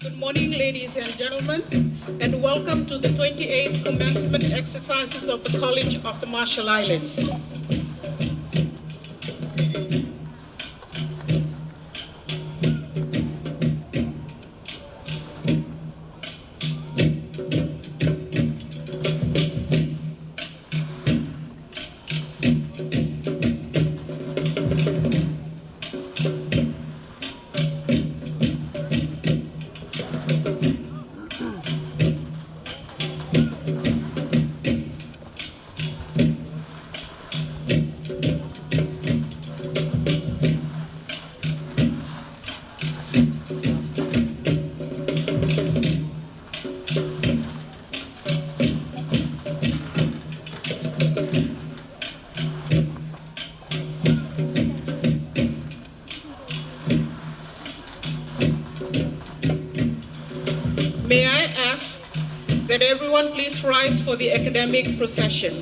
Good morning, ladies and gentlemen, and welcome to the 28th commencement exercises of the College of the Marshall Islands. May I ask that everyone please rise for the academic procession.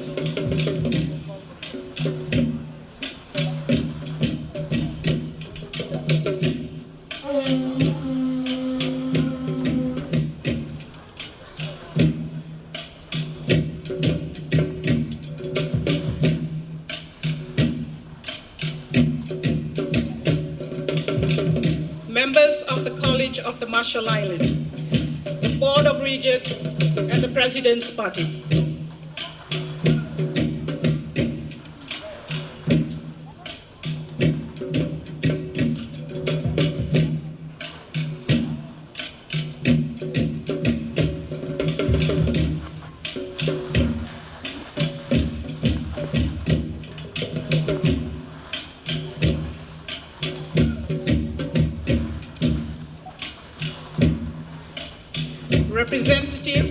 Members of the College of the Marshall Islands, the Board of Regents, and the President's Party. Representative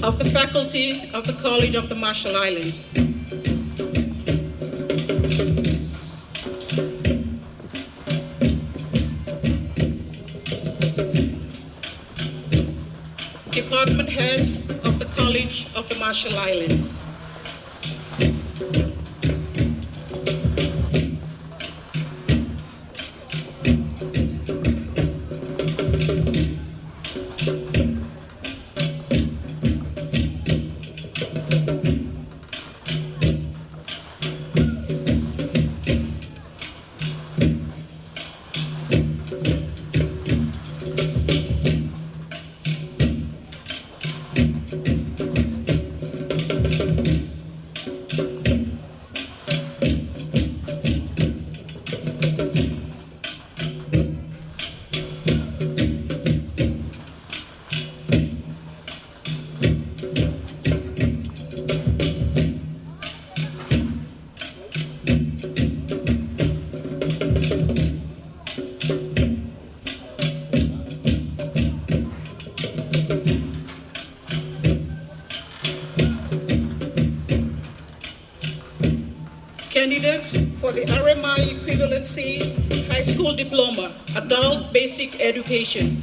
of the faculty of the College of the Marshall Islands. Department heads of the College of the Marshall Islands. Candidates for the RMI Equivalency High School Diploma, Adult Basic Education.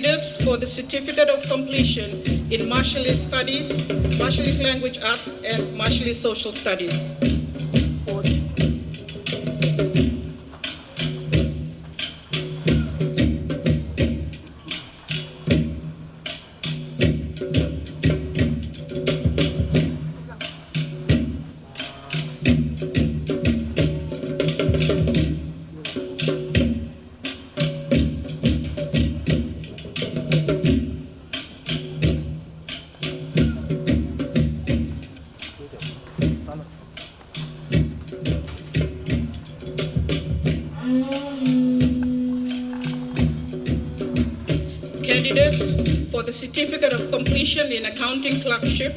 Candidates for the Certificate of Completion in Marshallese Studies, Marshallese Language Arts, and Marshallese Social Studies. Candidates for the Certificate of Completion in Accounting Clerkship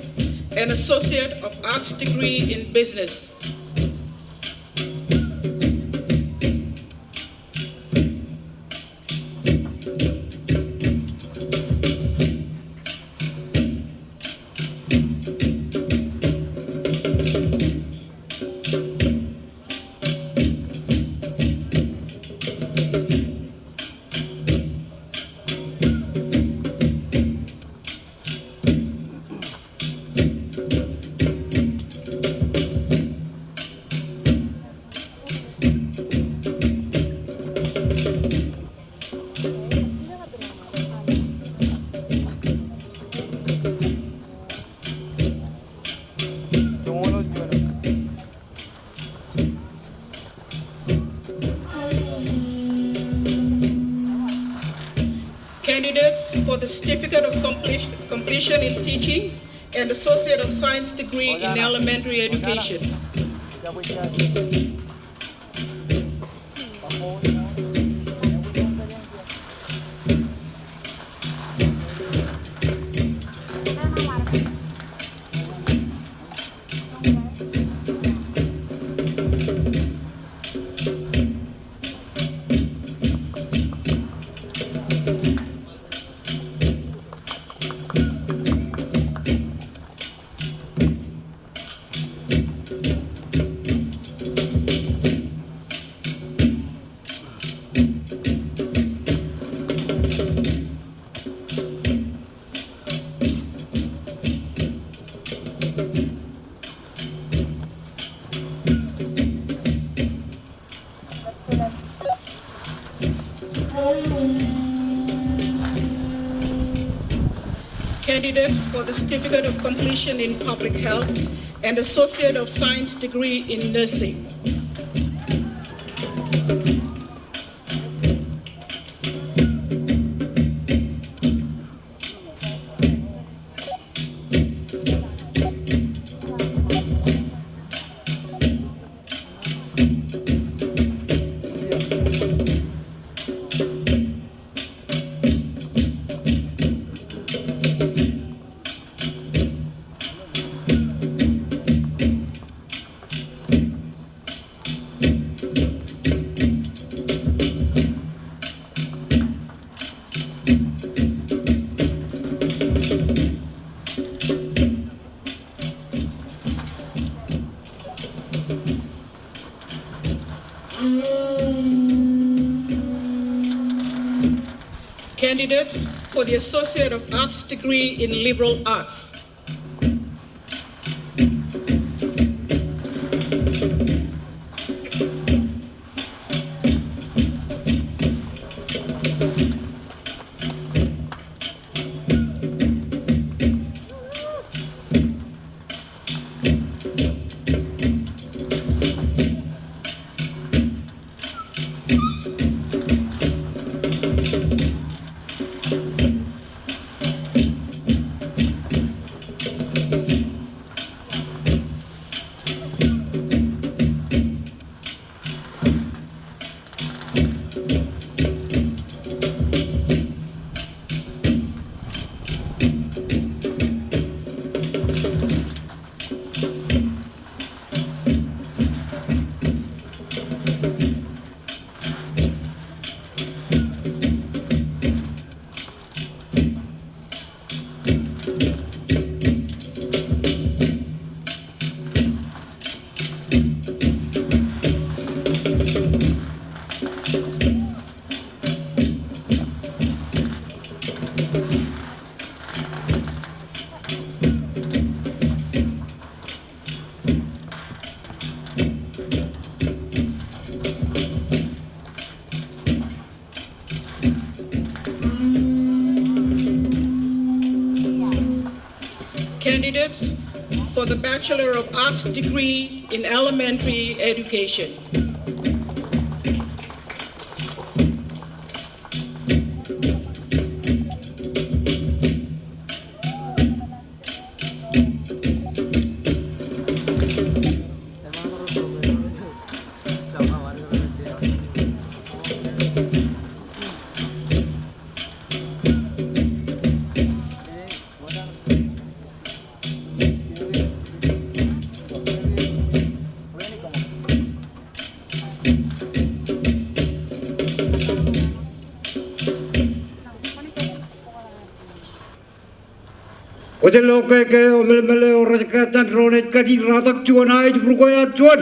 and Associate of Arts degree in Business. Candidates for the Certificate of Completion in Teaching and Associate of Science degree in Elementary Education. Candidates for the Certificate of Completion in Public Health and Associate of Science degree in Nursing. Candidates for the Associate of Arts degree in Liberal Arts. candidates for the Bachelor of Arts degree in elementary education. Oje loke ke omel-mele orang katan ronet kaji ratak cuan ai berkoya cuan.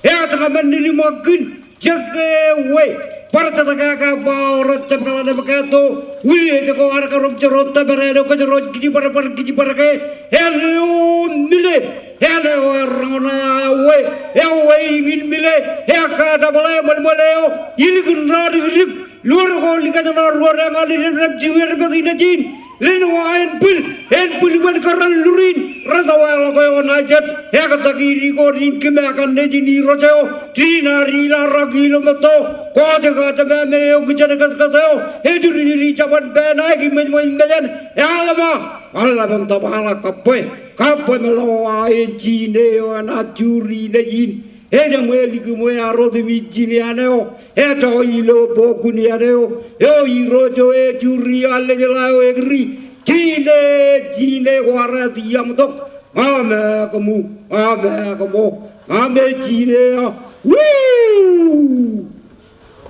Ya tengah mendini makin jaga we. Parta tengah ka baurot cepkala ne makato. Wili te ko ar karom cerot ta berado ka cerot kiji para ke. Hello mile. Hello rangona we. Ya we ingin mile. Ya ka ta boleh mel-meleo. Ini gunra rik. Luar ko likatan luar ngali rep jiwer bedina jin. Lino ain pil iban karal lurin ratawal ko najat ya kata kiri ko rin kemakan ne jini roteo tina rila ragilo mato ko jaga ta me o gijana katao e juri ri jaban bena gi men mejan ya Allah banta bala kapoy melo ain jine o na juri ne jin Ejang weli kumwe arodi mijini aneo, eto ilo bokuni aneo, yo irojo e juri alle jelao egri, jine wara diam tok, ame kamu, ame jine, woo!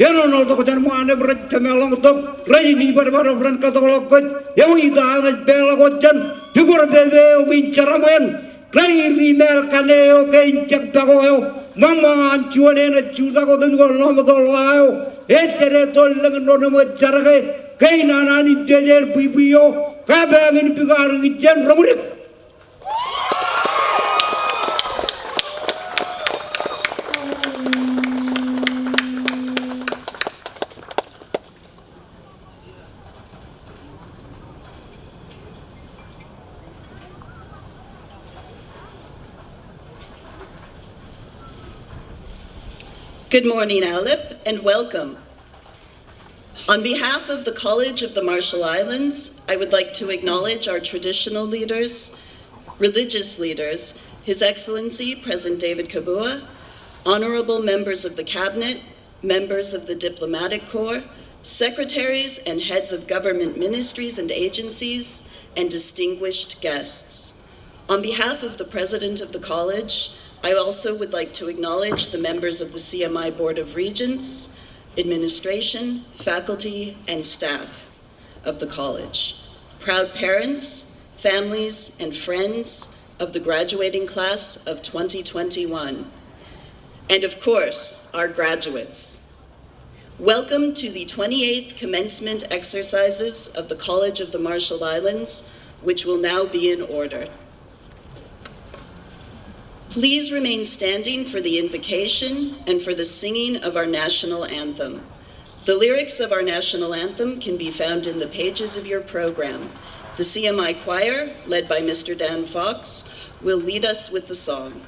Yano no tok jan mo ane berat kemelong tok, reini bar beran katolokot, yo ida ane bela kocan, jugur bebe ubincara men. Kairi mel kaneo keincak tagoyo mama ancuane na chusa ko den ko nom to lao etere tol lang no no charge kaina nani dejer pipiyo kabangin pigar gijan romurik. Good morning, Alip, and welcome. On behalf of the College of the Marshall Islands, I would like to acknowledge our traditional leaders, religious leaders, His Excellency President David Kabua, honorable members of the Cabinet, members of the Diplomatic Corps, secretaries and heads of government ministries and agencies, and distinguished guests. On behalf of the President of the College, I also would like to acknowledge the members of the CMI Board of Regents, administration, faculty, and staff of the college, proud parents, families, and friends of the graduating class of 2021, and of course, our graduates. Welcome to the 28th commencement exercises of the College of the Marshall Islands, which will now be in order. Please remain standing for the invocation and for the singing of our national anthem. The lyrics of our national anthem can be found in the pages of your program. The CMI choir, led by Mr. Dan Fox, will lead us with the song.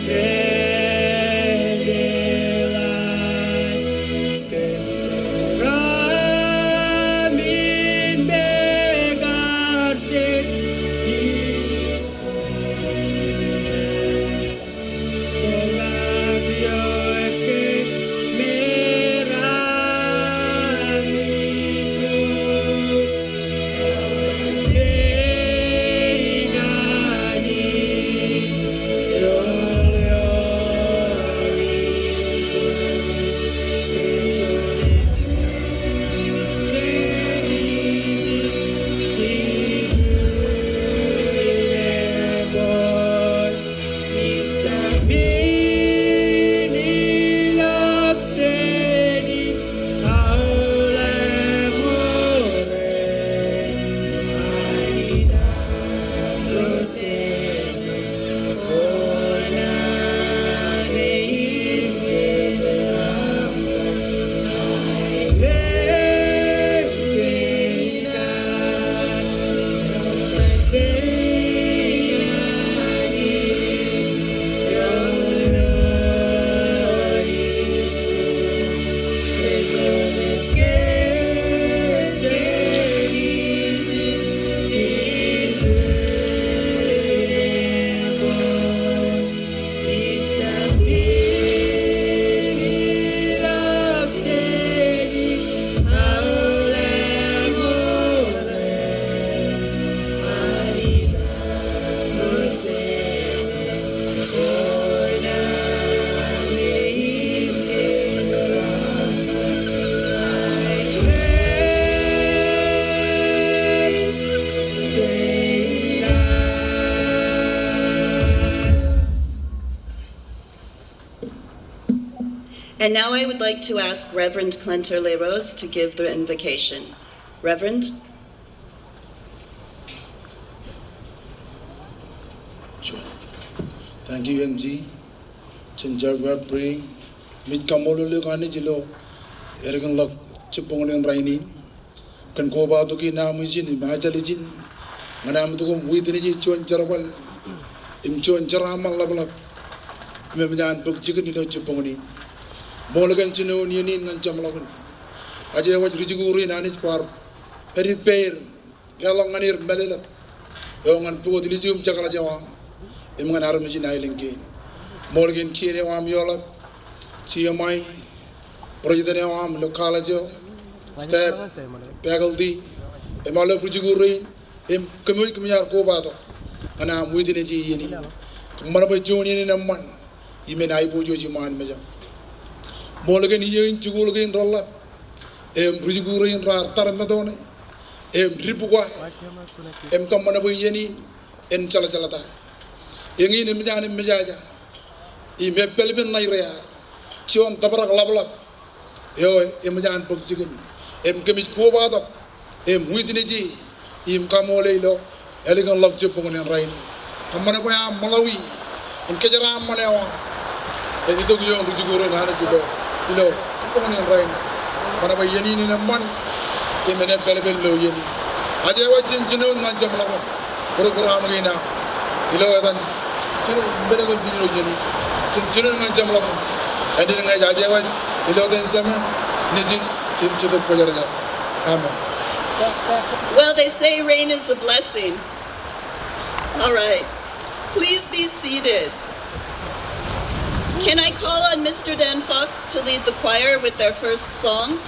Yeah. And now I would like to ask Reverend Clentor Leros to give the invocation. Reverend? Sure. Thank you, MG. Chinjar praying. Mit kamolo le kani jilo. Ergan lak chiponglen raini. Kan ko ba to ki na musin ni ma jali jin. Manam to ko muitni ji chon charwal. Im chon charamal lablab. Me mjan puk chicken ni lo chipongni. Molagan chino ni ngan chamlagun. Aje waj rijiguri nani kwar. Repair. Galong anir melelap. Yongan pugo dilijum chakala jawa. Imgan aram ji nailingi. Molgen chire wam yolap. CMI Graduation wam lo college step faculty emalo pujuguri em kemi kemyar ko ba to ana muidine ji yini kamara ba joni ni namman imen ay bojo ji man meja molgen yin chugul gen rolla em pujuguri rar tar na done em ripugwa em kamana ba yini en chala chala ta yengi ni meja ime pelbin nairea Cion tabrak lablap, yo emjan pag chicken, kemit kuba dok, muidiniji, kamole lo, eligan log chipong ng rain. Kamana pa yung Malawi, kajara manewa, ito yung rujiguro na jilo, chipong ng rain. Mana pa yanin naman, imene pelebel lo yin. Aja wa jinjino ng jam lang, program gina, atan, sino benego dino yin, jinjino ng jam lang. I didn't get Ajawan, you know, then some Nijin into the Polaria. Amen. Well, they say rain is a blessing. All right. Please be seated. Can I call on Mr. Dan Fox to lead the choir with their first song?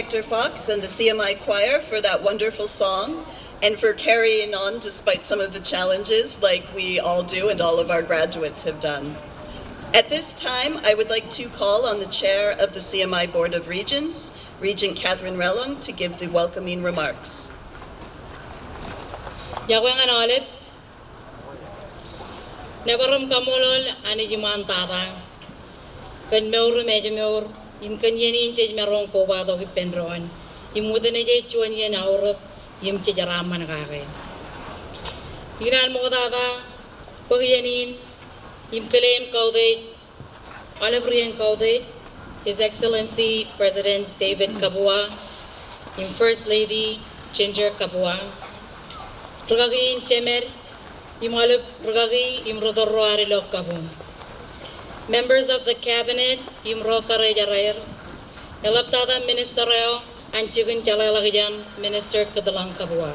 Hector Fox and the CMI Choir for that wonderful song and for carrying on despite some of the challenges like we all do and all of our graduates have done. At this time, I would like to call on the chair of the CMI Board of Regents, Regent Catherine Relong, to give the welcoming remarks. Yawangan olip. Nevarum kamolol ani jiman tata. Kan meur meja meur. Im kan yeni incej merong ko ba do pendron. Im mudene je chuan yen aurot. Im che jaraman kage. Tinan mo tata. Pag yenin. Im claim kaude. Olibrian kaude. His Excellency President David Kabua. Im First Lady Ginger Kabua. Rugagi Chemer, Imalip Rugagi, Imrodoro Arilok Kabum. Members of the Cabinet, Imro Karajarer, Elaptada Ministerio, and Chigun Jalalagijan, Minister Kadalang Kabua.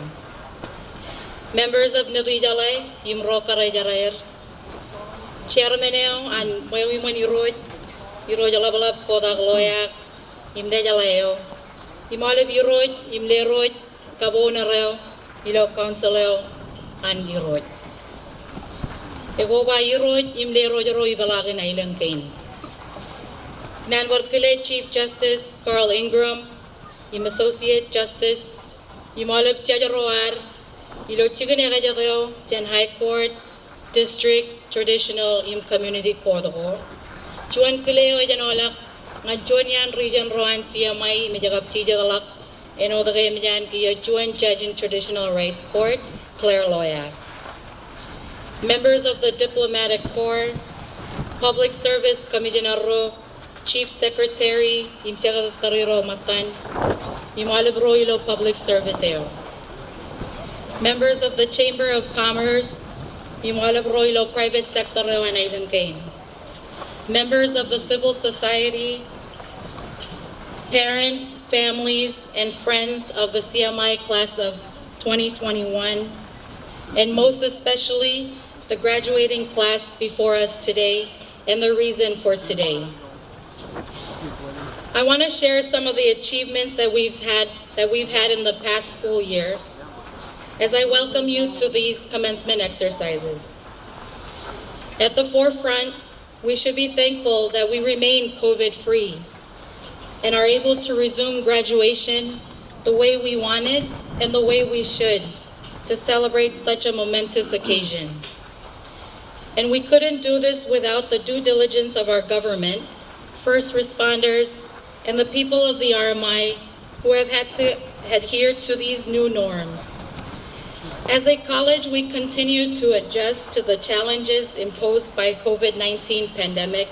Members of Nadijalai, Imro Karajarer, Chairmaneo, and Moyuman Iroj, Irojalabalap Kodak Loyak, Imdejaleo, Imalip Iroj, Imleroj, Kabonareo, Ilo Councilor and Iroj. Ego ba Iroj imle rojaro ibalagin na ilang kain. Nanwarkile Chief Justice Carl Ingram, Im Associate Justice, Imalip Chajaroar, Ilo Chiganegajadeo, Jen High Court, District Traditional Im Community Court ho. Chuan Kileo Janolak, Ngajuan Region Roan CMI Mijagap Chijadalak, and all the Gayamajan Kia Joint Judge in Traditional Rights Court, Claire Loya. Members of the Diplomatic Corps, Public Service Commissioner, Chief Secretary, Imtiaga Tariro Matan, Imalibro Ilo Public Service Eo. Members of the Chamber of Commerce, Imalibro Ilo Private Sector and Aidan Kane. Members of the Civil Society, parents, families, and friends of the CMI class of 2021, and most especially the graduating class before us today and the reason for today. I want to share some of the achievements that we've had in the past school year as I welcome you to these commencement exercises. At the forefront, we should be thankful that we remain COVID-free and are able to resume graduation the way we wanted and the way we should to celebrate such a momentous occasion. And we couldn't do this without the due diligence of our government, first responders, and the people of the RMI who have had to adhere to these new norms. As a college, we continue to adjust to the challenges imposed by COVID-19 pandemic,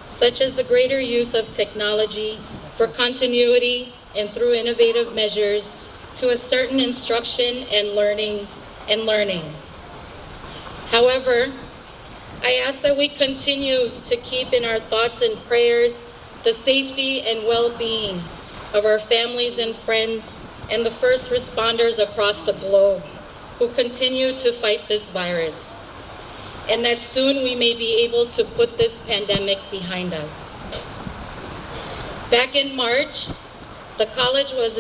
such as the greater use of technology for continuity and through innovative measures to a certain instruction and learning. However, I ask that we continue to keep in our thoughts and prayers the safety and well-being of our families and friends and the first responders across the globe who continue to fight this virus, and that soon we may be able to put this pandemic behind us. Back in March, the college was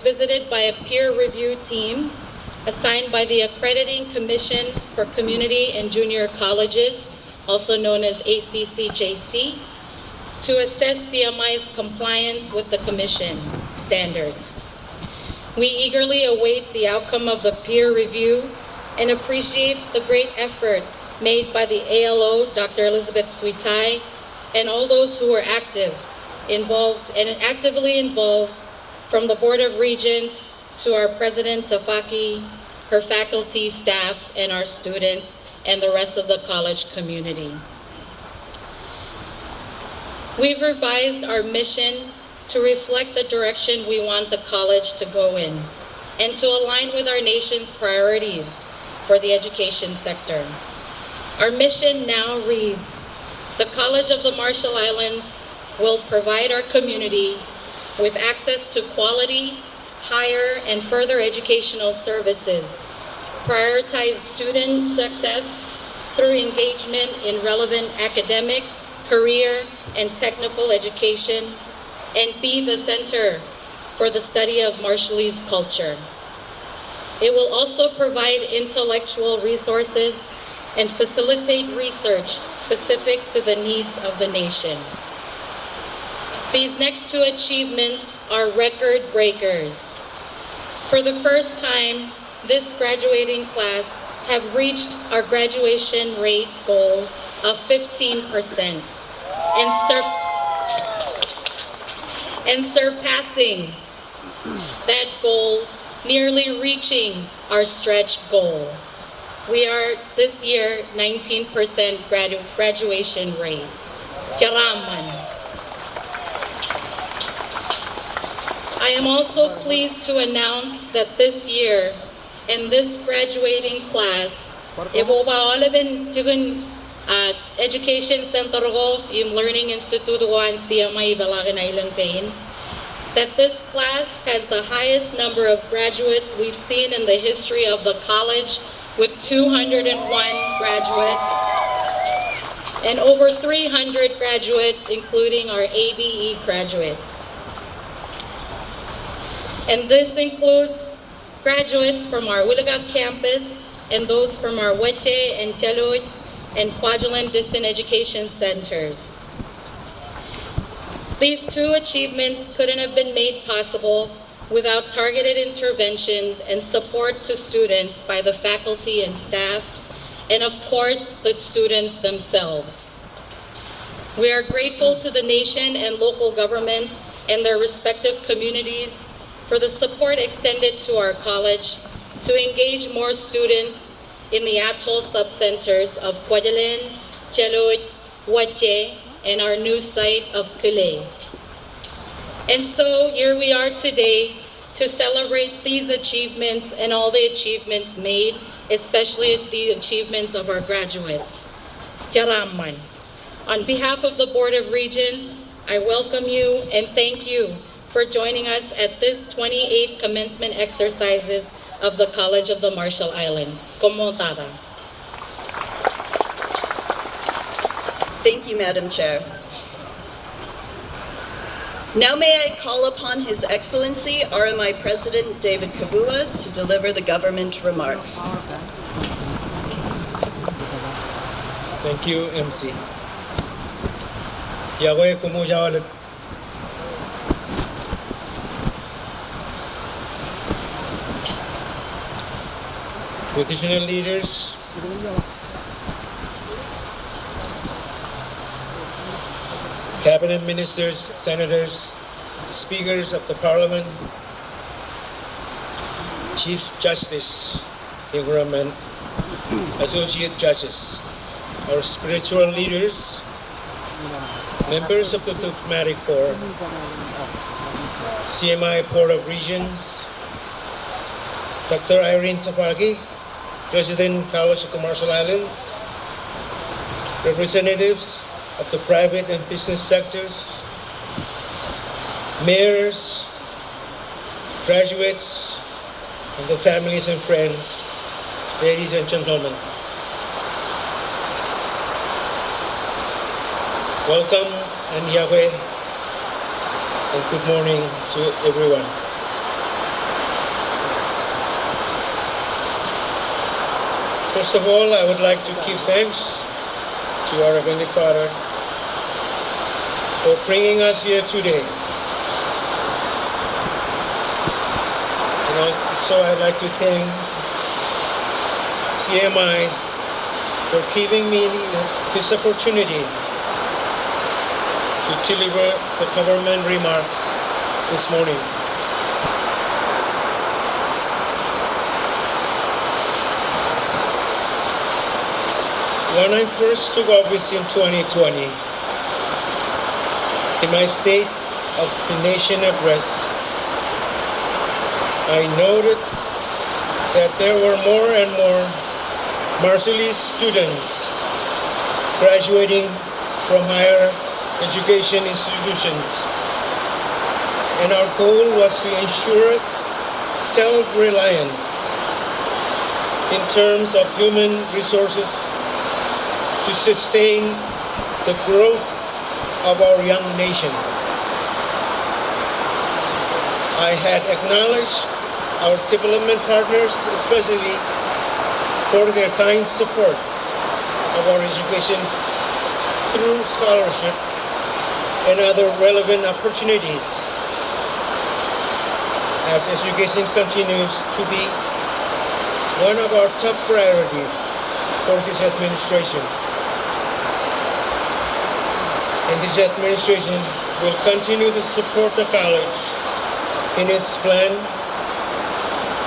visited by a peer review team assigned by the Accrediting Commission for Community and Junior Colleges, also known as ACCJC, to assess CMI's compliance with the commission standards. We eagerly await the outcome of the peer review and appreciate the great effort made by the ALO, Dr. Elizabeth Suitai, and all those who are actively involved, from the Board of Regents to our President Tafaki, her faculty, staff, and our students, and the rest of the college community. We've revised our mission to reflect the direction we want the college to go in and to align with our nation's priorities for the education sector. Our mission now reads, the College of the Marshall Islands will provide our community with access to quality, higher, and further educational services, prioritize student success through engagement in relevant academic, career, and technical education, and be the center for the study of Marshallese culture. It will also provide intellectual resources and facilitate research specific to the needs of the nation. These next two achievements are record breakers. For the first time, this graduating class have reached our graduation rate goal of 15% and surpassing that goal, nearly reaching our stretch goal. We are this year 19% graduation rate. Tiraman. I am also pleased to announce that this year, in this graduating class, education center ko, yung learning institute ko ang CMI Graduation, that this class has the highest number of graduates we've seen in the history of the college, with 201 graduates and over 300 graduates, including our ABE graduates. And this includes graduates from our Willigat campus and those from our Weche and Chalud and Kwajalein Distant Education Centers. These two achievements couldn't have been made possible without targeted interventions and support to students by the faculty and staff, and of course, the students themselves. We are grateful to the nation and local governments and their respective communities for the support extended to our college to engage more students in the atoll subcenters of Kwajalein, Chalud, Weche, and our new site of Kile. And so here we are today to celebrate these achievements and all the achievements made, especially the achievements of our graduates. Jaraman. On behalf of the Board of Regents, I welcome you and thank you for joining us at this 28th commencement exercises of the College of the Marshall Islands. Como tada. Thank you, Madam Chair. Now may I call upon His Excellency RMI President David Kavua to deliver the government remarks. Thank you, MC. Yahweh kumujawalat. Traditional leaders, cabinet ministers, senators, speakers of the parliament, chief justice, Ingram, and associate judges, our spiritual leaders, members of the diplomatic corps, CMI Board of Regents, Dr. Irene Tapagi, President, College of the Marshall Islands, representatives of the private and business sectors, mayors, graduates, and the families and friends, ladies and gentlemen. Welcome and Yahweh, and good morning to everyone. First of all, I would like to give thanks to our Heavenly Father for bringing us here today. And also I'd like to thank CMI for giving me this opportunity to deliver the government remarks this morning. When I first took office in 2020, in my State of the Nation address, I noted that there were more and more Marshallese students graduating from higher education institutions, and our goal was to ensure self-reliance in terms of human resources to sustain the growth of our young nation. I had acknowledged our development partners, especially for their kind support of our education through scholarship and other relevant opportunities, as education continues to be one of our top priorities for this administration. And this administration will continue to support the college in its plan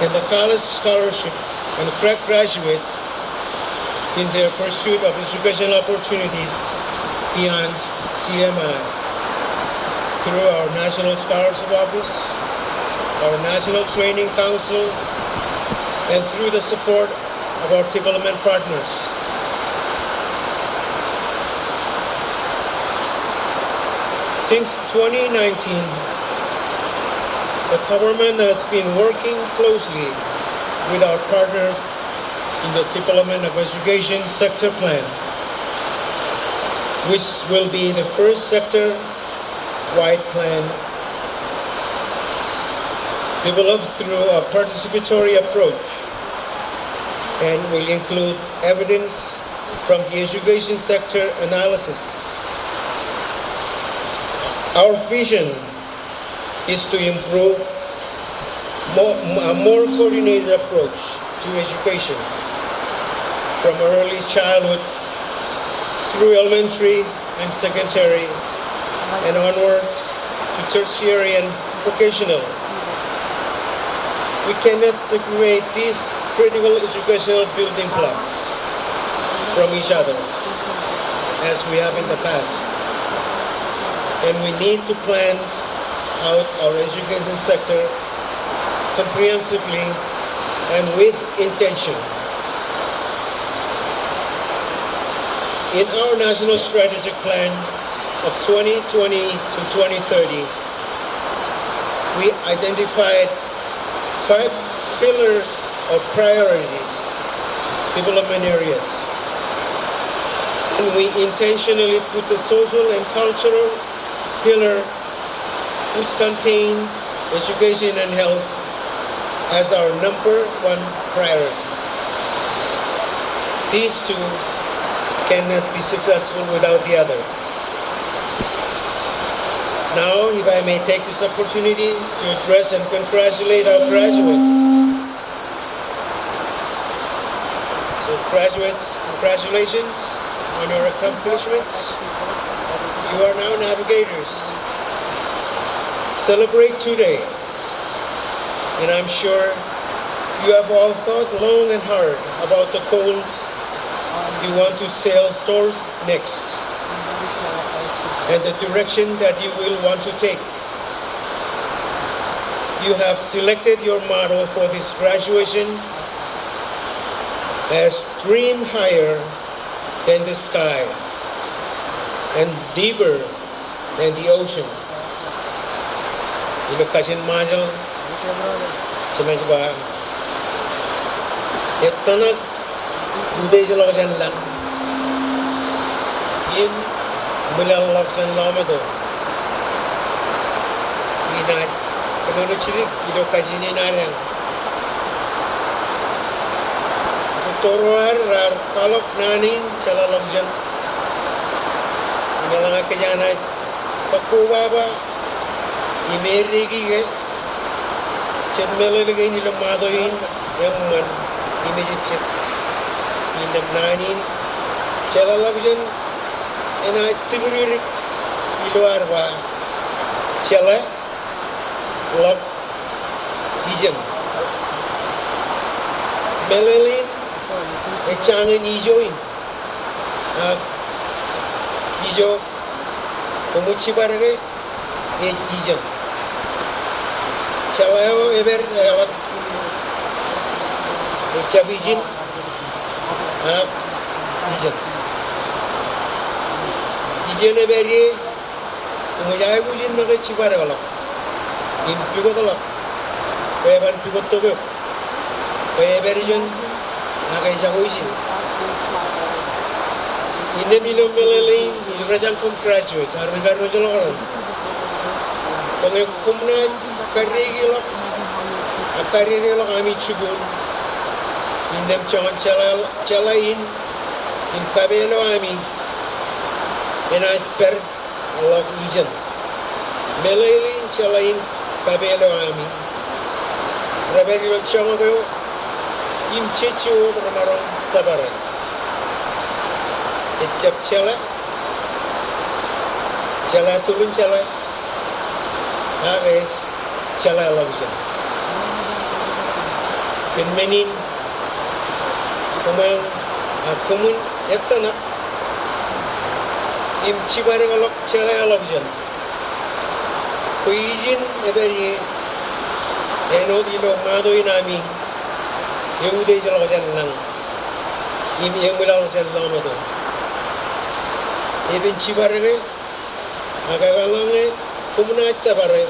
and the college scholarship and track graduates in their pursuit of educational opportunities beyond CMI through our National Scholarship Office, our National Training Council, and through the support of our development partners. Since 2019, the government has been working closely with our partners in the Development of Education Sector Plan, which will be the first sector-wide plan developed through a participatory approach and will include evidence from the education sector analysis. Our vision is to improve a more coordinated approach to education from early childhood through elementary and secondary and onwards to tertiary and vocational. We cannot separate these critical educational building blocks from each other as we have in the past. And we need to plan out our education sector comprehensively and with intention. In our National Strategic Plan of 2020 to 2030, we identified 5 pillars of priorities, development areas. And we intentionally put the social and cultural pillar, which contains education and health, as our #1 priority. These two cannot be successful without the other. Now, if I may take this opportunity to address and congratulate our graduates. So graduates, congratulations on your accomplishments. You are now navigators. Celebrate today. And I'm sure you have all thought long and hard about the goals you want to sail towards next, and the direction that you will want to take. You have selected your motto for this graduation as dream higher than the sky and deeper than the ocean. Ilo kasin majal cuma coba etanak budaya jelasan lan in Mulalak dan lama tu. Ina kalau cilik hidup kasih ni narang. Toroar rar kalok nani cala lagjan. Ina lang kejana paku baba imeri gige. Chet melele gini lemadoin yang man ini chet ina nani cala lagjan. And I figured iluar ba chala log hijam melelin echangan ijoin ijo komuchi barage hijam chala ever awat echabijin hijam Jene beri, mujai bujin naga cipare galak, impigo galak, kaya ban pigo toge, kaya beri jen naga jago isin. Ine bilo melelei, ilrajang kum graduate, harga rojo loran. Kami kumna akaririlo kami chugun indem chon chalain in kabelo ami enat per lok ijan melelin chalain kabelo ami rabegilo chongo im chechu marong tabaran echap chala turun chala ages chala lagjan menin kumun etana im chibare galok chala lagjan kuijin eberi eno dilo mado inami Yehude jalo jan lang im yemula jan lamado eben chibarege agagalange kumuna tabare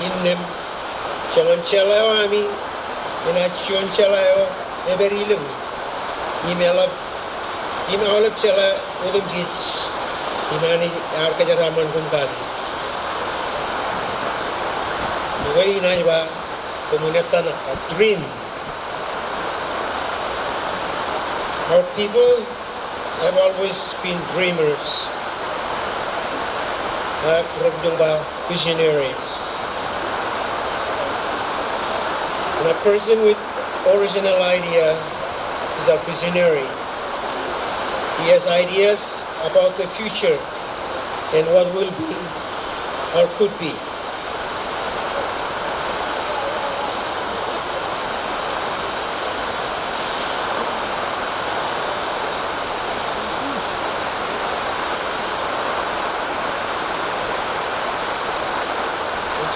innem chongan chalao ami ina chon chalao eberilu imelap imalap chala udum jit imani arka jaraman kumkali wei naiba komuneta na dream. Our people have always been dreamers, visionaries. And a person with original idea is a visionary. He has ideas about the future and what will be or could be.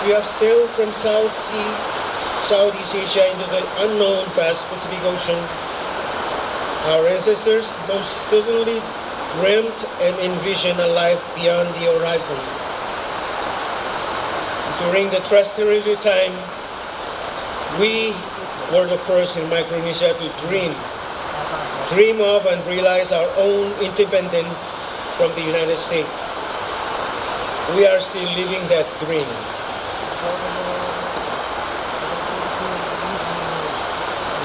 We have sailed from Southeast Asia into the unknown vast Pacific Ocean. Our ancestors most certainly dreamt and envisioned a life beyond the horizon. During the terrestrial time, we were the first in Micronesia to dream of and realize our own independence from the United States. We are still living that dream.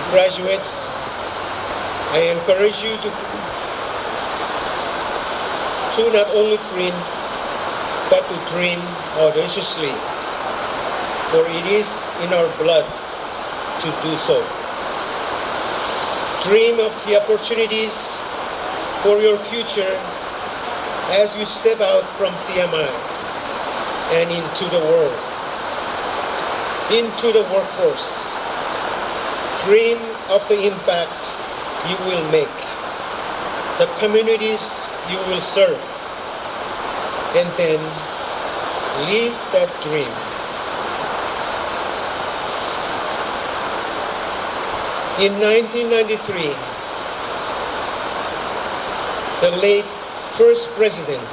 Graduates, I encourage you to not only dream, but to dream audaciously, for it is in our blood to do so. Dream of the opportunities for your future as you step out from CMI and into the world, into the workforce. Dream of the impact you will make, the communities you will serve, and then live that dream. In 1993, the late first president,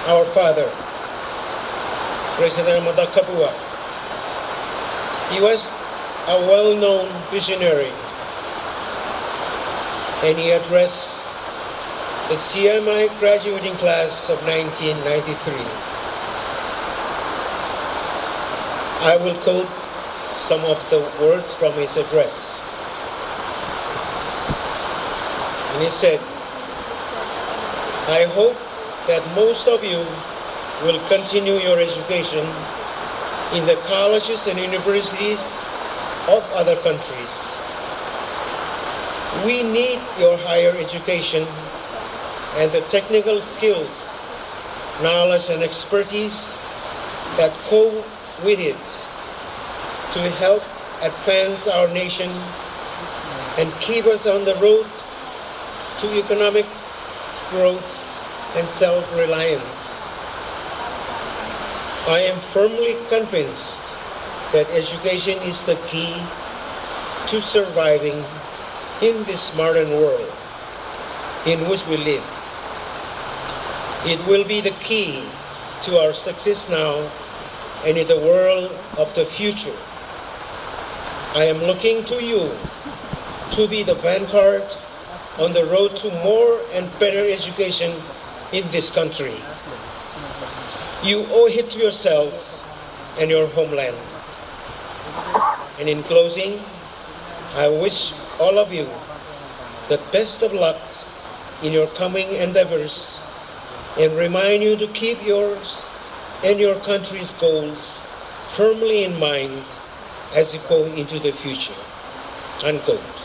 our father, President Madakapua, he was a well-known visionary, and he addressed the CMI graduating class of 1993. I will quote some of the words from his address. And he said, I hope that most of you will continue your education in the colleges and universities of other countries. We need your higher education and the technical skills, knowledge and expertise that go with it to help advance our nation and keep us on the road to economic growth and self-reliance. I am firmly convinced that education is the key to surviving in this modern world in which we live. It will be the key to our success now and in the world of the future. I am looking to you to be the vanguard on the road to more and better education in this country. You owe it to yourselves and your homeland. And in closing, I wish all of you the best of luck in your coming endeavors and remind you to keep yours and your country's goals firmly in mind as you go into the future. Unquote.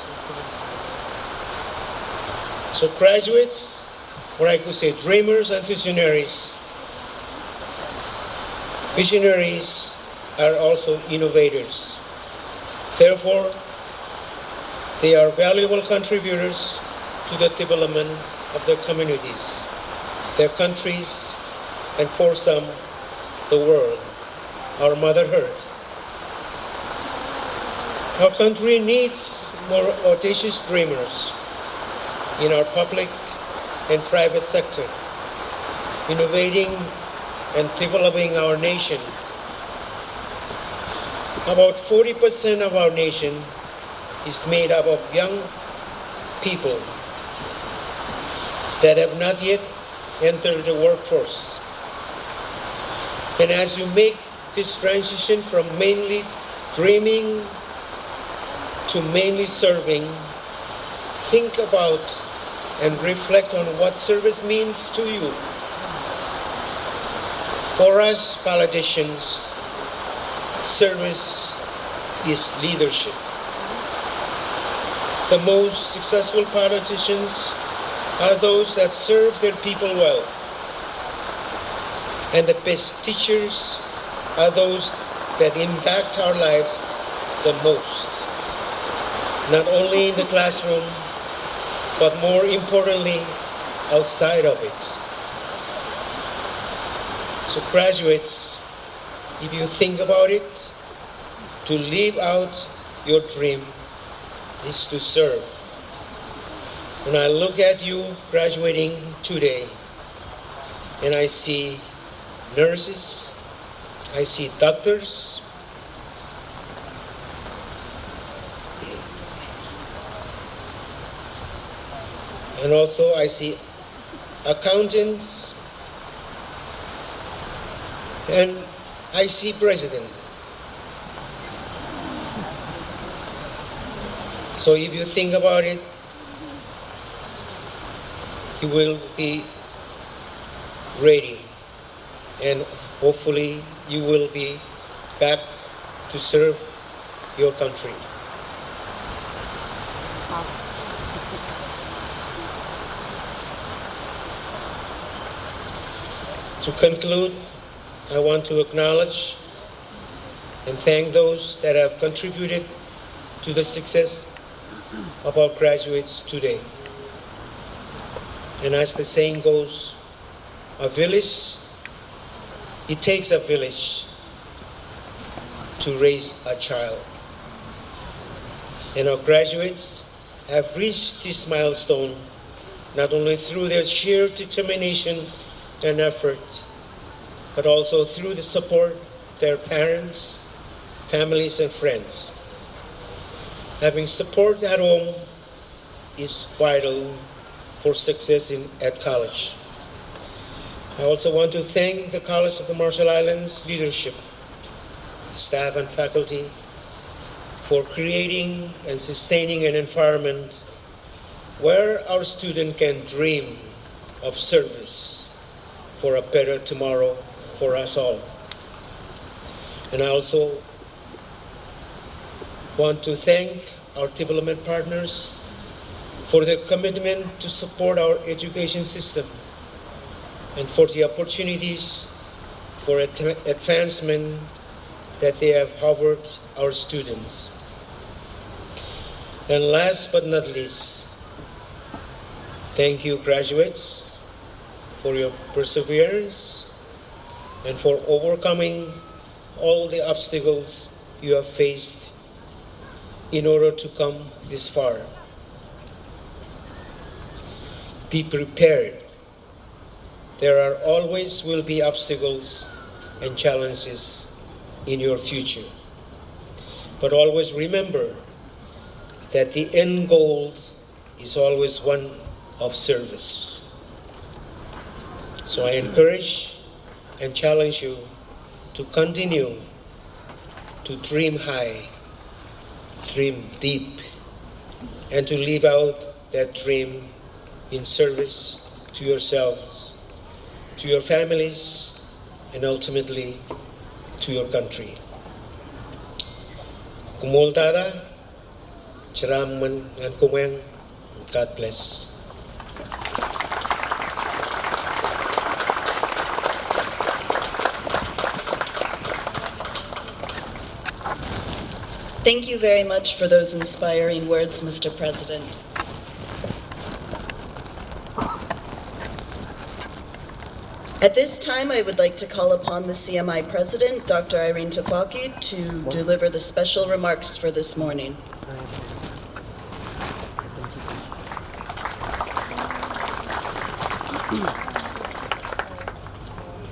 So graduates, or I could say dreamers and visionaries. Visionaries are also innovators. Therefore, they are valuable contributors to the development of their communities, their countries, and for some, the world, our Mother Earth. Our country needs more audacious dreamers in our public and private sector, innovating and developing our nation. About 40% of our nation is made up of young people that have not yet entered the workforce. And as you make this transition from mainly dreaming to mainly serving, think about and reflect on what service means to you. For us politicians, service is leadership. The most successful politicians are those that serve their people well. And the best teachers are those that impact our lives the most. Not only in the classroom, but more importantly, outside of it. So graduates, if you think about it, to live out your dream is to serve. When I look at you graduating today, and I see nurses, I see doctors, and also I see accountants, and I see president. So if you think about it, you will be ready, and hopefully you will be back to serve your country. To conclude, I want to acknowledge and thank those that have contributed to the success of our graduates today. And as the saying goes, it takes a village to raise a child. And our graduates have reached this milestone not only through their sheer determination and effort, but also through the support of their parents, families, and friends. Having support at home is vital for success at college. I also want to thank the College of the Marshall Islands leadership, staff, and faculty for creating and sustaining an environment where our students can dream of service for a better tomorrow for us all. And I also want to thank our development partners for their commitment to support our education system and for the opportunities for advancement that they have offered our students. And last but not least, thank you, graduates, for your perseverance and for overcoming all the obstacles you have faced in order to come this far. Be prepared. There are always will be obstacles and challenges in your future. But always remember that the end goal is always one of service. So I encourage and challenge you to continue to dream high, dream deep, and to live out that dream in service to yourselves, to your families, and ultimately to your country. Kumultada, Chiraman and Kumeng, God bless. Thank you very much for those inspiring words, Mr. President. At this time, I would like to call upon the CMI President, Dr. Irene Tupaki, to deliver the special remarks for this morning.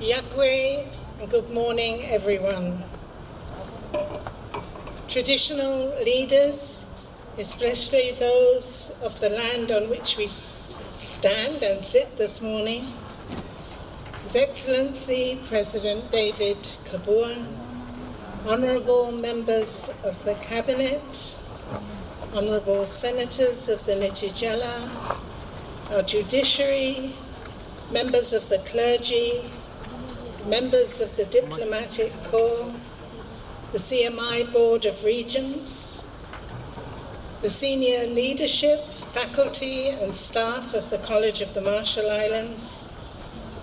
Yakwe, and good morning, everyone. Traditional leaders, especially those of the land on which we stand and sit this morning, His Excellency President David Kabua, honourable members of the Cabinet, honourable senators of the Nitijela, our judiciary, members of the clergy, members of the diplomatic corps, the CMI Board of Regents, the senior leadership, faculty and staff of the College of the Marshall Islands,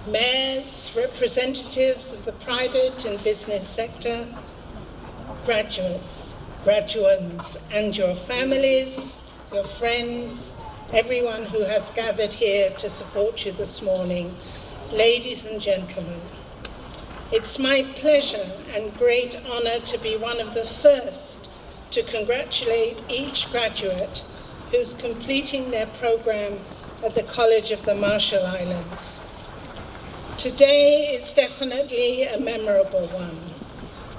mayors, representatives of the private and business sector, graduates, graduands, and your families, your friends, everyone who has gathered here to support you this morning, ladies and gentlemen. It's my pleasure and great honor to be one of the first to congratulate each graduate who's completing their program at the College of the Marshall Islands. Today is definitely a memorable one,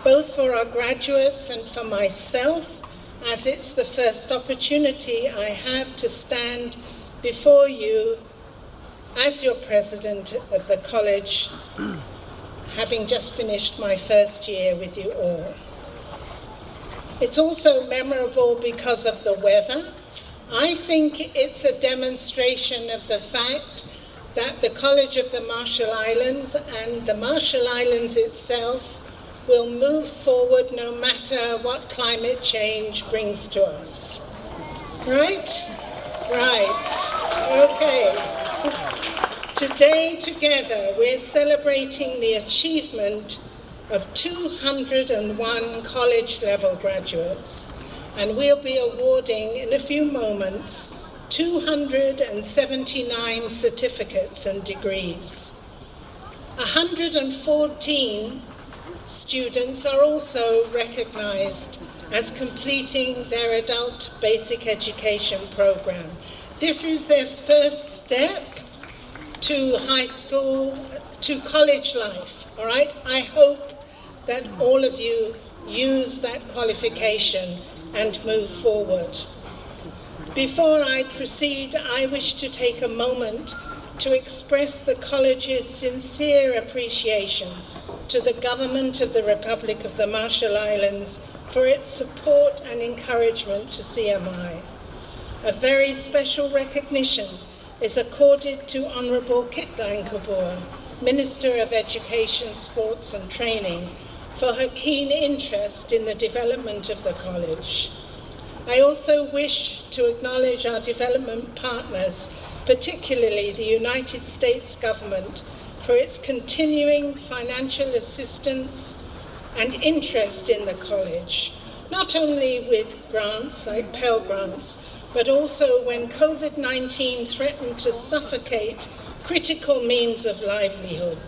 both for our graduates and for myself, as it's the first opportunity I have to stand before you as your president of the college, having just finished my first year with you all. It's also memorable because of the weather. I think it's a demonstration of the fact that the College of the Marshall Islands and the Marshall Islands itself will move forward no matter what climate change brings to us. Right? Right. Okay. Today, together, we're celebrating the achievement of 201 college-level graduates, and we'll be awarding, in a few moments, 279 certificates and degrees. 114 students are also recognized as completing their adult basic education program. This is their first step to high school, to college life, all right? I hope that all of you use that qualification and move forward. Before I proceed, I wish to take a moment to express the college's sincere appreciation to the government of the Republic of the Marshall Islands for its support and encouragement to CMI. A very special recognition is accorded to Honourable Kitlang Kabua, Minister of Education, Sports and Training, for her keen interest in the development of the college. I also wish to acknowledge our development partners, particularly the United States government, for its continuing financial assistance and interest in the college, not only with grants like Pell Grants, but also when COVID-19 threatened to suffocate critical means of livelihood.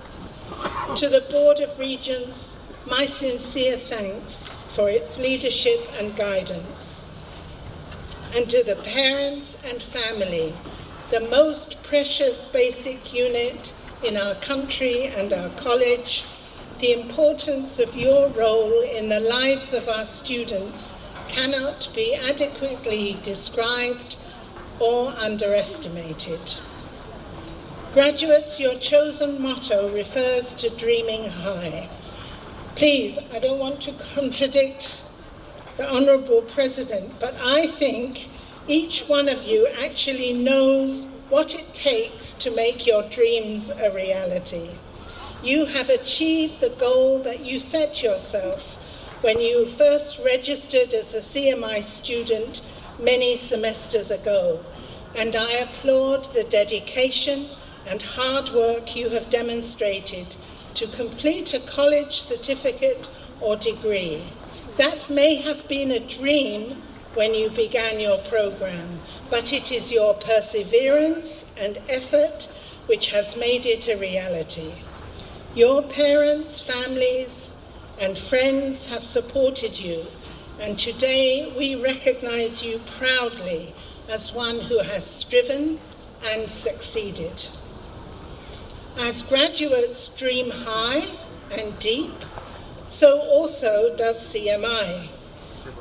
To the Board of Regents, my sincere thanks for its leadership and guidance. And to the parents and family, the most precious basic unit in our country and our college, the importance of your role in the lives of our students cannot be adequately described or underestimated. Graduates, your chosen motto refers to dreaming high. Please, I don't want to contradict the Honourable President, but I think each one of you actually knows what it takes to make your dreams a reality. You have achieved the goal that you set yourself when you first registered as a CMI student many semesters ago, and I applaud the dedication and hard work you have demonstrated to complete a college certificate or degree. That may have been a dream when you began your program, but it is your perseverance and effort which has made it a reality. Your parents, families, and friends have supported you, and today we recognize you proudly as one who has striven and succeeded. As graduates dream high and deep, so also does CMI.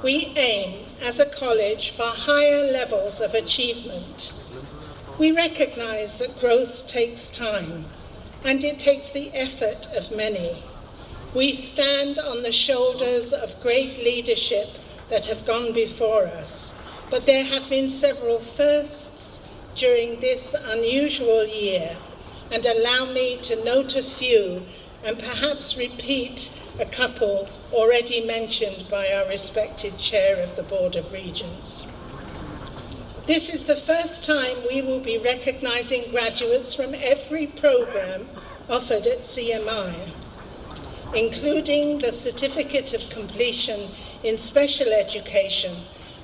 We aim as a college for higher levels of achievement. We recognize that growth takes time, and it takes the effort of many. We stand on the shoulders of great leadership that have gone before us, but there have been several firsts during this unusual year, and allow me to note a few and perhaps repeat a couple already mentioned by our respected Chair of the Board of Regents. This is the first time we will be recognising graduates from every programme offered at CMI, including the Certificate of Completion in Special Education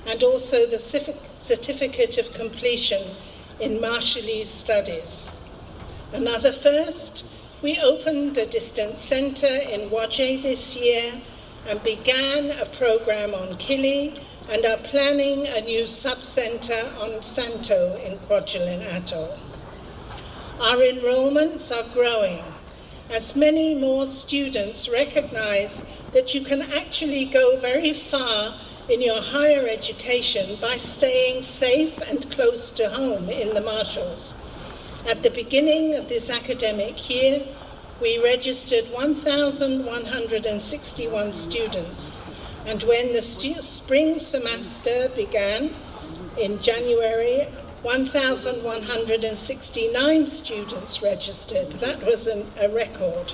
and also the Certificate of Completion in Marshallese Studies. Another first, we opened a distance centre in Wajeh this year and began a programme on Kili and are planning a new sub-centre on Santo in Kwajalein Atoll. Our enrolments are growing as many more students recognise that you can actually go very far in your higher education by staying safe and close to home in the Marshalls. At the beginning of this academic year, we registered 1,161 students, and when the spring semester began in January, 1,169 students registered. That was a record.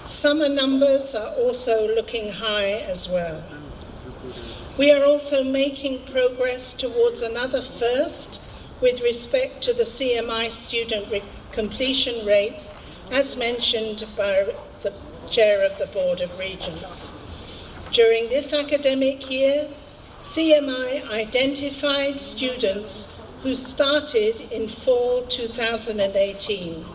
Summer numbers are also looking high as well. We are also making progress towards another first with respect to the CMI student completion rates, as mentioned by the Chair of the Board of Regents. During this academic year, CMI identified students who started in fall 2018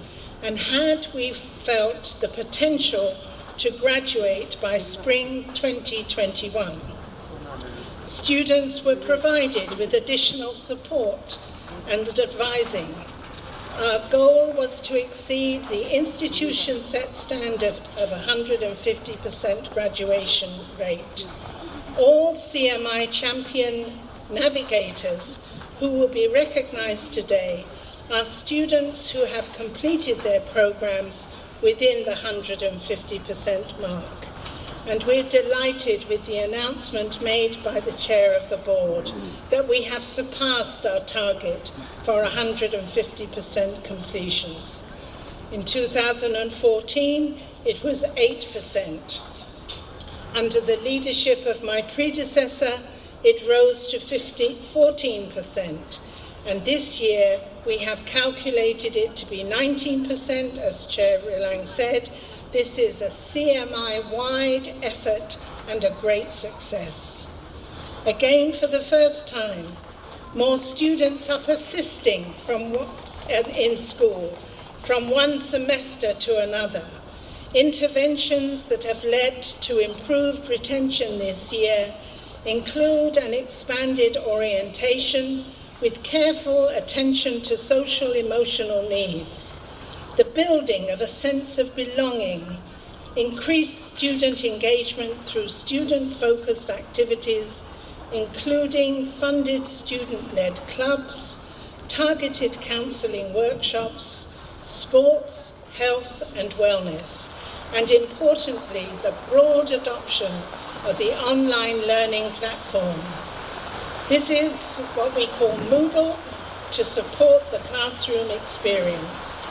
and had we felt the potential to graduate by spring 2021. Students were provided with additional support and advising. Our goal was to exceed the institution set standard of 150% graduation rate. All CMI champion navigators who will be recognized today are students who have completed their programs within the 150% mark. And we're delighted with the announcement made by the Chair of the Board that we have surpassed our target for 150% completions. In 2014, it was 8%. Under the leadership of my predecessor, it rose to 14%. And this year, we have calculated it to be 19%, as Chair Rilang said. This is a CMI-wide effort and a great success. Again, for the first time, more students are persisting in school from one semester to another. Interventions that have led to improved retention this year include an expanded orientation with careful attention to social emotional needs, the building of a sense of belonging, increased student engagement through student-focused activities, including funded student-led clubs, targeted counselling workshops, sports, health and wellness, and importantly, the broad adoption of the online learning platform. This is what we call Moodle to support the classroom experience.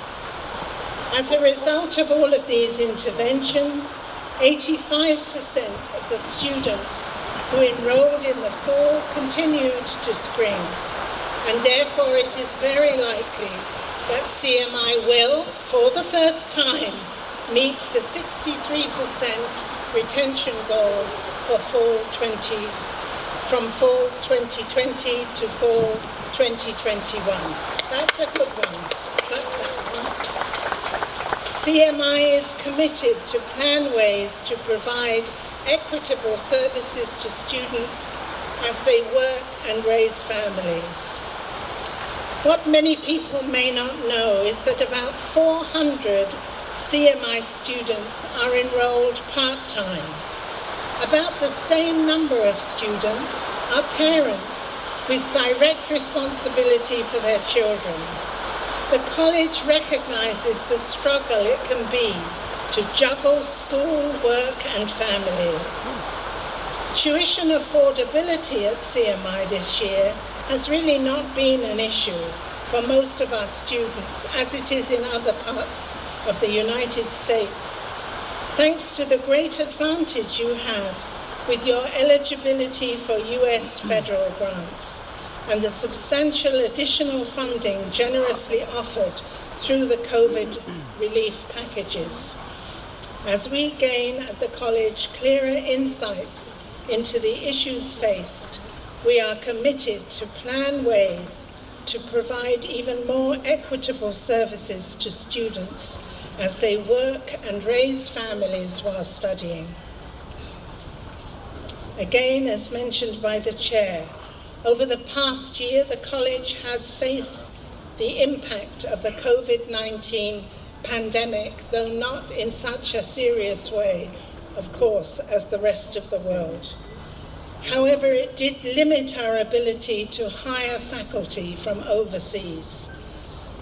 As a result of all of these interventions, 85% of the students who enrolled in the fall continued to spring, and therefore it is very likely that CMI will, for the first time, meet the 63% retention goal for from fall 2020 to fall 2021. That's a good one. CMI is committed to plan ways to provide equitable services to students as they work and raise families. What many people may not know is that about 400 CMI students are enrolled part-time. About the same number of students are parents with direct responsibility for their children. The college recognizes the struggle it can be to juggle school, work, and family. Tuition affordability at CMI this year has really not been an issue for most of our students, as it is in other parts of the United States. Thanks to the great advantage you have with your eligibility for US federal grants and the substantial additional funding generously offered through the COVID relief packages. As we gain at the college clearer insights into the issues faced, we are committed to plan ways to provide even more equitable services to students as they work and raise families while studying. Again, as mentioned by the chair, over the past year, the college has faced the impact of the COVID-19 pandemic, though not in such a serious way, of course, as the rest of the world. However, it did limit our ability to hire faculty from overseas.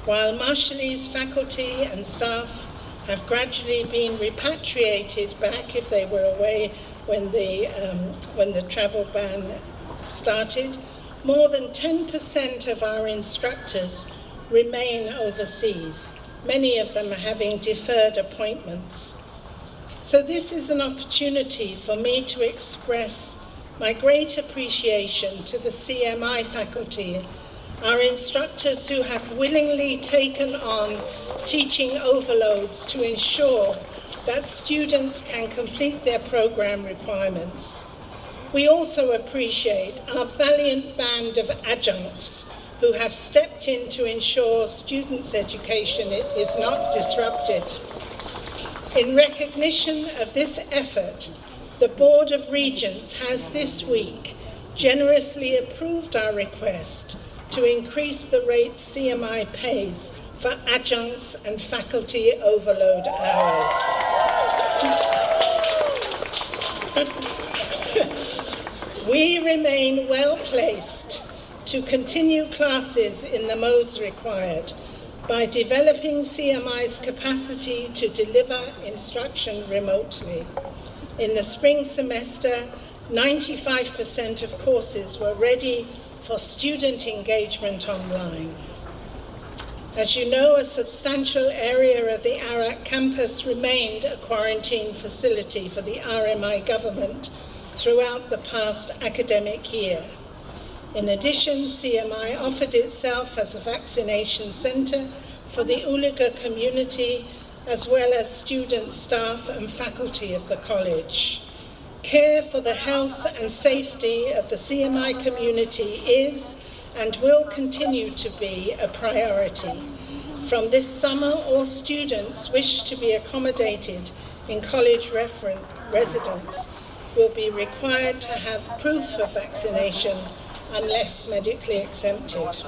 While Marshallese faculty and staff have gradually been repatriated back if they were away when the travel ban started, more than 10% of our instructors remain overseas, many of them having deferred appointments. So this is an opportunity for me to express my great appreciation to the CMI faculty, our instructors who have willingly taken on teaching overloads to ensure that students can complete their program requirements. We also appreciate our valiant band of adjuncts who have stepped in to ensure students' education is not disrupted. In recognition of this effort, the Board of Regents has this week generously approved our request to increase the rates CMI pays for adjuncts and faculty overload hours. We remain well placed to continue classes in the modes required by developing CMI's capacity to deliver instruction remotely. In the spring semester, 95% of courses were ready for student engagement online. As you know, a substantial area of the Arak campus remained a quarantine facility for the RMI government throughout the past academic year. In addition, CMI offered itself as a vaccination center for the Uluga community, as well as students, staff, and faculty of the college. Care for the health and safety of the CMI community is and will continue to be a priority. From this summer, all students wish to be accommodated in college residence will be required to have proof of vaccination unless medically exempted.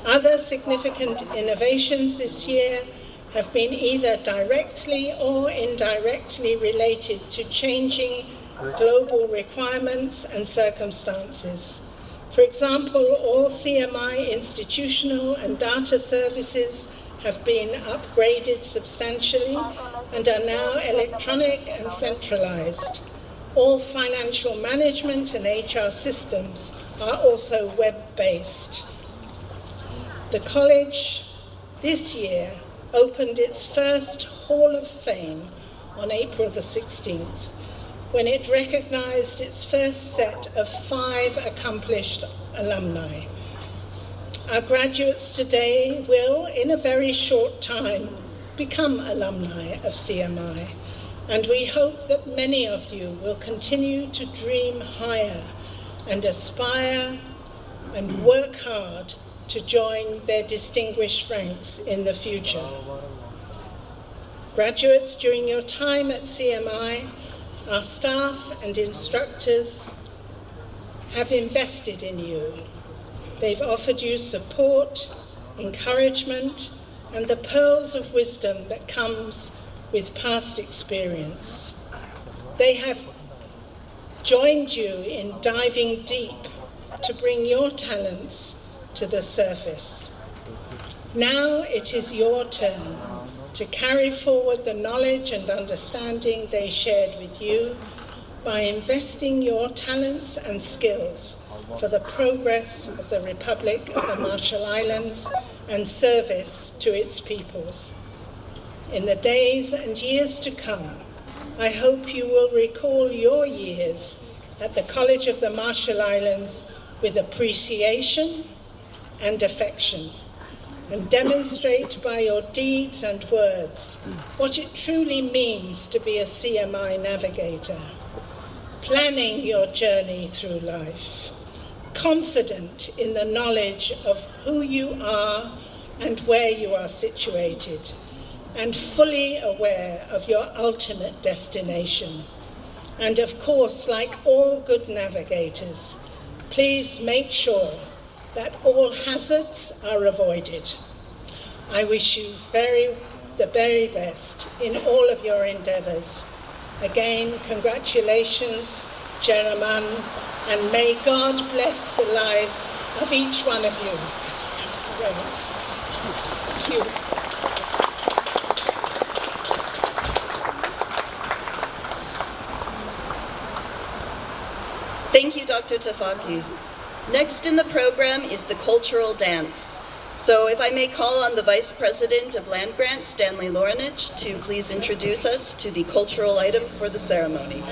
Other significant innovations this year have been either directly or indirectly related to changing global requirements and circumstances. For example, all CMI institutional and data services have been upgraded substantially and are now electronic and centralized. All financial management and HR systems are also web-based. The college this year opened its first Hall of Fame on April the 16th, when it recognized its first set of 5 accomplished alumni. Our graduates today will, in a very short time, become alumni of CMI, and we hope that many of you will continue to dream higher and aspire and work hard to join their distinguished ranks in the future. Graduates, during your time at CMI, our staff and instructors have invested in you. They've offered you support, encouragement, and the pearls of wisdom that comes with past experience. They have joined you in diving deep to bring your talents to the surface. Now it is your turn to carry forward the knowledge and understanding they shared with you by investing your talents and skills for the progress of the Republic of the Marshall Islands and service to its peoples. In the days and years to come, I hope you will recall your years at the College of the Marshall Islands with appreciation and affection, and demonstrate by your deeds and words what it truly means to be a CMI navigator, planning your journey through life, confident in the knowledge of who you are and where you are situated, and fully aware of your ultimate destination. And of course, like all good navigators, please make sure that all hazards are avoided. I wish you the very best in all of your endeavors. Again, congratulations, Jeraman, and may God bless the lives of each one of you. Here comes the rain. Thank you. Thank you, Dr. Tafaki. Next in the program is the cultural dance. So if I may call on the Vice President of Land Grant, Stanley Lorinich, to please introduce us to the cultural item for the ceremony.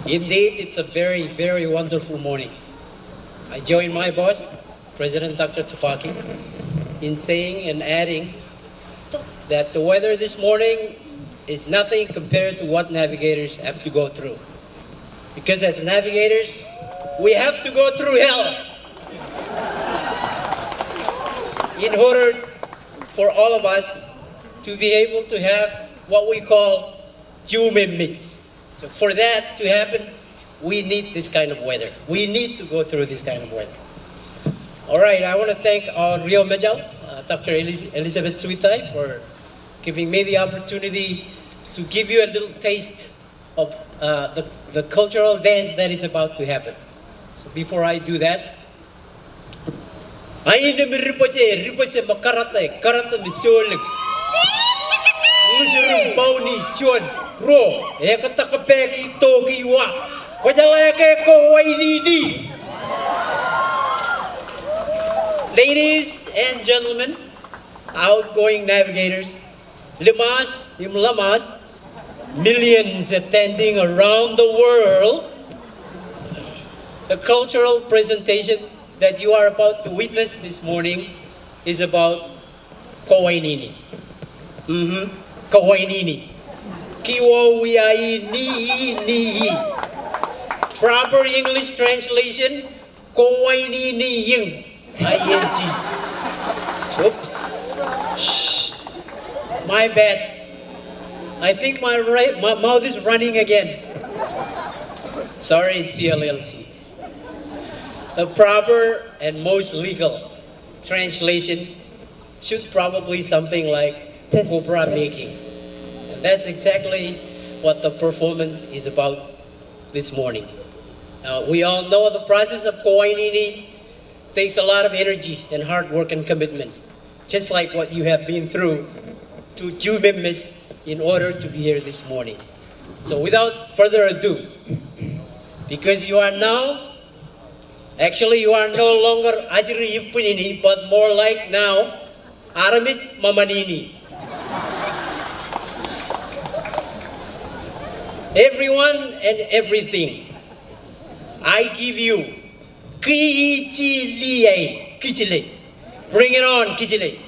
Indeed, it's a very, very wonderful morning. I join my boss, President Dr. Tafaki, in saying and adding that the weather this morning is nothing compared to what navigators have to go through. Because as navigators, we have to go through hell in order for all of us to be able to have what we call humimit. So for that to happen, we need this kind of weather. We need to go through this kind of weather. All right, I want to thank our Rio Majal, Dr. Elizabeth Suitay, for giving me the opportunity to give you a little taste of the cultural dance that is about to happen. So before I do that, I need to ripoche makarate, karate misulig. Musurum bauni chuan ro, ekatakapeki tokiwa, wajalake ko wainini. Ladies and gentlemen, outgoing navigators, limas, lamas, millions attending around the world, the cultural presentation that you are about to witness this morning is about Kawainini. Kawainini. Kiwawiai ni. Proper English translation, Kawainini ing. ING. Oops. Shh. My bad. I think my mouth is running again. Sorry, CLLC. The proper and most legal translation should probably something like cobra making. And that's exactly what the performance is about this morning. We all know the process of koinini takes a lot of energy and hard work and commitment, just like what you have been through to Jumimmis in order to be here this morning. So without further ado, because you are now, actually you are no longer Ajri Yupunini, but more like now, Aramit Mamanini. Everyone and everything, I give you Kichiliye, Kichile. Bring it on, Kichile.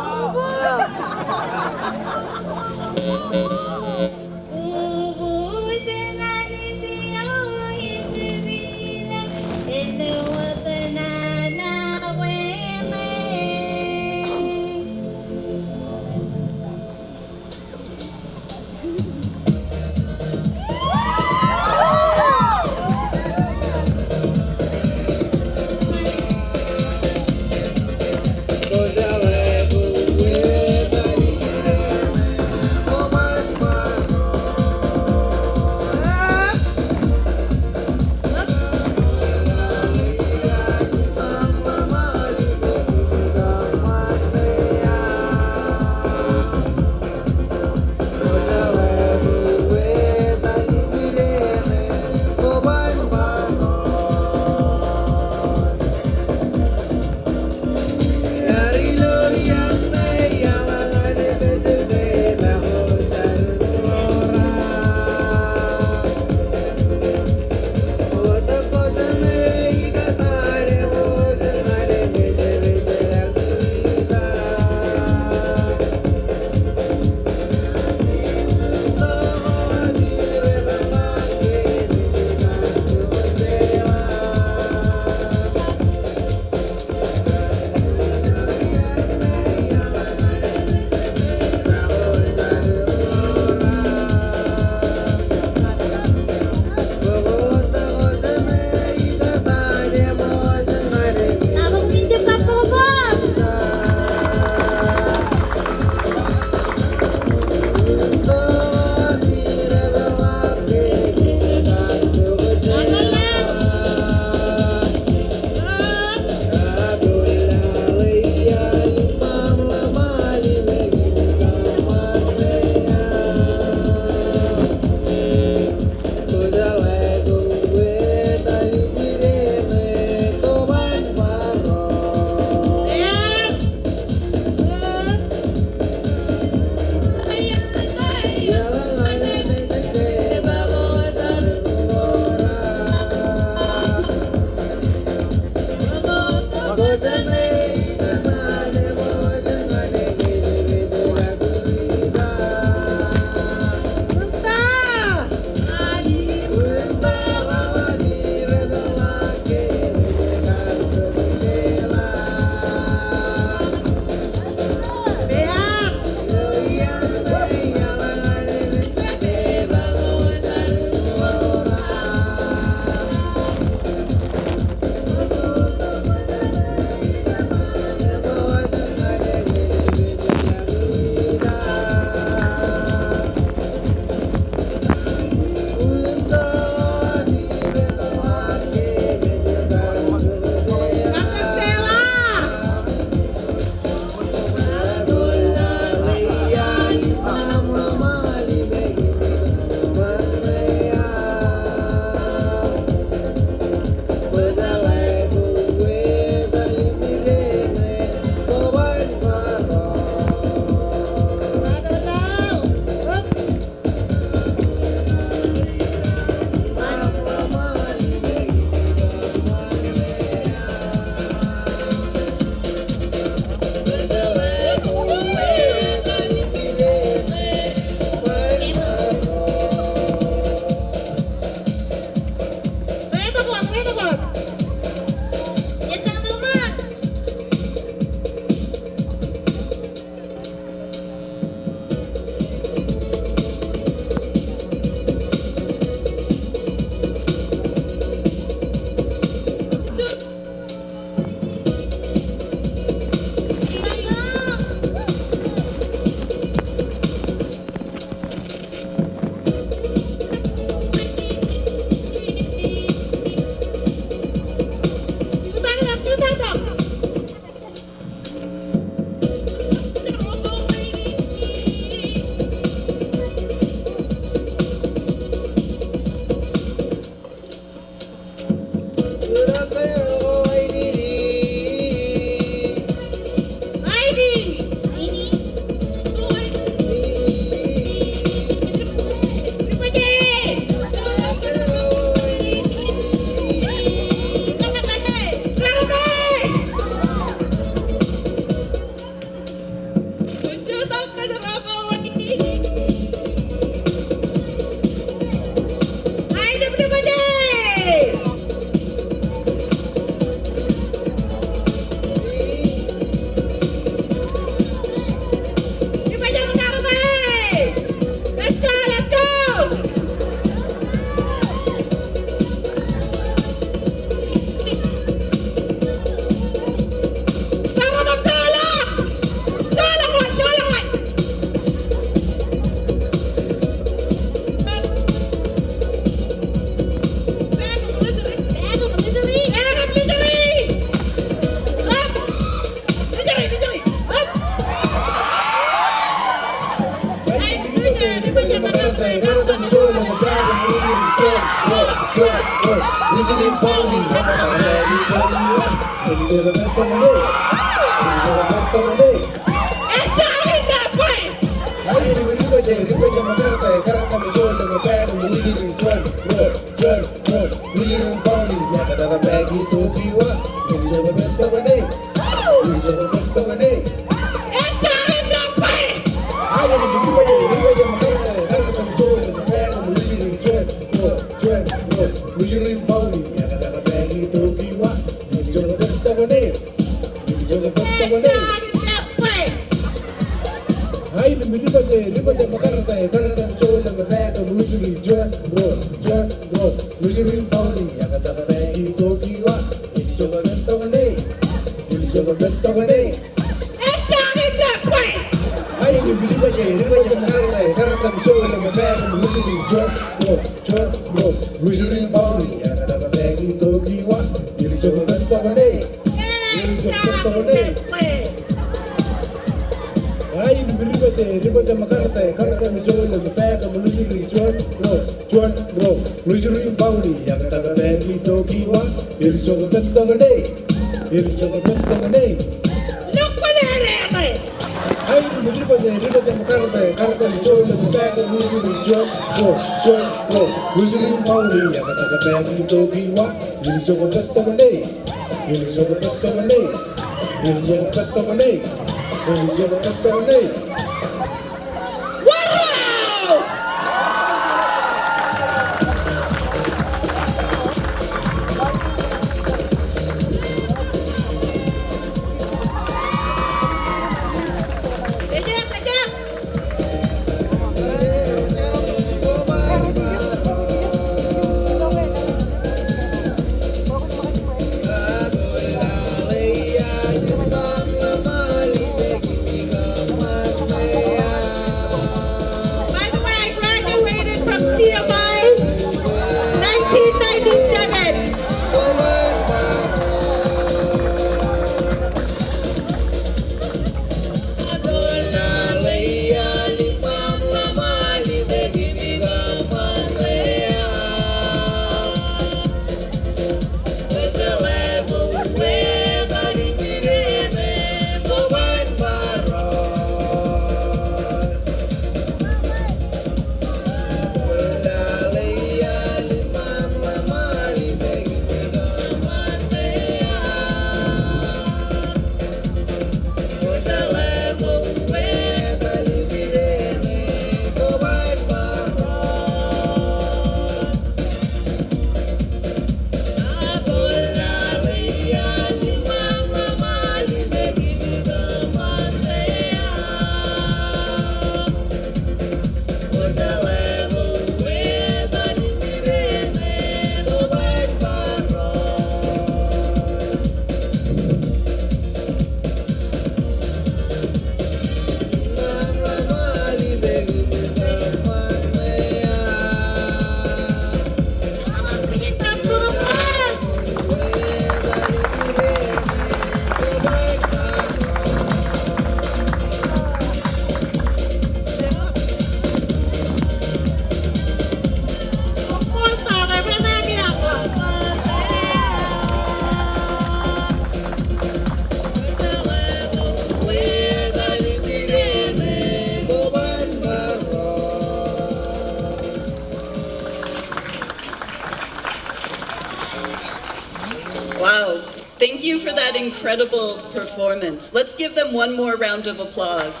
Wow, thank you for that incredible performance. Let's give them one more round of applause.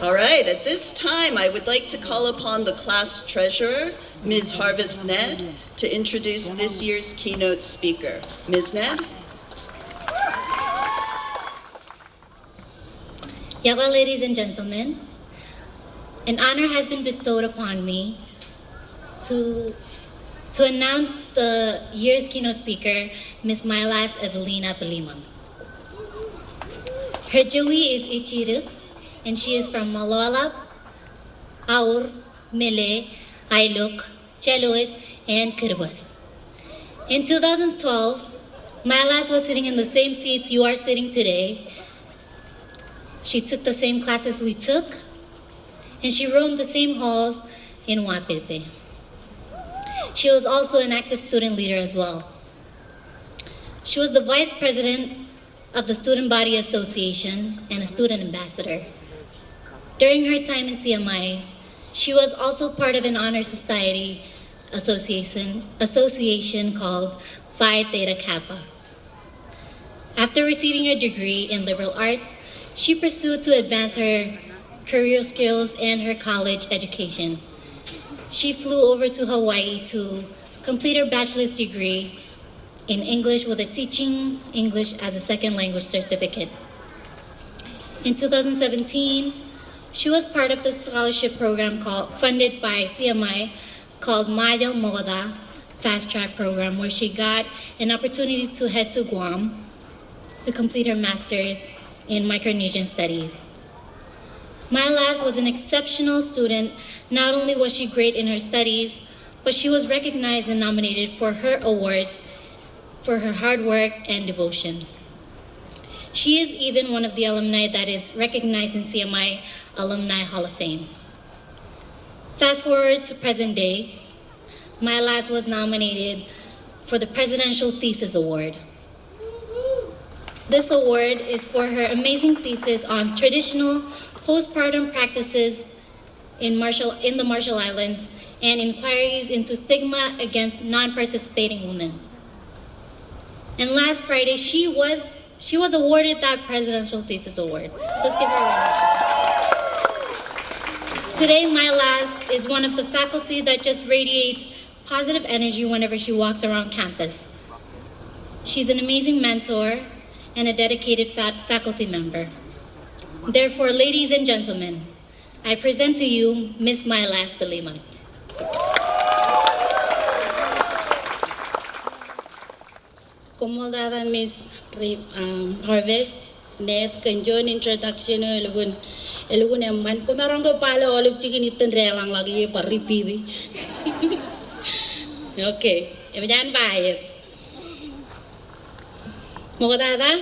All right, at this time, I would like to call upon the class treasurer, Ms. Harvest Ned, to introduce this year's keynote speaker. Ms. Ned? Yawa, ladies and gentlemen, an honor has been bestowed upon me to announce the year's keynote speaker, Ms. Mylas Evelina Palimang. Her Jawi is Ichiru, and she is from Malawalap, Aur, Mele, Ailuk, Chelois, and Kiribati. In 2012, Mylas was sitting in the same seats you are sitting today. She took the same classes we took, and she roamed the same halls in Wapepe. She was also an active student leader as well. She was the vice president of the Student Body Association and a student ambassador. During her time in CMI, she was also part of an honor society association called Phi Theta Kappa. After receiving her degree in liberal arts, she pursued to advance her career skills and her college education. She flew over to Hawaii to complete her bachelor's degree in English with a teaching English as a second language certificate. In 2017, she was part of the scholarship program funded by CMI called Mayal Moda Fast Track Program, where she got an opportunity to head to Guam to complete her master's in Micronesian Studies. Mylas was an exceptional student. Not only was she great in her studies, but she was recognized and nominated for her awards for her hard work and devotion. She is even one of the alumni that is recognized in CMI Alumni Hall of Fame. Fast forward to present day, Mylas was nominated for the Presidential Thesis Award. This award is for her amazing thesis on traditional postpartum practices in the Marshall Islands and inquiries into stigma against non-participating women. And last Friday, she was awarded that Presidential Thesis Award. Let's give her a round of applause. Today, Mylas is one of the faculty that just radiates positive energy whenever she walks around campus. She's an amazing mentor and a dedicated faculty member. Therefore, ladies and gentlemen, I present to you Ms. Mylas Palimang. Como dada Miss Harvest, net kanjon introduction elugun emman kumarang ko pala olip chicken itin relang lagi paripidi. Okay, ebajan bayar. Mo dada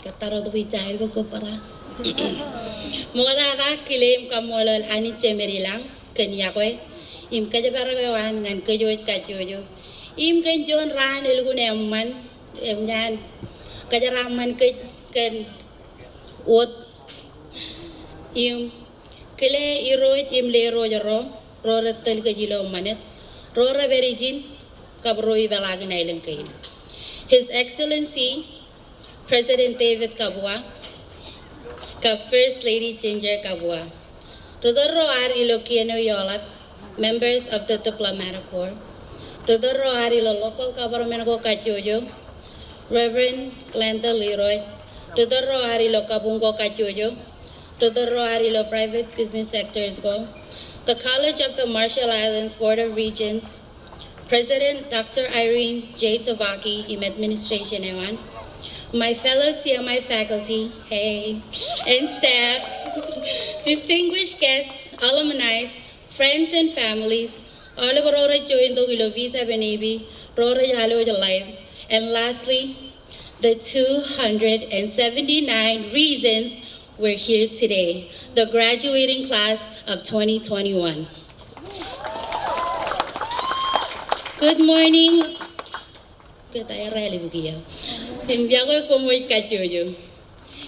kataro tu bicara ko para. Mo dada kilim kamolol ani cemerilang kenya koe im kaja baragawan ngan kajo. Im kan jon ran elugun emman emnyan kajaraman ken wot im kele iroit im le rojaro roratel kajilo manet rora berijin kabroi balagin ailen kain. His Excellency President David Kabua, First Lady Ginger Kabua, Rodoro Ar Ilokiano Yolap, members of the Diplomatic Corps, Rodoro Ar Ilo Local Government Go Kachoyo, Reverend Glenda Leroy, Rodoro Ar Ilo Kabungo Kachoyo, Rodoro Ar Ilo Private Business Sectors Go, the College of the Marshall Islands Board of Regents, President Dr. Irene J. Tovaki, im Administration Ewan, my fellow CMI faculty, hey, and staff, distinguished guests, alumni, friends and families, all of Rora joined the Visa Benebi, Rora Yalo Life, and lastly, the 279 reasons we're here today, the graduating class of 2021. Good morning. It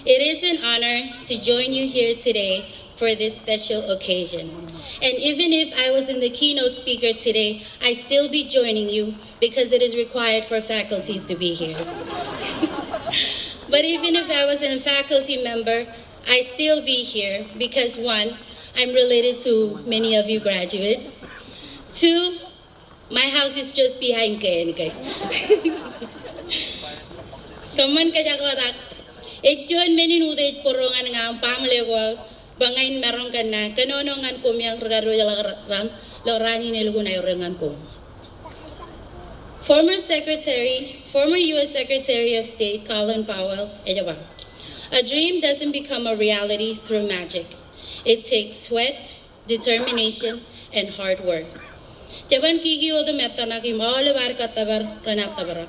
is an honor to join you here today for this special occasion. And even if I was in the keynote speaker today, I'd still be joining you because it is required for faculties to be here. But even if I wasn't a faculty member, I'd still be here because one, I'm related to many of you graduates. Two, my house is just behind KNK. Kaman ka jagotak. Ejon meni nude porongan ngam pamle ko bangain merong kana kanonongan ko miyang regaro ran lorani nelugo na yorengan ko. Former U.S. Secretary of State Colin Powell, a dream doesn't become a reality through magic. It takes sweat, determination, and hard work. Jaban kiki odo metana ki maole bar katabar pranatabar.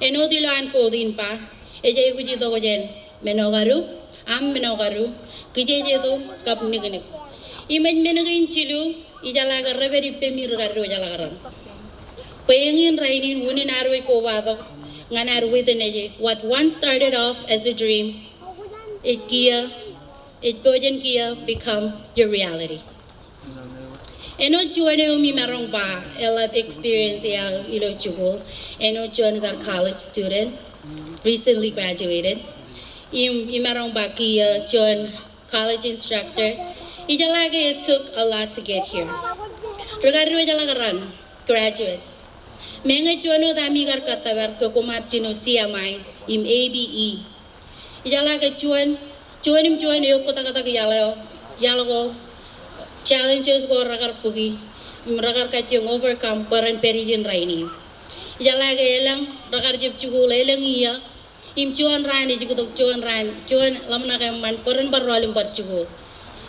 Eno dilan ko din pa, eja iguji do jen menogaru, kijeje do kapniganik. Imaj menagin chilu, ijalaga reveri pemirgaru jalagaran. Payangin rainin wunin arwe ko badok, nganar within what once started off as a dream, it bojan kia become your reality. Eno juane umi marong ba elab experience ya ilo chugol. Eno juane gar college student, recently graduated. Imarong ba kia juan college instructor. Ijalage it took a lot to get here. Regarding ijalagaran graduates. Menga juano dami gar katabar ko kumartino CMI im ABE. Ijalaga juan yo kota yalago challenges go ragar pugi ragar kachong overcome paran perijin raini. Ijalaga elang ragar jeb chugul elang iya im juan rani jugutok juan lamna man paran barrolim bar chugul.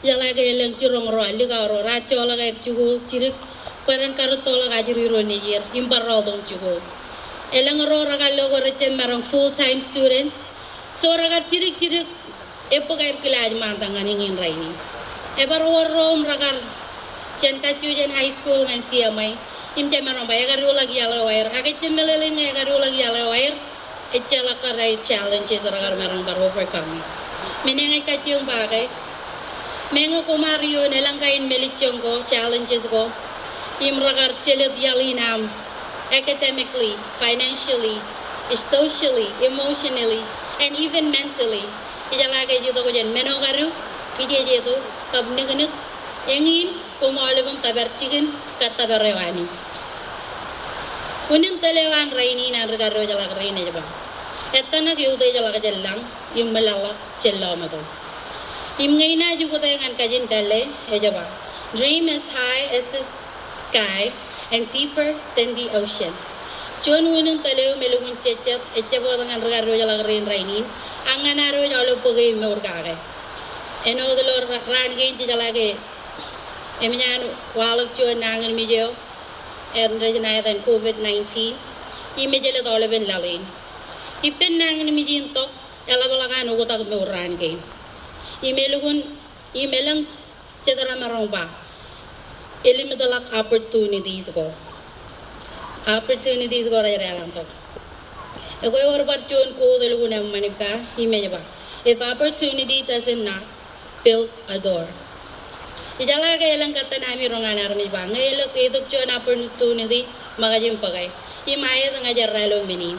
Ijalaga elang churong roal ligaro racho laga chugul chirik paran karutola gajiri roni yer imbarro dong chugul. Elang ro ragal logo rechem marang full-time students. So ragar chirik epokair kilaj mantang ngin raini. Ebar warrom ragar chen kachujen high school ngan CMI im marang ba yagar lagi yala wair agak cemelele yagar lagi yala wair echala karai challenges ragar marang bar overcome. Menengai kachung bagai menga kumario nelang kain melichong go challenges go im ragar chelet yalinam academically, financially, socially, emotionally, and even mentally. Ijalaga jito ko jen menogaru kije jito kabniganik engin kumalibang taberchikin kataberewani. Kunin telewan raini na regaro jalaga raini jaba. Etana ke uday jalaga jellang im malala jellama to. Im ngaina juko tayangan kajin dale ejaba. Dream as high as the sky and deeper than the ocean. Chuan wunin taleo melugun chechet echebo dengan regaro jalaga raini. Angan aro jalo pagay meurkage. Eno delo ran gain jalage emyan walak chuan nangan mijo and rejana than COVID-19. Imejele dole ben lalin. Ipen nangan mijin tok elabalagan ugotak meuran gain. Imelang cedera maromba. Elimidalak opportunities go. Opportunities go rajalan tok. If opportunity doesn't knock, build a door. Ijalaga ilang kata nami rongan armi ba. Ngayon idok chuan opportunity magajim pagay. Imaya ngajar ralo minin.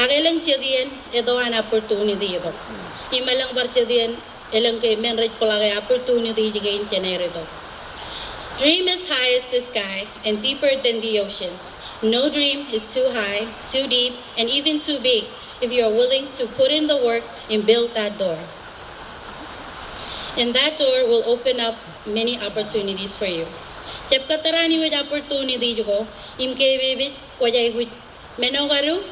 Agelang chedian ito an opportunity ito. Imalang bar chedian ilang kay menraj palagay opportunity jigain chenere ito. Dream as high as the sky and deeper than the ocean. No dream is too high, too deep, and even too big if you are willing to put in the work and build that door. And that door will open up many opportunities for you. Jab katarani with opportunity jugo, imke bebit kwajay with menogaru,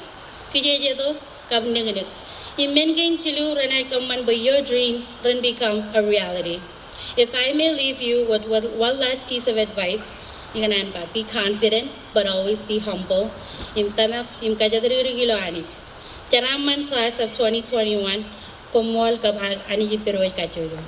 kijejedo kabninganik. Imen gain chilu ranay kaman by your dreams run become a reality. If I may leave you with one last piece of advice, be confident, but always be humble. Charaman class of 2021, komol kab ani jipiroy kachojo.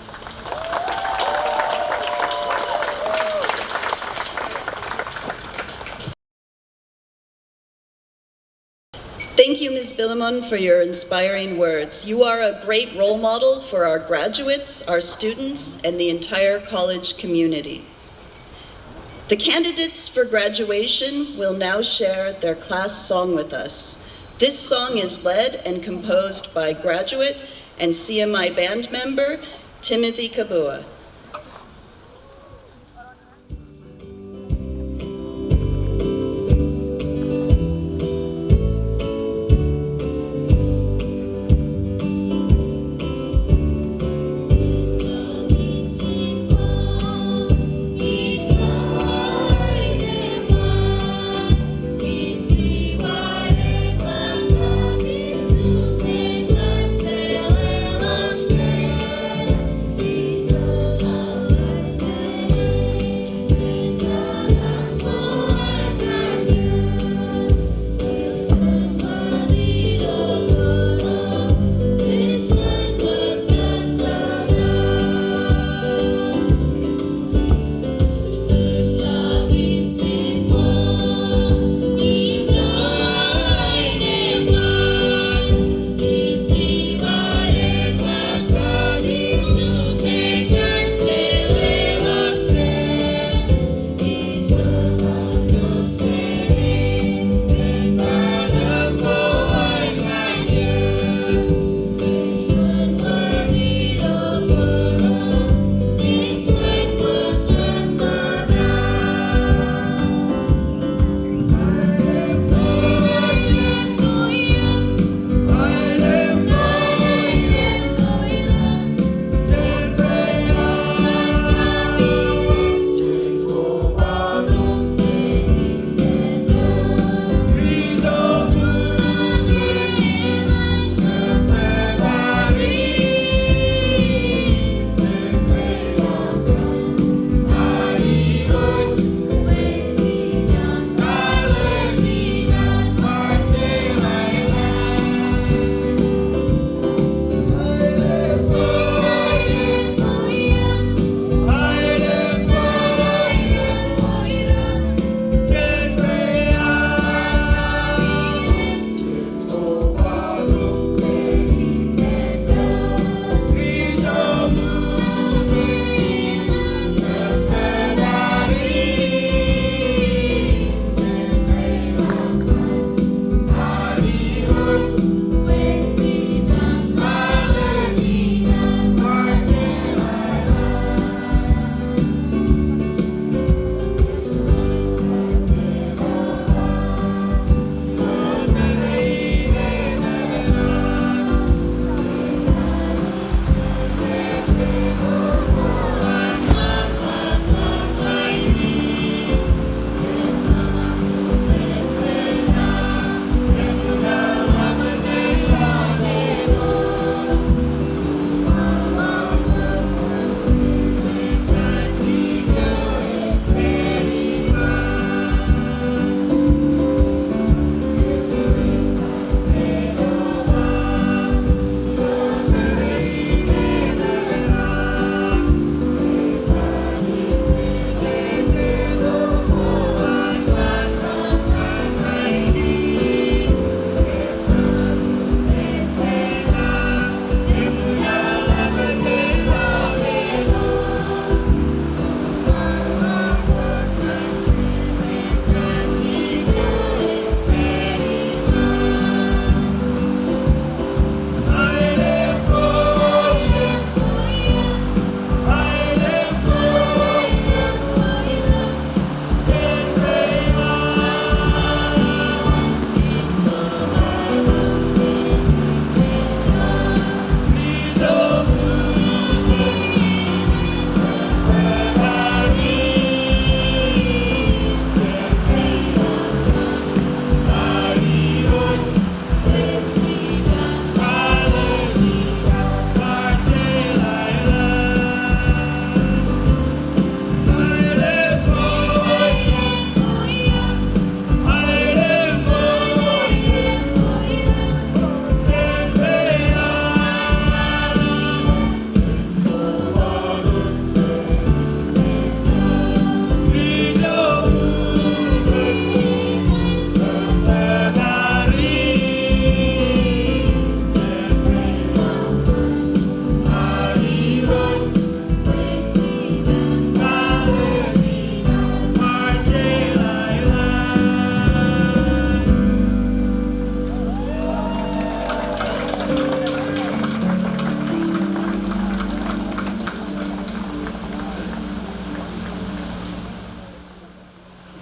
Thank you, Ms. Billimon, for your inspiring words. You are a great role model for our graduates, our students, and the entire college community. The candidates for graduation will now share their class song with us. This song is led and composed by graduate and CMI band member Timothy Kabua. Is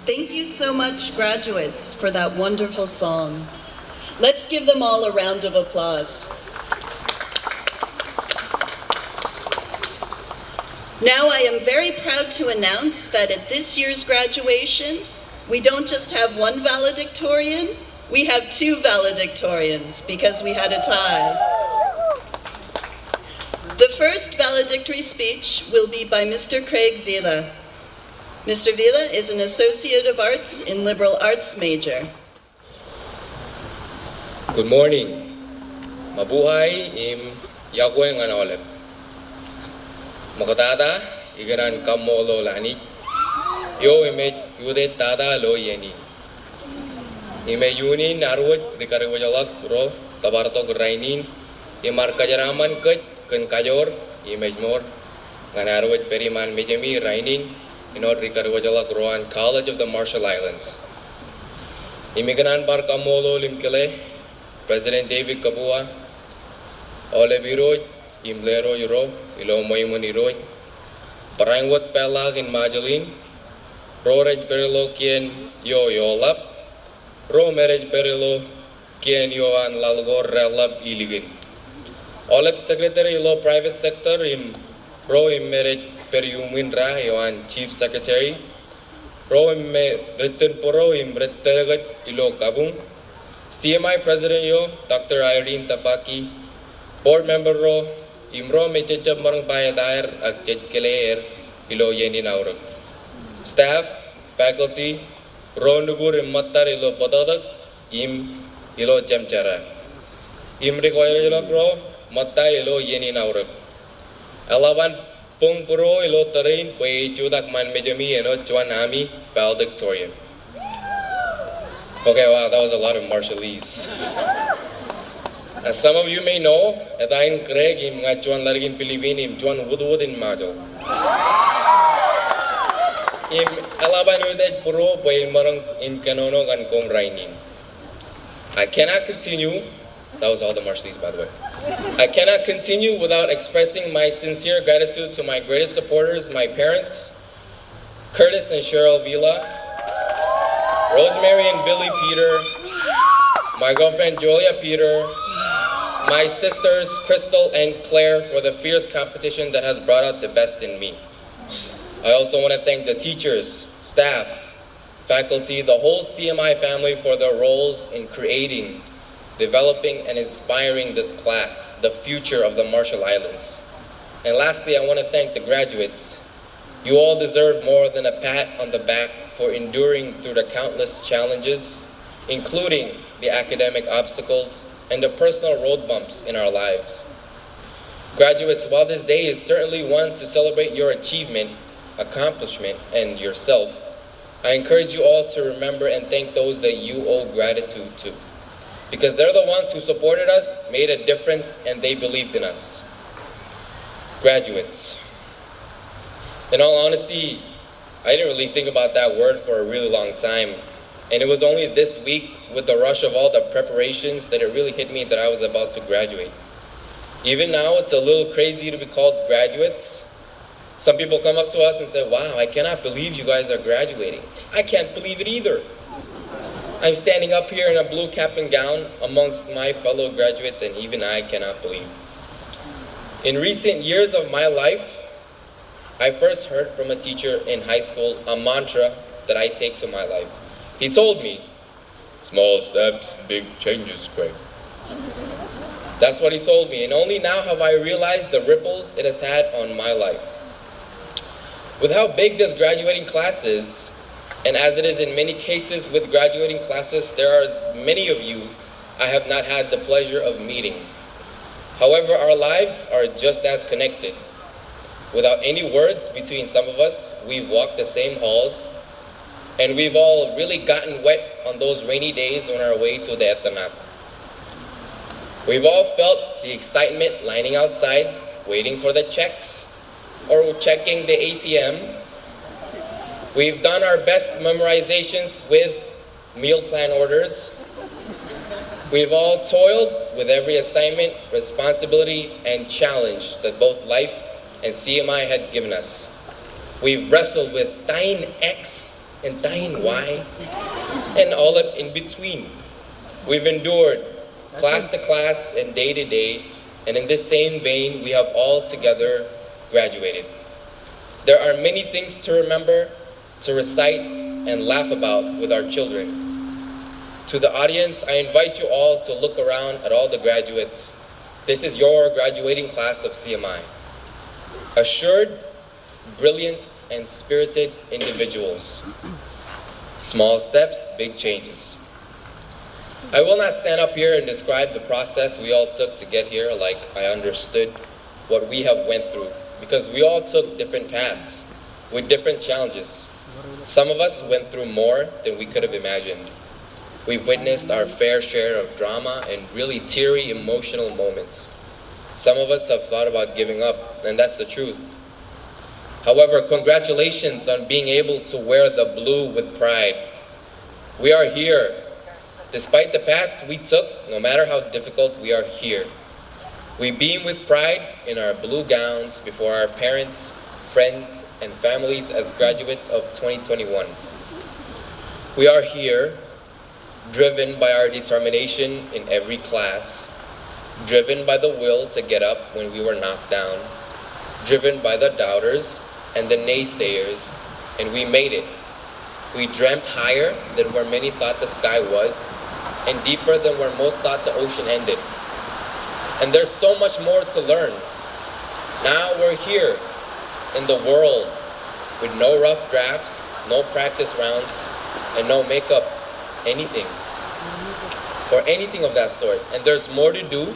Thank you so much, graduates, for that wonderful song. Let's give them all a round of applause. Now I am very proud to announce that at this year's graduation, we don't just have one valedictorian, we have two valedictorians because we had a tie. The first valedictory speech will be by Mr. Craig Vila. Mr. Vila is an Associate of Arts in Liberal Arts major. Good morning. Mabuhay im Yahweh nga naolep. Makatata igaran kamolo lani. Yo ime yude tada lo yeni. Ime yuni narwut dikariwajalak bro tabarto grainin. Imar kajaraman ket ken kajor ime mor nga narwut periman mejemi rainin. Inod dikariwajalak roan College of the Marshall Islands. Imiganan bar kamolo limkele. President David Kabua, Ole Biroj, Imlero Euro, Ilo Moimoniroj, Parangwat Pelag in Majalin, Rorej Berilo Kien Yo Yolap, Ro Merej Berilo Kien Yoan Lalgor Relab Iligin. Olep Secretary Ilo Private Sector im Ro im Merej Periumin Ra Yoan Chief Secretary, Ro im Written Poro im Bretteragat Ilo Kabung, CMI President yo, Dr. Irene Tafaki, Board Member ro, Imro Mechechab Marang Bayadair at Chechkeleer, Ilo Yendi Naurag. Staff, faculty, Ro Nugur Matar Ilo Podadak, Ilo Chemchara. Require ro, Mata Ilo Yendi Naurag. Alaban Pung Puro Ilo Terrain, Pue Chudak Man Mejami and Chuan Ami, valedictorian. Okay, wow, that was a lot of Marshallese. As some of you may know, Etayin Craig im nga Chuan Largin Pilipin im Chuan Woodwood in Majo. Im Alaban Udej Puro Pwede Marang in Kanonog and Kong Rainin. I cannot continue, that was all the Marshallese by the way. I cannot continue without expressing my sincere gratitude to my greatest supporters, my parents, Curtis and Cheryl Vila, Rosemary and Billy Peter, my girlfriend Julia Peter, my sisters Crystal and Claire for the fierce competition that has brought out the best in me. I also want to thank the teachers, staff, faculty, the whole CMI family for their roles in creating, developing, and inspiring this class, the future of the Marshall Islands. And lastly, I want to thank the graduates. You all deserve more than a pat on the back for enduring through the countless challenges, including the academic obstacles and the personal road bumps in our lives. Graduates, while this day is certainly one to celebrate your achievement, accomplishment, and yourself, I encourage you all to remember and thank those that you owe gratitude to, because they're the ones who supported us, made a difference, and they believed in us. Graduates. In all honesty, I didn't really think about that word for a really long time. And it was only this week, with the rush of all the preparations, that it really hit me that I was about to graduate. Even now, it's a little crazy to be called graduates. Some people come up to us and say, wow, I cannot believe you guys are graduating. I can't believe it either. I'm standing up here in a blue cap and gown amongst my fellow graduates, and even I cannot believe. In recent years of my life, I first heard from a teacher in high school a mantra that I take to my life. He told me, small steps, big changes, Craig. That's what he told me, and only now have I realized the ripples it has had on my life. With how big this graduating class is, and as it is in many cases with graduating classes, there are many of you I have not had the pleasure of meeting. However, our lives are just as connected. Without any words between some of us, we've walked the same halls, and we've all really gotten wet on those rainy days on our way to the Etanat. We've all felt the excitement lining outside, waiting for the checks, or checking the ATM. We've done our best memorizations with meal plan orders. We've all toiled with every assignment, responsibility, and challenge that both life and CMI had given us. We've wrestled with Tain X and Tahin Y, and all up in between. We've endured class to class and day to day, and in this same vein, we have all together graduated. There are many things to remember, to recite, and laugh about with our children. To the audience, I invite you all to look around at all the graduates. This is your graduating class of CMI. Assured, brilliant, and spirited individuals. Small steps, big changes. I will not stand up here and describe the process we all took to get here like I understood what we have went through, because we all took different paths with different challenges. Some of us went through more than we could have imagined. We've witnessed our fair share of drama and really teary, emotional moments. Some of us have thought about giving up, and that's the truth. However, congratulations on being able to wear the blue with pride. We are here. Despite the paths we took, no matter how difficult, we are here. We beam with pride in our blue gowns before our parents, friends, and families as graduates of 2021. We are here, driven by our determination in every class, driven by the will to get up when we were knocked down, driven by the doubters and the naysayers, and we made it. We dreamt higher than where many thought the sky was, and deeper than where most thought the ocean ended. And there's so much more to learn. Now we're here in the world with no rough drafts, no practice rounds, and no makeup, anything, or anything of that sort. And there's more to do,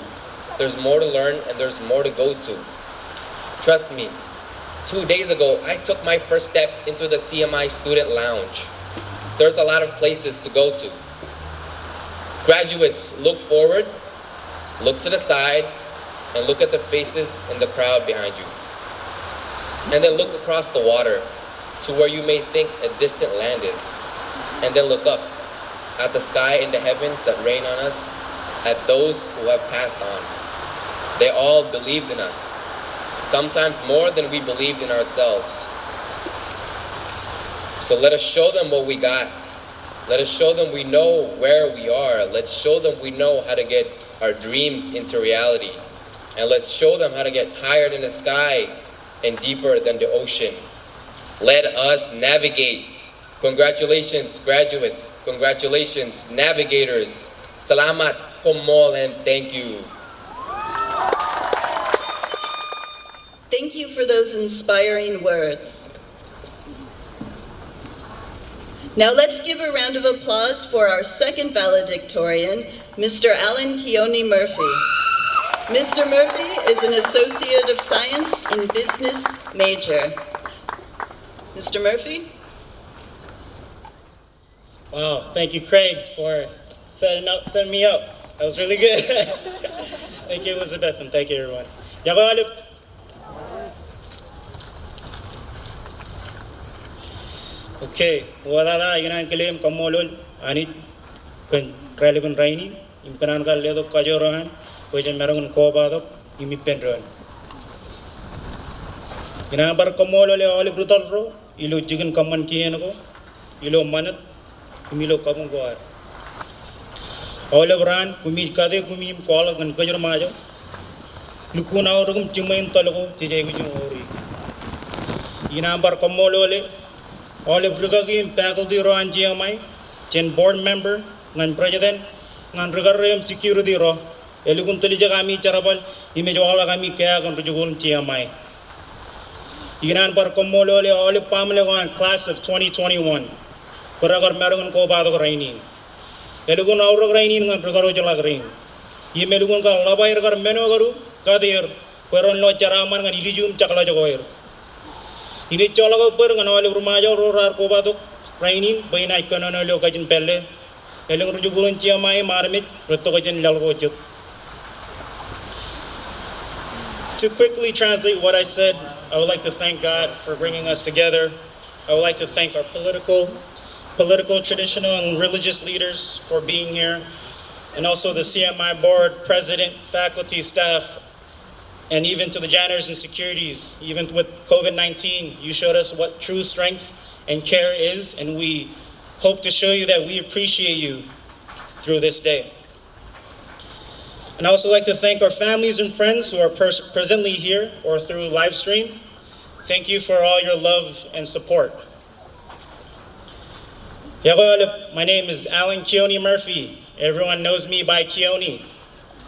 there's more to learn, and there's more to go to. Trust me, 2 days ago, I took my first step into the CMI Student Lounge. There's a lot of places to go to. Graduates, look forward, look to the side, and look at the faces in the crowd behind you. And then look across the water to where you may think a distant land is. And then look up at the sky and the heavens that rain on us, at those who have passed on. They all believed in us, sometimes more than we believed in ourselves. So let us show them what we got. Let us show them we know where we are. Let's show them we know how to get our dreams into reality. And let's show them how to get higher than the sky and deeper than the ocean. Let us navigate. Congratulations, graduates. Congratulations, navigators. Salamat, komol, and thank you. Thank you for those inspiring words. Now let's give a round of applause for our second valedictorian, Mr. Alan Keone Murphy. Mr. Murphy is an Associate of Science in Business major. Mr. Murphy? Wow, thank you, Craig, for setting me up. That was really good. Thank you, Elizabeth, and thank you, everyone. Yago. Okay, wadala inan kelim kamolol anit kan relevant raini imkanan kal ledo kajoran wajan merong kobado imi penron inan bar kamolol le oli brutalro ilo jigen kaman kiyen ko ilo manat imilo kabung goar ole bran kumi kade kumi kola kan kajor majo lukuna orugum chimain tologo tijay gujum ori inan bar kamolol le all of the faculty ro an CMI, chen board member, ngan president, ngan regarem security ro, elugun tulija kami charabal, image wala kami kaya kan rujugul CMI. Inan par komolo le all of family on class of 2021. Paragar merongan ko bado rainin. Elugun auro rainin ngan regaro jala rain. Imelugun ka labai regar meno garu kadir, peron lo charaman ngan ilijum chakla jogoir. Ini colago per ngan ole rumajo rorar ko badok rainin baina ikonono lo kajin pelle eleng rujugulun CMI marmit roto kajin lalgo chut. To quickly translate what I said, I would like to thank God for bringing us together. I would like to thank our political, traditional, and religious leaders for being here, and also the CMI board, president, faculty, staff, and even to the janitors and securities. Even with COVID-19, you showed us what true strength and care is, and we hope to show you that we appreciate you through this day. And I also like to thank our families and friends who are presently here or through live stream. Thank you for all your love and support. My name is Alan Keone Murphy. Everyone knows me by Keone.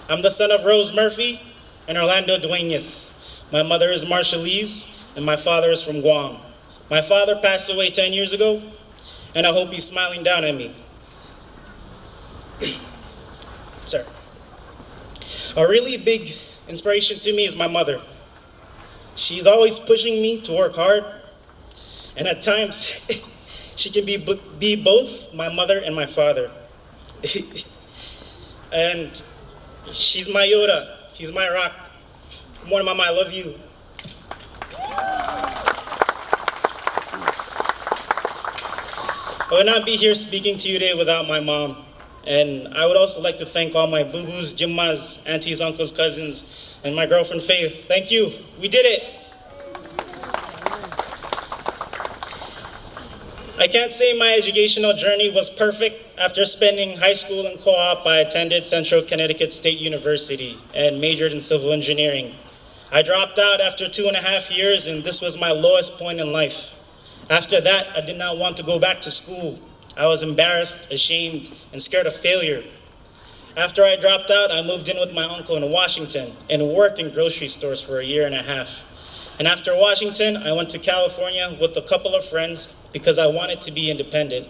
I'm the son of Rose Murphy and Orlando Duenas. My mother is Marshallese and my father is from Guam. My father passed away 10 years ago, and I hope he's smiling down at me. Sir. A really big inspiration to me is my mother. She's always pushing me to work hard, and at times she can be both my mother and my father. And she's my Yoda, she's my rock. More mama, I love you. I would not be here speaking to you today without my mom. And I would also like to thank all my boo-boos, jimmas, aunties, uncles, cousins, and my girlfriend Faith. Thank you. We did it. I can't say my educational journey was perfect. After spending high school and co-op, I attended Central Connecticut State University and majored in civil engineering. I dropped out after 2.5 years, and this was my lowest point in life. After that, I did not want to go back to school. I was embarrassed, ashamed, and scared of failure. After I dropped out, I moved in with my uncle in Washington and worked in grocery stores for 1.5 years. And after Washington, I went to California with a couple of friends because I wanted to be independent.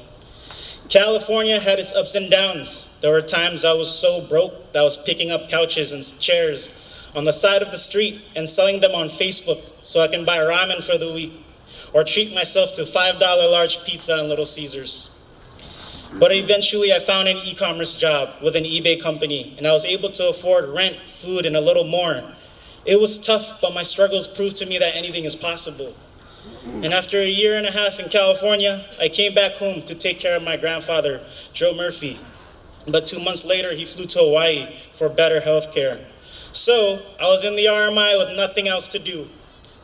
California had its ups and downs. There were times I was so broke that I was picking up couches and chairs on the side of the street and selling them on Facebook so I can buy ramen for the week or treat myself to $5 large pizza and Little Caesars. But eventually I found an e-commerce job with an eBay company, and I was able to afford rent, food, and a little more. It was tough, but my struggles proved to me that anything is possible. And after 1.5 years in California, I came back home to take care of my grandfather, Joe Murphy. But 2 months later, he flew to Hawaii for better health care. So I was in the RMI with nothing else to do.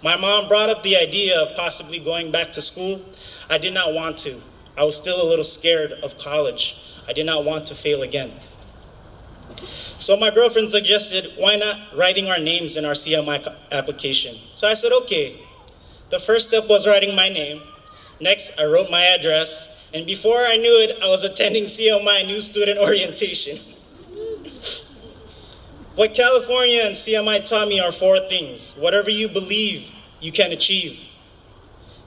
My mom brought up the idea of possibly going back to school. I did not want to. I was still a little scared of college. I did not want to fail again. So my girlfriend suggested, why not writing our names in our CMI application? So I said, okay. The first step was writing my name. Next, I wrote my address. And before I knew it, I was attending CMI New Student Orientation. What California and CMI taught me are 4 things. Whatever you believe, you can achieve.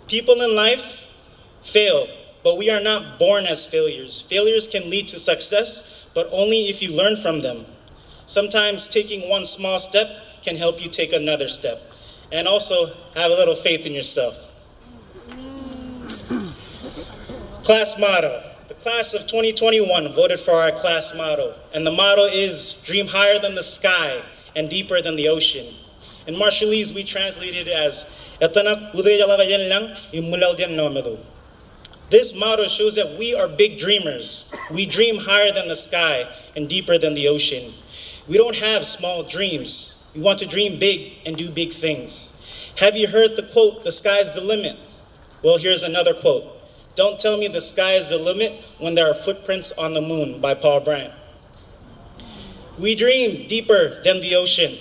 People in life fail, but we are not born as failures. Failures can lead to success, but only if you learn from them. Sometimes taking one small step can help you take another step. And also, have a little faith in yourself. Class motto. The class of 2021 voted for our class motto, and the motto is, dream higher than the sky and deeper than the ocean. In Marshallese, we translate it as, this motto shows that we are big dreamers. We dream higher than the sky and deeper than the ocean. We don't have small dreams. We want to dream big and do big things. Have you heard the quote, the sky's the limit? Well, here's another quote. Don't tell me the sky is the limit when there are footprints on the moon, by Paul Bryant. We dream deeper than the ocean.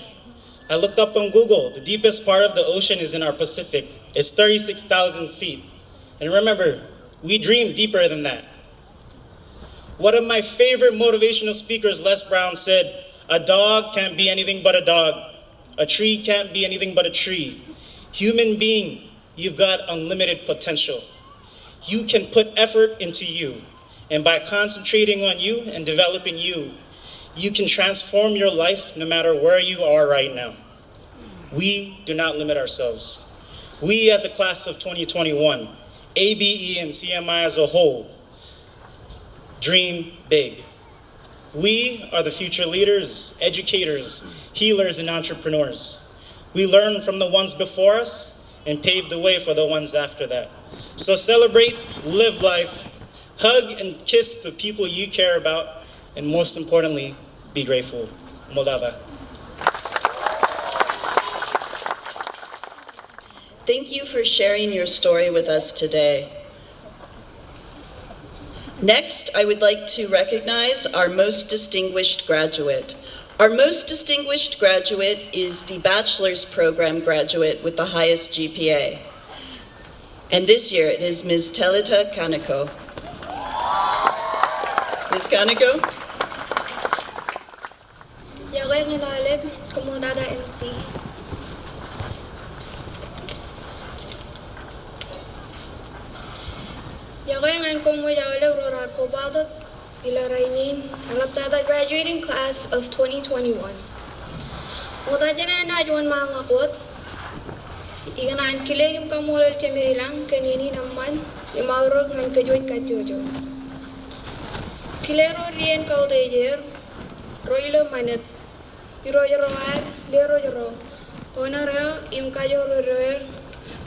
I looked up on Google. The deepest part of the ocean is in our Pacific. It's 36,000 feet. And remember, we dream deeper than that. One of my favorite motivational speakers, Les Brown, said, a dog can't be anything but a dog. A tree can't be anything but a tree. Human being, you've got unlimited potential. You can put effort into you. And by concentrating on you and developing you, you can transform your life no matter where you are right now. We do not limit ourselves. We as a class of 2021, ABE and CMI as a whole, dream big. We are the future leaders, educators, healers, and entrepreneurs. We learn from the ones before us and pave the way for the ones after that. So celebrate, live life, hug and kiss the people you care about, and most importantly, be grateful. Moldava. Thank you for sharing your story with us today. Next, I would like to recognize our most distinguished graduate. Our most distinguished graduate is the bachelor's program graduate with the highest GPA. And this year it is Ms. Telita Kaneko. Ms. Kaneko? Yakoy ngalib kumudada MC. Yakoy ngan kumu yawalib rorar ko badat ilarainin alaptada graduating class of 2021. Mudajana na juan mangakot. Iganan kilayim kamulal temirilang kanini naman imaurog ngan kajuit kajojo. Kilero rien kau dejer roilo manat iro roar lero jero honoro im kajo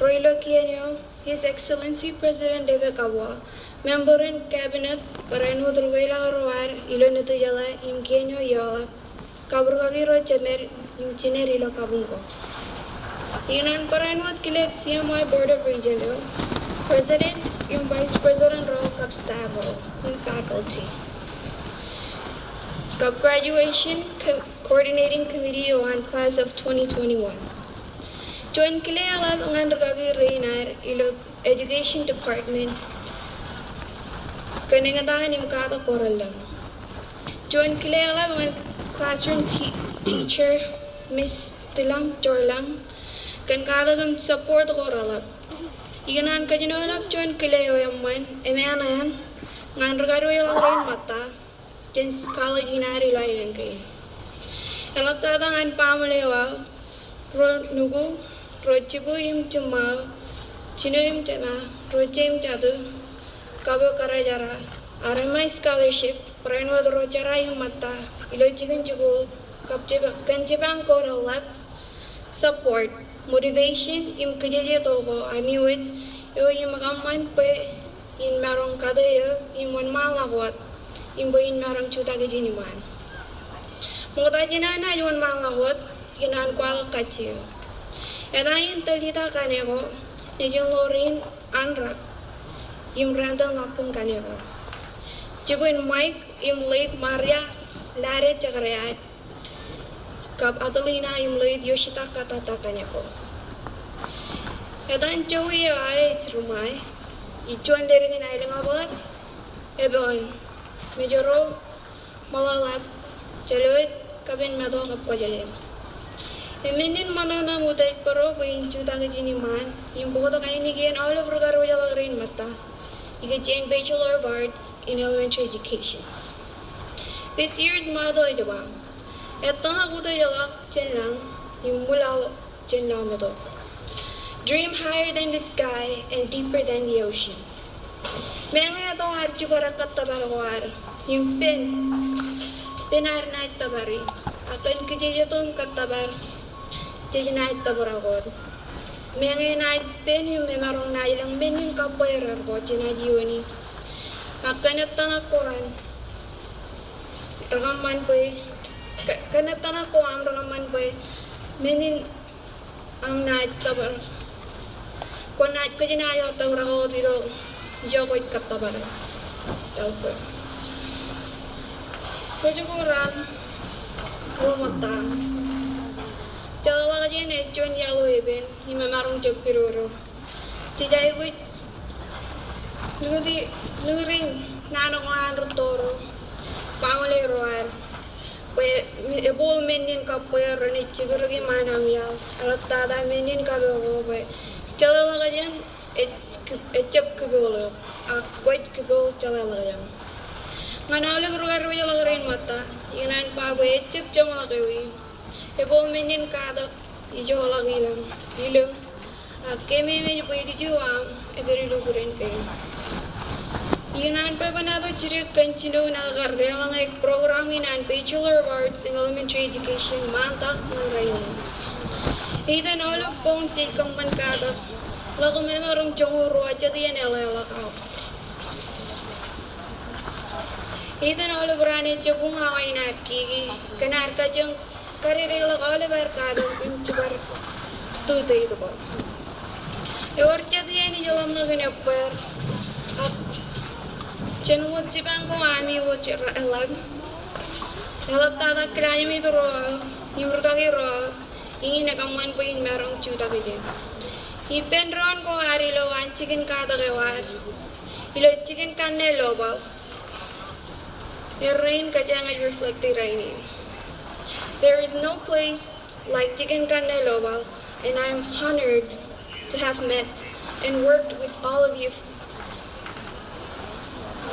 roilo kienyo His Excellency President David Kabwa, member in cabinet parano drogaila roar ilo nito yala im kienyo yala kabrugagi ro chemer im chinerilo kabungo. Inan parano kilet CMI Board of Regional President im Vice President ro kapstavo im faculty. Cup Graduation Coordinating Committee on Class of 2021. Join kile alab ngan ragagi reinar ilo Education Department kaningadahan im kata koralang. Join kile alab ngan classroom teacher Miss Tilang Jorlang kan kadagam support koralab. Iganan kajinolak join kile yaman emeanayan ngan ragaro ilang rein mata Jens college hinari lain kay. Elap tatangan pamalewa ro nugu ro chibu im chuma chinu im chana ro chem chadu kabo karajara RMI scholarship pranwa ro chara im mata ilo chigun chugu kapche kanchibang koralap support motivation im kajeje togo ami with yo im magamman pe in marong kada yo im mon malawat imboin marang chuta ke jiniman. Mungta jinana juan malawat ginan kwal kacil. Edain telita kaneko nejung lorin anrak im randang ngapung kaneko. Jibuin Mike im late Maria lare cakreat. Kap Adelina im late Yoshita katata kaneko. Edain jowi ay rumai. Ijuan dari ngai lengabat. Ebon Majoro malalap jaluit kabin medo kap ko jalim. Eminin manana muday paro bain juta ke jiniman imbo to kaini gian all of rugaro jala green mata. Iga Jane Bachelor of Arts in Elementary Education. This year's mado ijabang. Eto na kudo jala jenlang imula jenlang medo. Dream higher than the sky and deeper than the ocean. Menga to harju karakat tabarwar. Yung pinar na itabari. Akan kejejetum katabar. Jeje na itabaragod. Menga na pen yung memarong na ilang menin kapoyar ko jina jiwani. Akan natana koran. Ragaman boy. Kanatana ko am ragaman boy. Menin ang na itabar. Kung na ko jina ayaw tabaragod ito. Jokoy katabar. Jokoy. Kejukuran rumata. Jala kaje ne jon yalo eben ni memarong jopiroro. Tijai gue nuring nano ngan rotoro. Pangole roar. Pe ebol menin kapoya roni chigurugi manam yal. Alat tada menin kabego pe. Jala kaje echep kubolo. Akwait kubolo jala kaje. Nganale bergaru ya lagarin mata, inan pabu ecep jam lagawi. Ebol menin kada ijo lagawilang, ilang. Keme me pwede juang eberi luguren pe. Inan pa banado ciri kancino na karya lang ek program inan Bachelor of Arts in Elementary Education mantak ngayon. Itan olo pong cikang man kada, lagu memarong jonguro aja diyan elelakaw. Itan all berani cebung hawai naki, kenar kajeng karir lokal berkadang pincubar tu itu kok. Eor jadi ini jalan lagi neper, Chen would depend on Ami would elab. Elab Tada Krayami Ro, Yurgagi Ro, in a common point Marong Chutagin. He penron ko Arilo and chicken Kadagawar. He let chicken Canelo. The rain Kajanga reflected raining. There is no place like Chicken Canelo, and I am honored to have met and worked with all of you,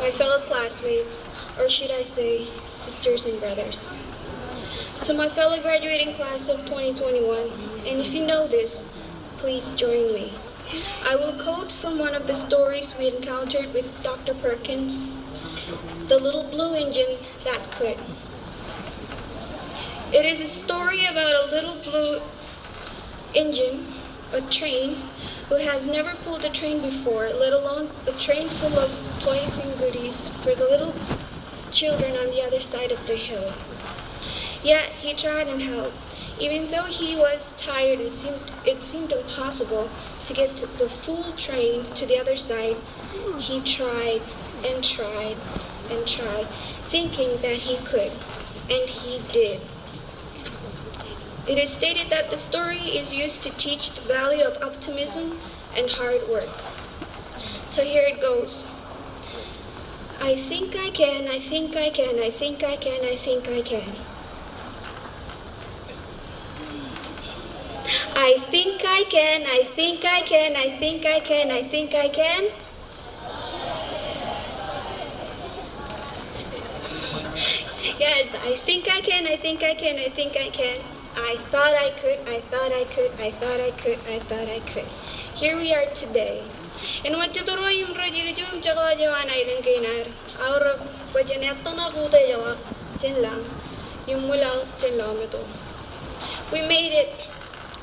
my fellow classmates, or should I say, sisters and brothers. To my fellow graduating class of 2021, and if you know this, please join me. I will quote from one of the stories we encountered with Dr. Perkins, The Little Blue Engine That Could. It is a story about a little blue engine, a train, who has never pulled a train before, let alone a train full of toys and goodies for the little children on the other side of the hill. Yet he tried and helped. Even though he was tired and it seemed impossible to get the full train to the other side, he tried and tried and tried, thinking that he could, and he did. It is stated that the story is used to teach the value of optimism and hard work. So here it goes. I think I can, I think I can, I think I can, I think I can. I think I can, I think I can, I think I can, I think I can. Yes, I think I can, I think I can, I think I can. I thought I could, I thought I could, I thought I could, I thought I could. Here we are today. And what you do yung rajirajum chakla jawan ay lang kainar. Aur pajaneto na kuta jawa chen lang. Yung mula chen lang ito. We made it.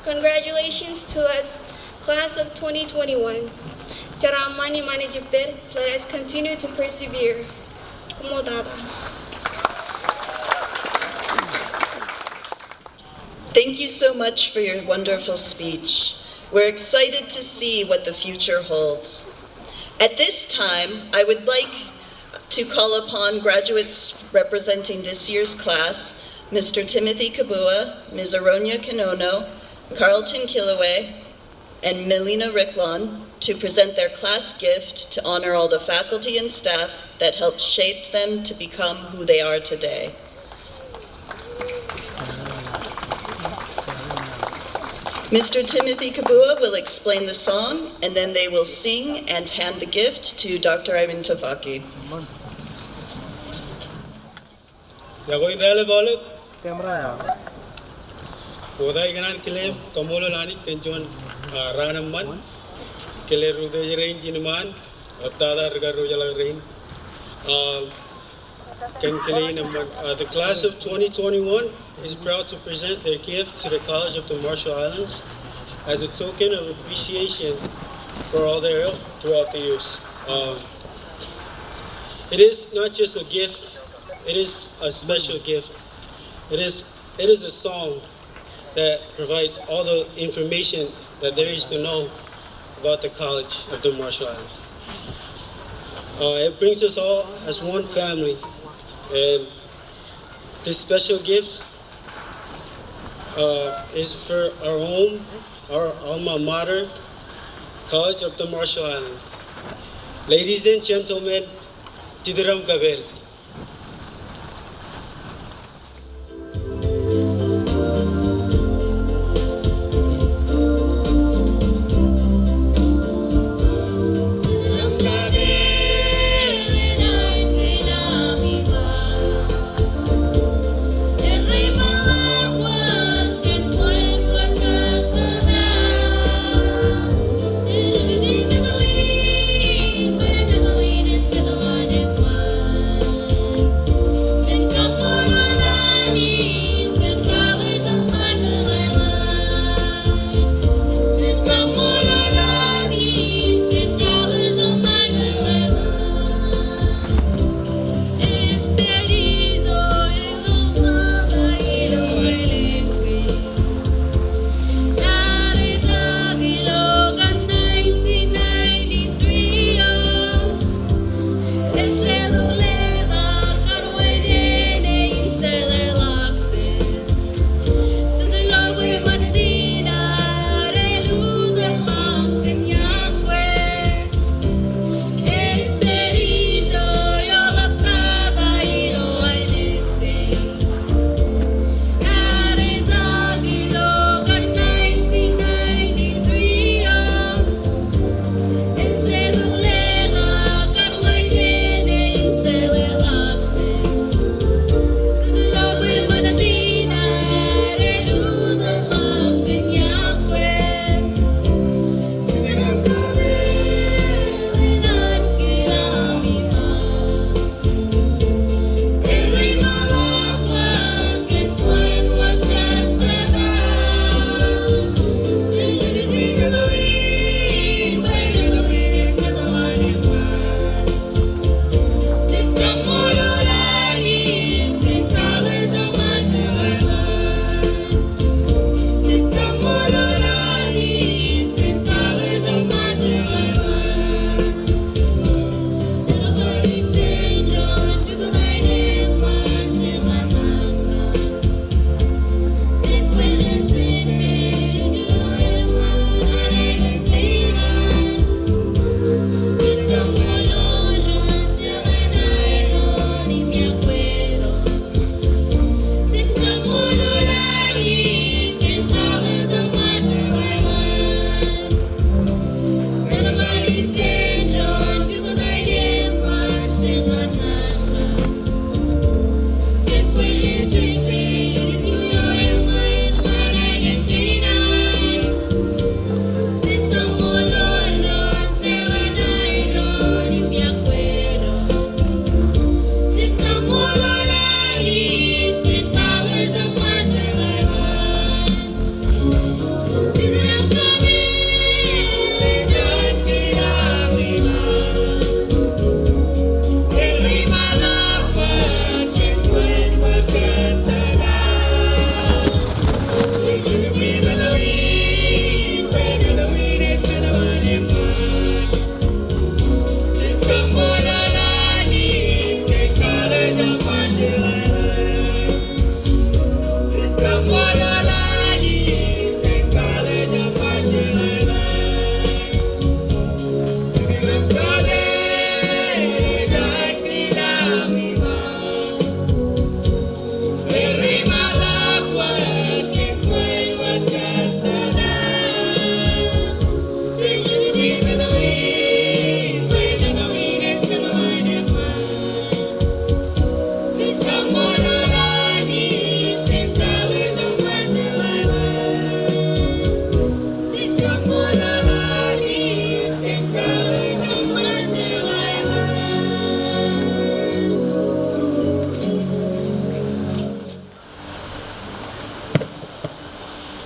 Congratulations to us, class of 2021. Tara mani mani jipir. Let us continue to persevere. Kumodada. Thank you so much for your wonderful speech. We're excited to see what the future holds. At this time, I would like to call upon graduates representing this year's class, Mr. Timothy Kabua, Ms. Aronia Kanono, Carlton Kilaway, and Melina Ricklon to present their class gift to honor all the faculty and staff that helped shape them to become who they are today. Mr. Timothy Kabua will explain the song, and then they will sing and hand the gift to Dr. Ivan Tafaki. Yagoin rale bole. Koda iganan kile kamolo lani tenjon ranamman kile rude jerain jinman otada rga rojala rain. The class of 2021 is proud to present their gift to the College of the Marshall Islands as a token of appreciation for all their help throughout the years. It is not just a gift, it is a special gift. It is a song that provides all the information that there is to know about the College of the Marshall Islands. It brings us all as one family. And this special gift is for our home, our alma mater, College of the Marshall Islands. Ladies and gentlemen, Tidiram Gabel.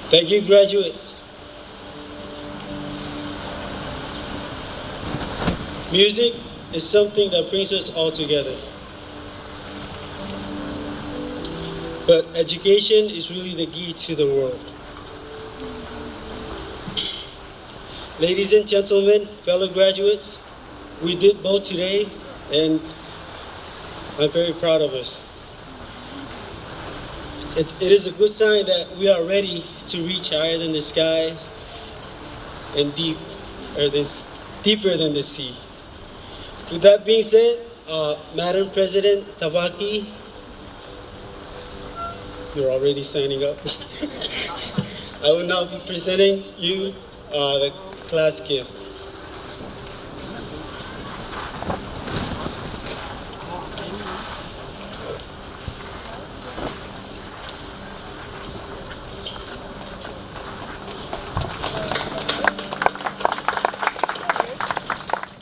Thank you, graduates. Music is something that brings us all together. But education is really the key to the world. Ladies and gentlemen, fellow graduates, we did both today, and I'm very proud of us. It is a good sign that we are ready to reach higher than the sky and deeper than the sea. With that being said, Madam President Tavaki, you're already standing up. I will now be presenting you the class gift.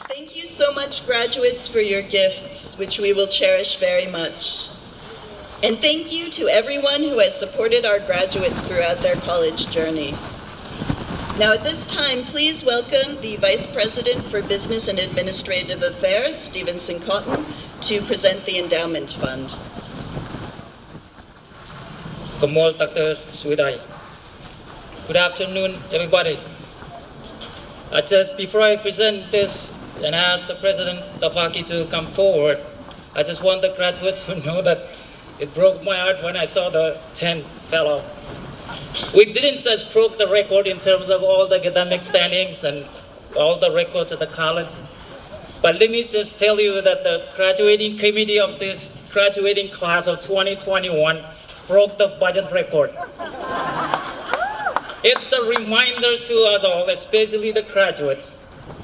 Thank you so much, graduates, for your gifts, which we will cherish very much. And thank you to everyone who has supported our graduates throughout their college journey. Now at this time, please welcome the Vice President for Business and Administrative Affairs, Stevenson Cotton, to present the Endowment Fund. Kamal Dr. Swidai. Good afternoon, everybody. Before I present this and ask the President Tafaki to come forward, I just want the graduates to know that it broke my heart when I saw the 10 fellow. We didn't just broke the record in terms of all the academic standings and all the records at the college, but let me just tell you that the graduating committee of this graduating class of 2021 broke the budget record. It's a reminder to us all, especially the graduates,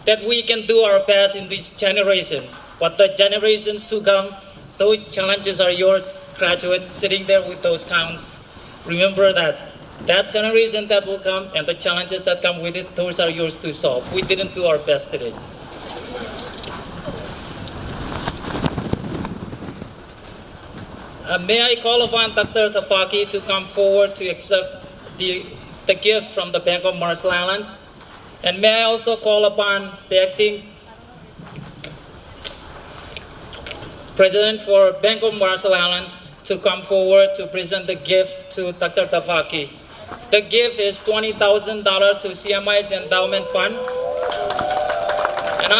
that we can do our best in these generations, but the generations to come, those challenges are yours, graduates sitting there with those counts. Remember that generation that will come and the challenges that come with it, those are yours to solve. We didn't do our best today. May I call upon Dr. Tafaki to come forward to accept the gift from the Bank of Marshall Islands. And may I also call upon the acting President for Bank of Marshall Islands to come forward to present the gift to Dr. Tafaki. The gift is $20,000 to CMI's Endowment Fund. And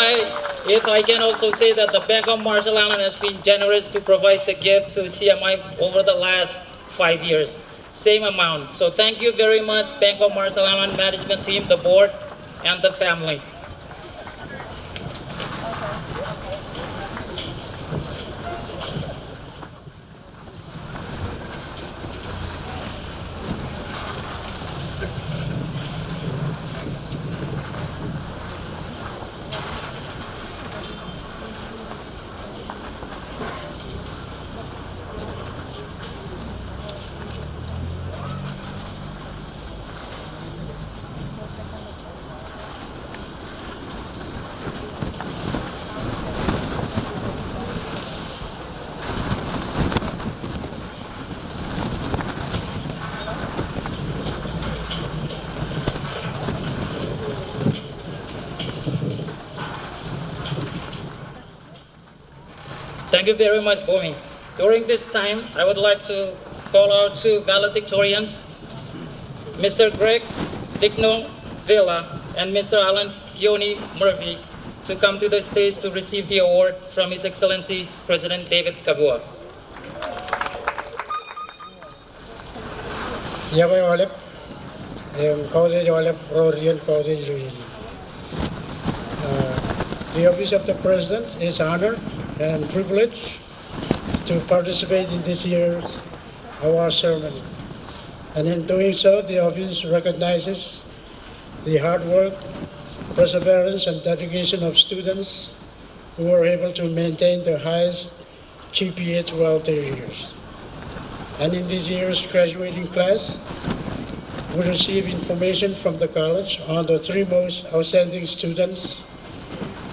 if I can also say that the Bank of Marshall Islands has been generous to provide the gift to CMI over the last 5 years. Same amount. So thank you very much, Bank of Marshall Islands management team, the board, and the family. Thank you very much, Boeing. During this time, I would like to call out two valedictorians, Mr. Greg Digno Villa and Mr. Alan Gioni Murphy, to come to the stage to receive the award from His Excellency President David Kabua. Yamay Olep, College Olep, Rorian College Luini. The office of the President is honored and privileged to participate in this year's award ceremony. And in doing so, the office recognizes the hard work, perseverance, and dedication of students who were able to maintain the highest GPA throughout their years. And in this year's graduating class, we receive information from the college on the three most outstanding students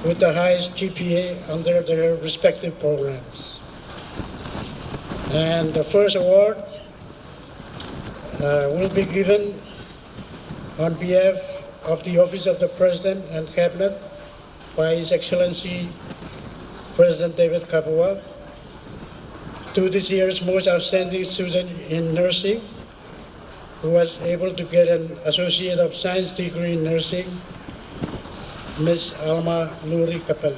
with the highest GPA under their respective programs. And the first award will be given on behalf of the Office of the President and Cabinet by His Excellency President David Kapua, to this year's most outstanding student in nursing, who was able to get an Associate of Science degree in nursing, Ms. Alma Luri Capello.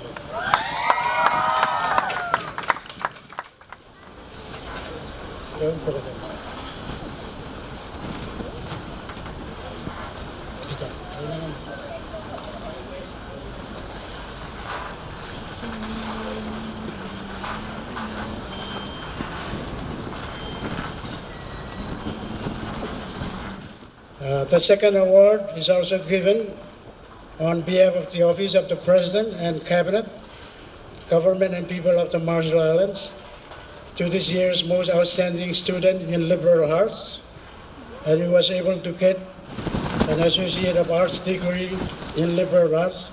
The second award is also given on behalf of the Office of the President and Cabinet, Government and People of the Marshall Islands, to this year's most outstanding student in liberal arts, and he was able to get an Associate of Arts degree in liberal arts,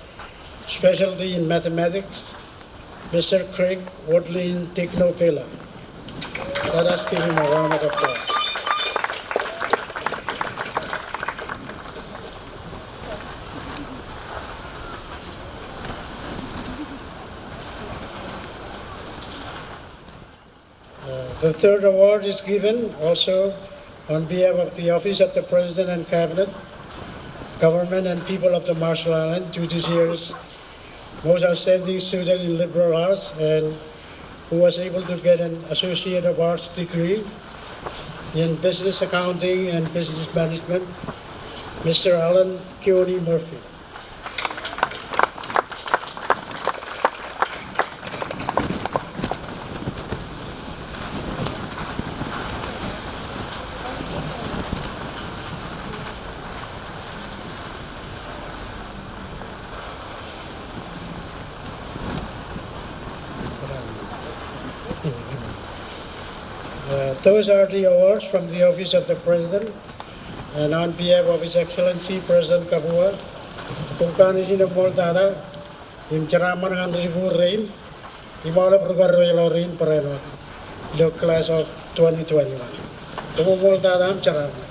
specialty in mathematics, Mr. Craig Woodlin Tignopela. Let us give him a round of applause. The third award is given also on behalf of the Office of the President and Cabinet, Government and People of the Marshall Islands, to this year's most outstanding student in liberal arts and who was able to get an Associate of Arts degree in Business Accounting and Business Management, Mr. Alan Keone Murphy. Those are the awards from the Office of the President, and on behalf of His Excellency President Kapua, kung kani sinamoltada, im ceraman ngan ribu rain, imala pergarwelo rain pereno, the class of 2021. Kumoltada am ceraman.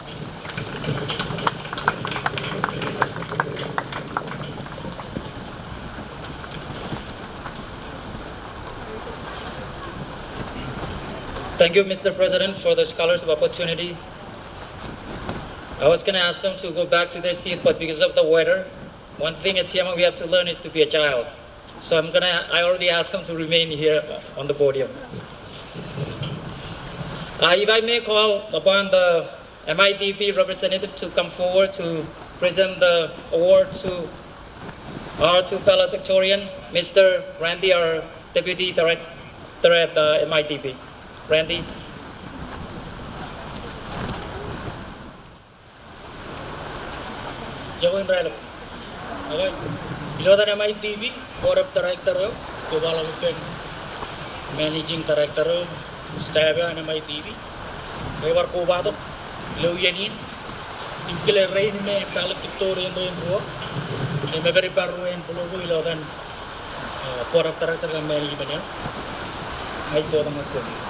Thank you, Mr. President, for the Scholars of Opportunity. I was going to ask them to go back to their seat, but because of the weather, one thing at CMI we have to learn is to be a child. So I already asked them to remain here on the podium. If I may call upon the MIDP representative to come forward to present the award to our two valedictorian, Mr. Randy, our Deputy Director at the MIDP. Randy. Jawin Ralph. Okay. Below the MITV, Board of Director, Development Managing Director, Staff on MITV. They were Kobato, Loyanin, Impel Rain, Valedictorian Rain Rock, and very Barrow and Pologo, below than Board of Director and Management. I told them what to do.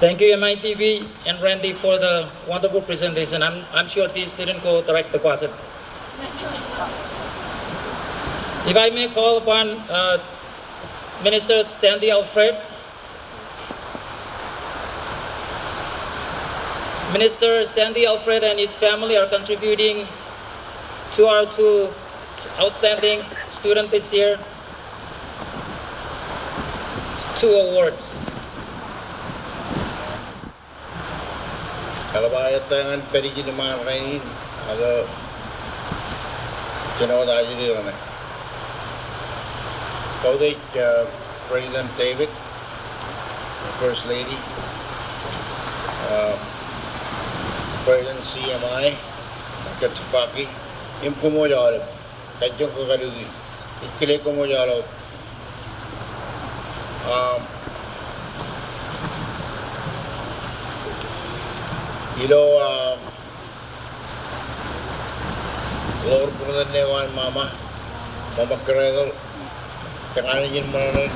Thank you, MITV and Randy, for the wonderful presentation. I'm sure this didn't go direct deposit. If I may call upon Minister Sandy Alfred. Minister Sandy Alfred and his family are contributing to our two outstanding students this year, 2 awards. Kalabayat tangan perigi naman rain aga kinoda ajiri rane. President David First Lady, President CMI, Dr. Tafaki, Imkumo Jalab, Kajong Kagalugi, Ikile Kumo Jalab. Lord Purnanewan Mama, Mama Keredol, Kanganin Yin Manan,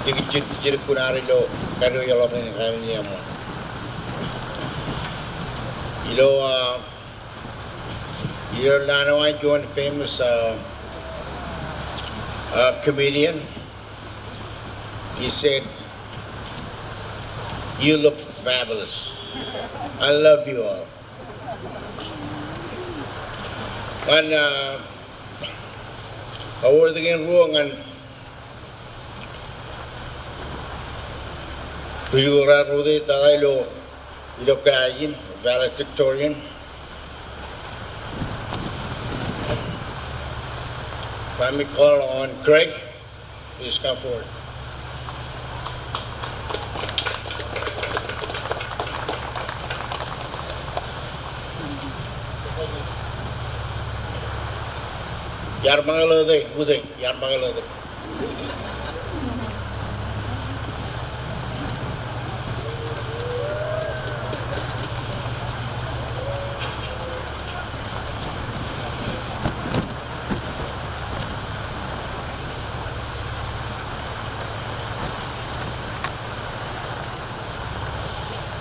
Dikit Kunari Lo, Kano Yalopin Kaniyama. You're Nano, I joined famous comedian. He said, "You look fabulous. I love you all." And over again ruangan tuyura rude tagailo ilo kain valedictorian. Let me call on Craig. Please come forward. Yar Mangalode, Uday, Yar Mangalode.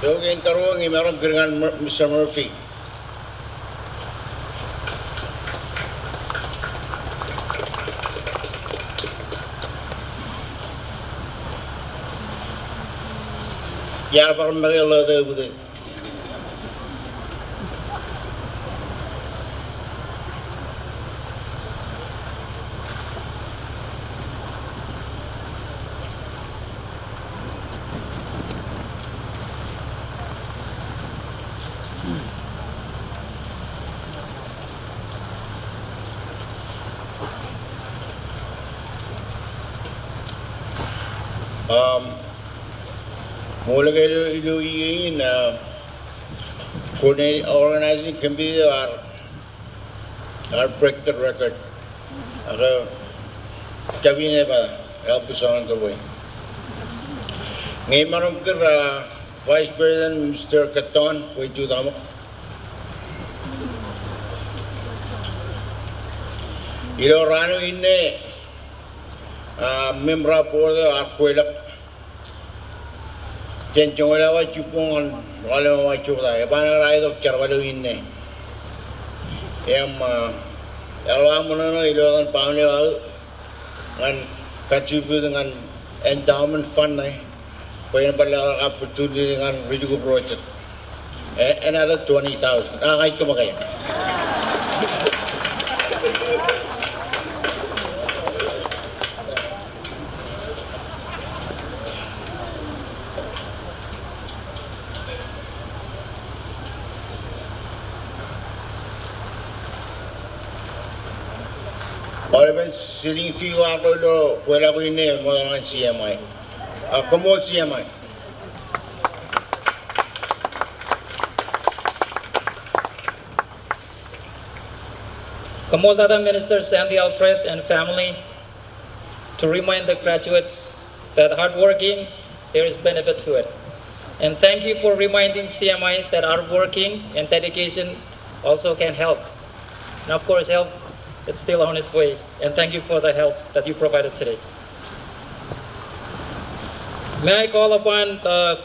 Yung karuang meron dengan Mr. Murphy. Yar par magalo de bude. Mula kayo iluin organizing committee are break the record. Ako kabine pa help us on the way. Ngayon marong Vice President Mr. Katon, wait you tamo. Ilo rano inne membra board arkuelak. Kenchong lawa chupon wala ma chuda e bana rai dok charwalo inne alwa mono ilo kan paune wa kan contribute dengan endowment fund nai poin bala opportunity dengan rijugo project another 20,000 ai kumakaya Orang sering view aku lo, kuala aku ini orang CMI. Kamu CMI. Kamoltata Minister Sandy Alfred and family to remind the graduates that hardworking, there is benefit to it. And thank you for reminding CMI that hardworking and dedication also can help. And of course, help, it's still on its way. And thank you for the help that you provided today. May I call upon the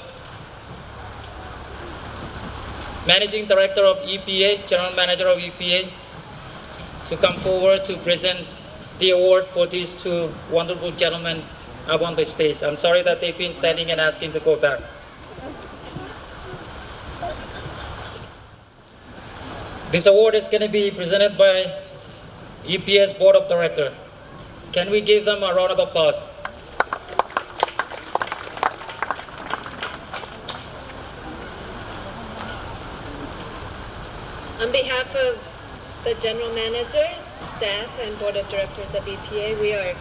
Managing Director of EPA, General Manager of EPA, to come forward to present the award for these two wonderful gentlemen up on the stage. I'm sorry that they've been standing and asking to go back. This award is going to be presented by EPA's Board of Directors. Can we give them a round of applause? On behalf of the General Manager, staff, and Board of Directors of EPA, we are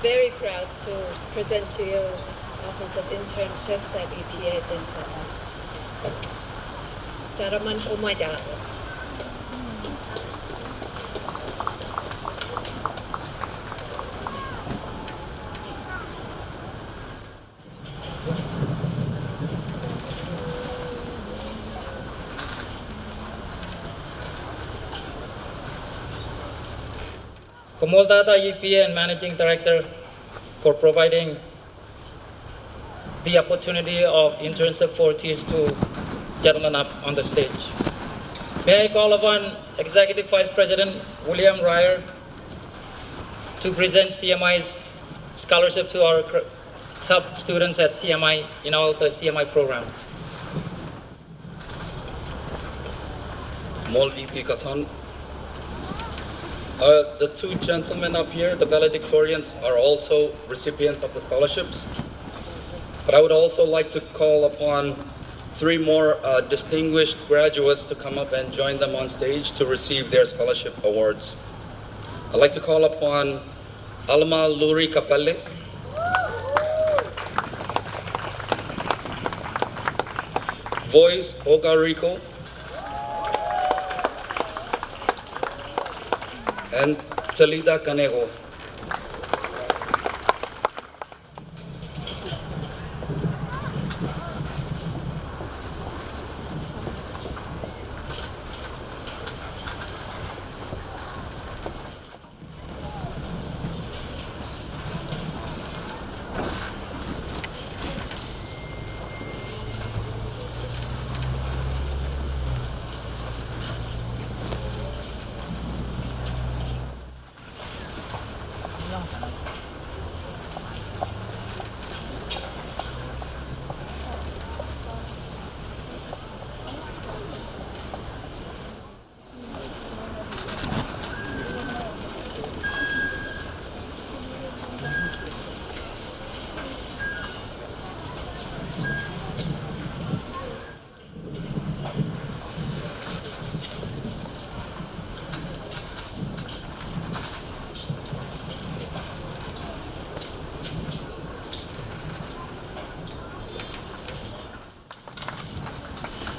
very proud to present to you Office of Internships at EPA this summer. Jaraman Umaja. Komoldata EPA and Managing Director for providing the opportunity of internship for these two gentlemen up on the stage. May I call upon Executive Vice President William Ryer to present CMI's scholarship to our top students at CMI in all the CMI programs. Mol VP Katan. The two gentlemen up here, the valedictorians, are also recipients of the scholarships. But I would also like to call upon three more distinguished graduates to come up and join them on stage to receive their scholarship awards. I'd like to call upon Alma Luri Kapelle, Voice Ogarico, and Talida Canego.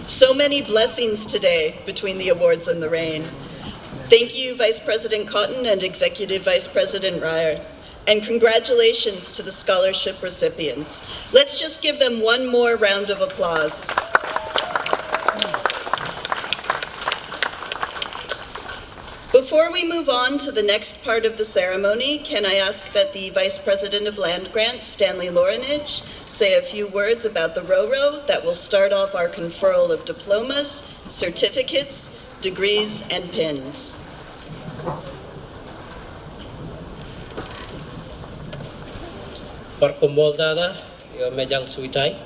So many blessings today between the awards and the rain. Thank you, Vice President Cotton and Executive Vice President Ryer. And congratulations to the scholarship recipients. Let's just give them one more round of applause. Before we move on to the next part of the ceremony, can I ask that the Vice President of Land Grants, Stanley Lorinich, say a few words about the RORO that will start off our conferral of diplomas, certificates, degrees, and pins. Parkomoldada, Mejang Suitai.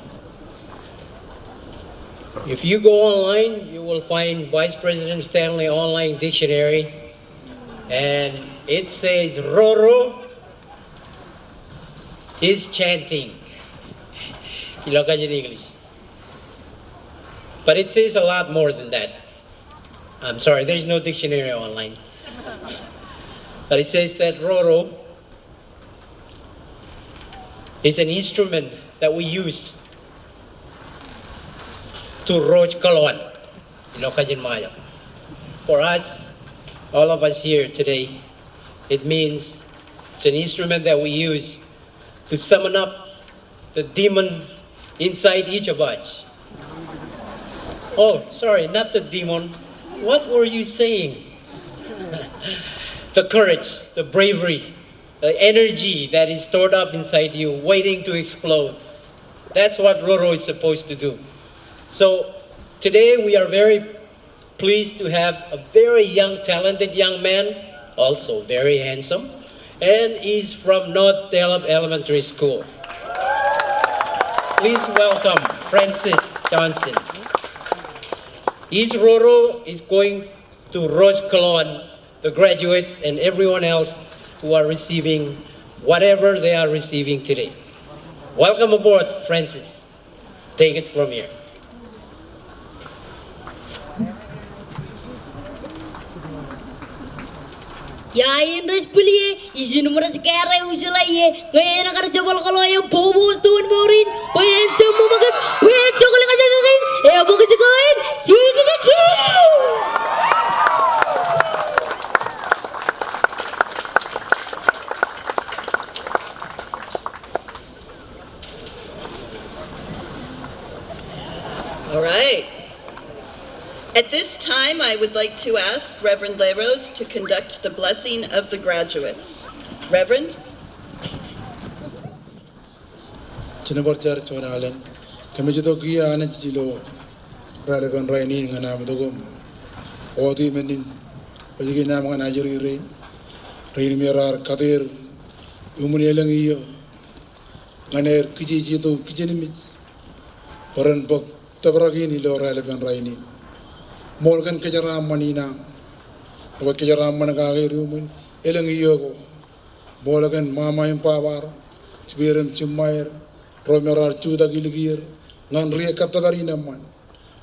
If you go online, you will find Vice President Stanley Online Dictionary, and it says Roro is chanting. Ilocano in English. But it says a lot more than that. I'm sorry, there's no dictionary online. But it says that Roro is an instrument that we use to Roj Kalwan, Ilocano Maya. For us, all of us here today, it means it's an instrument that we use to summon up the demon inside each of us. Oh, sorry, not the demon. What were you saying? The courage, the bravery, the energy that is stored up inside you, waiting to explode. That's what Roro is supposed to do. So today we are very pleased to have a very young, talented young man, also very handsome, and he's from North Telep Elementary School. Please welcome Francis Johnson. His Roro is going to Roj Kalwan, the graduates, and everyone else who are receiving whatever they are receiving today. Welcome aboard, Francis. Take it from here. Yain res pulie, izin nomor sekarang usila ye, ngayon nakar jabal kalau yang bobos tuan morin, bayan semua makan, bayan coklat aja kain, bukan cekain, sih kiki. All right. At this time, I would like to ask Reverend Leros to conduct the blessing of the graduates. Reverend? Chinabarchar Chonalen, Kamijatokia and Chilo, Radavan Rainin and Amadogum, Oti Mendin, Vajiginam and Ajuri Rain, Rain Mirar, Kadir, Umunelangi, Ganer Kijito, Kijinimits, Paran Bok, Tabaragini, Loralavan Rainin. Morgan Kajaram Manina, Wakajaram Managari Rumin, Elangiyogo, Bolagan Mama and Pavar, Spirim Chumayer, Romera Chuda Giligir, Nanria Catalarina Man,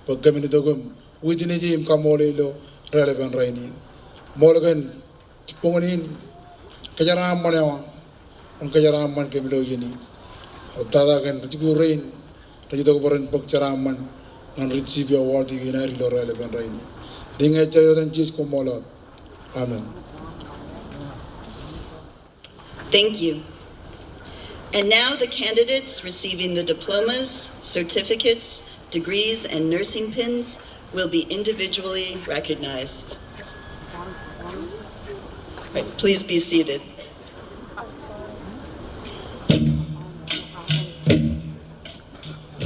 Pagaminidogum, within a gym Camolelo, relevant Rainin. Morgan Chuponin, Kajaram Manawa, and Kajaram Man Camilogini, Tadagan, Tigu Rain, Tajidogoran Pokcharaman. And receive your award in a relevant rain. Ring a child and cheese comola. Amen. Thank you. And now the candidates receiving the diplomas, certificates, degrees, and nursing pins will be individually recognized. Right, please be seated.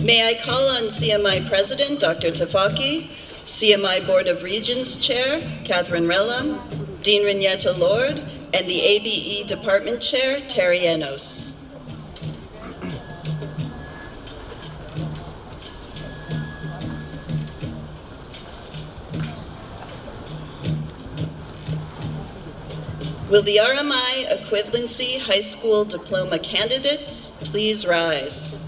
May I call on CMI President, Dr. Tafaki, CMI Board of Regents Chair, Catherine Rellam, Dean Renetta Lord, and the ABE Department Chair, Terry Enos. Will the RMI Equivalency High School Diploma candidates please rise?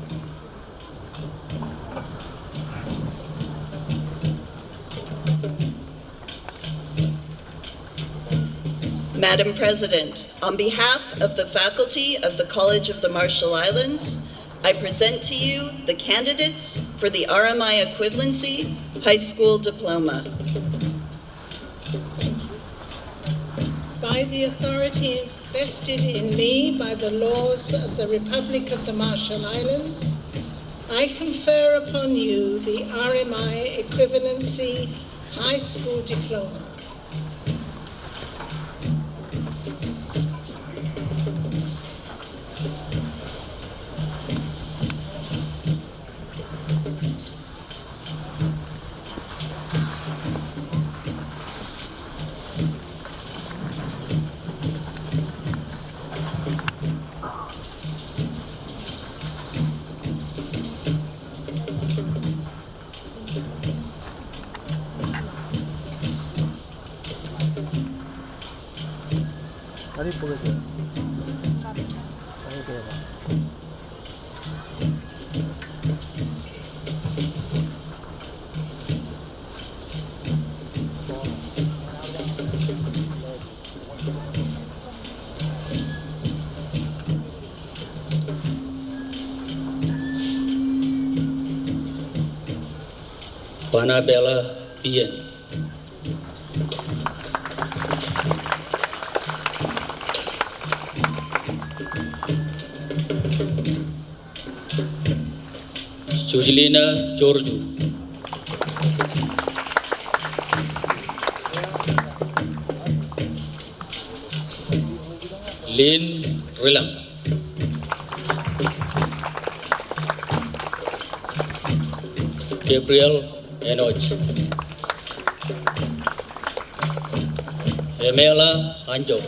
Madam President, on behalf of the faculty of the College of the Marshall Islands, I present to you the candidates for the RMI Equivalency High School Diploma. By the authority vested in me by the laws of the Republic of the Marshall Islands, I confer upon you the RMI Equivalency High School Diploma. Panabella Bien. Sujelina Georgiou. Lynn Rilam. Gabriel Enoch. Emela Anjo.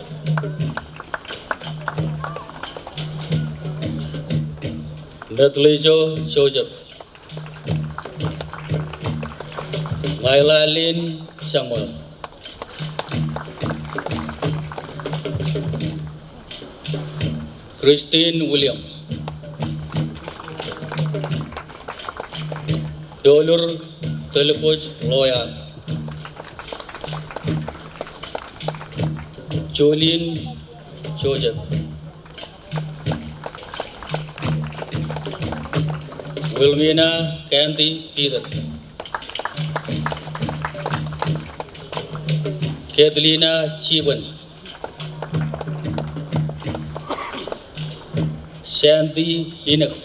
Natalijo Joseph. Myla Lynn Samuel. Christine William. Dolur Telepoj Loya. Jolene Joseph, Wilmina Candy Peter, Kathlina Chiban, Shanti Enoch,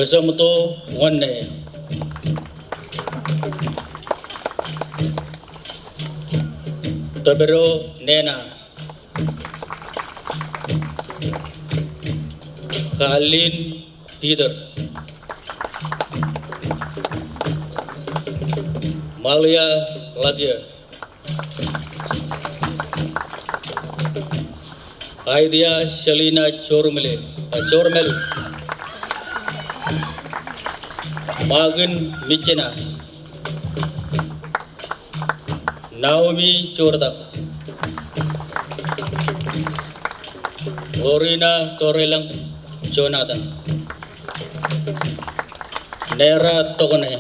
Kasamuto Wane, Tabero Nena, Kalin Peter, Malia Lagia, Idea Shalina Chormele, Magan Michena, Naomi Chorda, Lorena Torelang Jonathan, Nera Togone,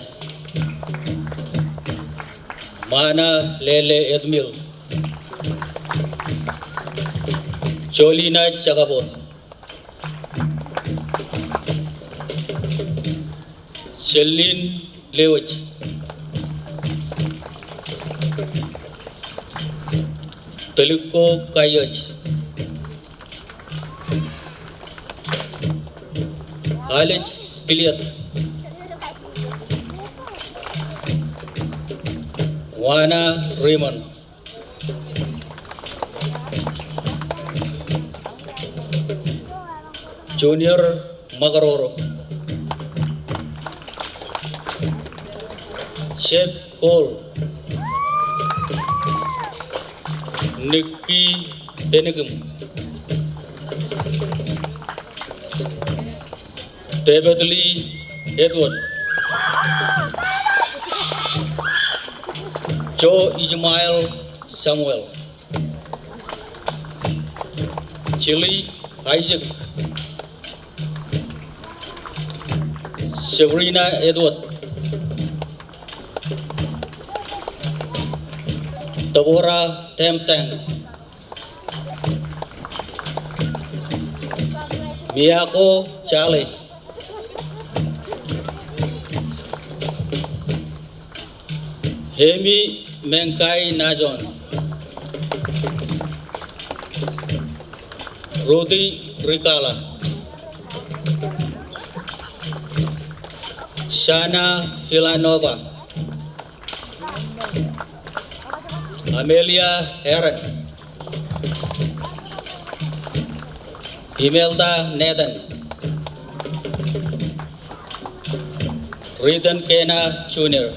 Mana Lele Edmil, Jolina Chagabot, Celine Lewich, Teluko Kayach, Alex Piliat, Wana Raymond, Junior Magaroro, Chef Cole, Nikki Benegum, David Lee Edward, Joe Ismail Samuel, Chili Isaac, Sabrina Edward, Tabora Temtang, Miyako Charlie, Hemi Menkai Najon, Rudy Rikala, Shana Filanova, Amelia Heron, Imelda Nathan, Ritan Kena Jr.,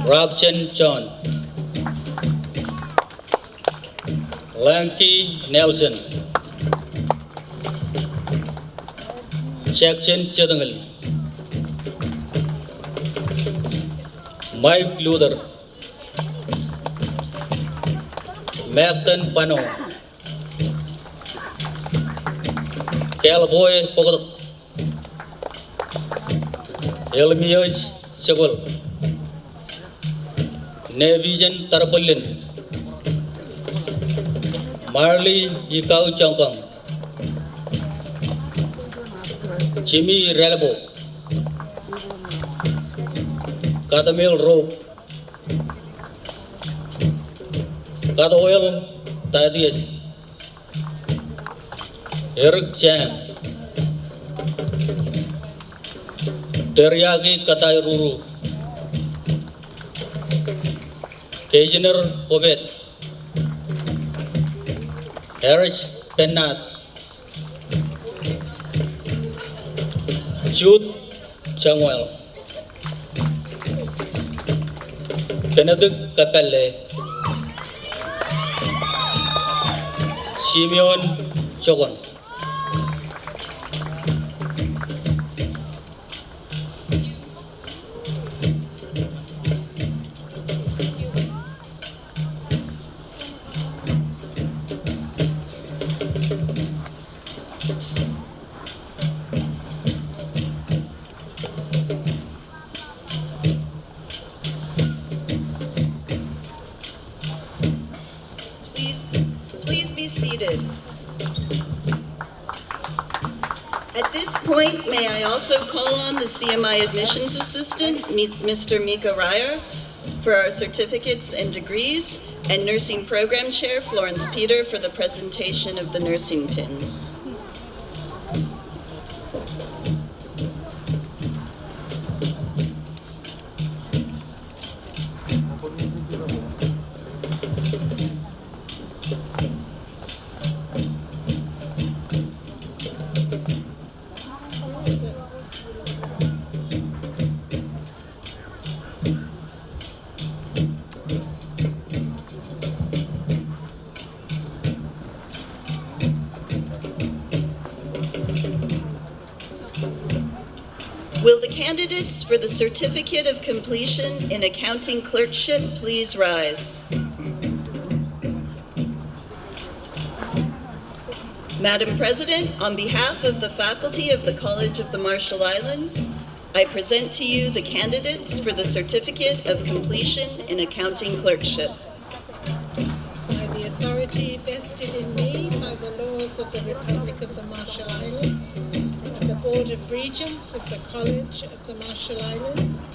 Robchen John, Lanky Nelson, Jackson Chedangal, Mike Luther, Magdan Pano, Cowboy Pogot, Elmioj Chagol, Nevision Tarpolin, Marley Ikau Chongkong, Jimmy Relabo, Kadamil Rope, Kadoel Tadias, Eric Jam, Teriyaki Katai Ruru, Kejiner Obet, Eric Pennat, Jude Samuel, Benedict Capelle, Simeon Chogon. At this point, may I also call on the CMI admissions assistant, Mr. Mika Ryer, for our certificates and degrees, and nursing program chair, Florence Peter, for the presentation of the nursing pins. Will the candidates for the Certificate of Completion in Accounting Clerkship please rise? Madam President, on behalf of the faculty of the College of the Marshall Islands, I present to you the candidates for the Certificate of Completion in Accounting Clerkship. By the authority vested in me by the laws of the Republic of the Marshall Islands and the Board of Regents of the College of the Marshall Islands,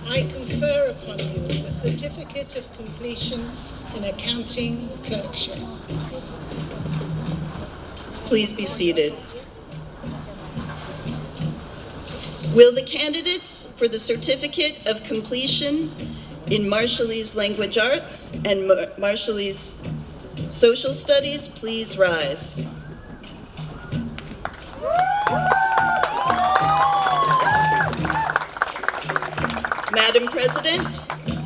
I confer upon you the Certificate of Completion in Accounting Clerkship. Please be seated. Will the candidates for the Certificate of Completion in Marshallese Language Arts and Marshallese Social Studies please rise? Madam President,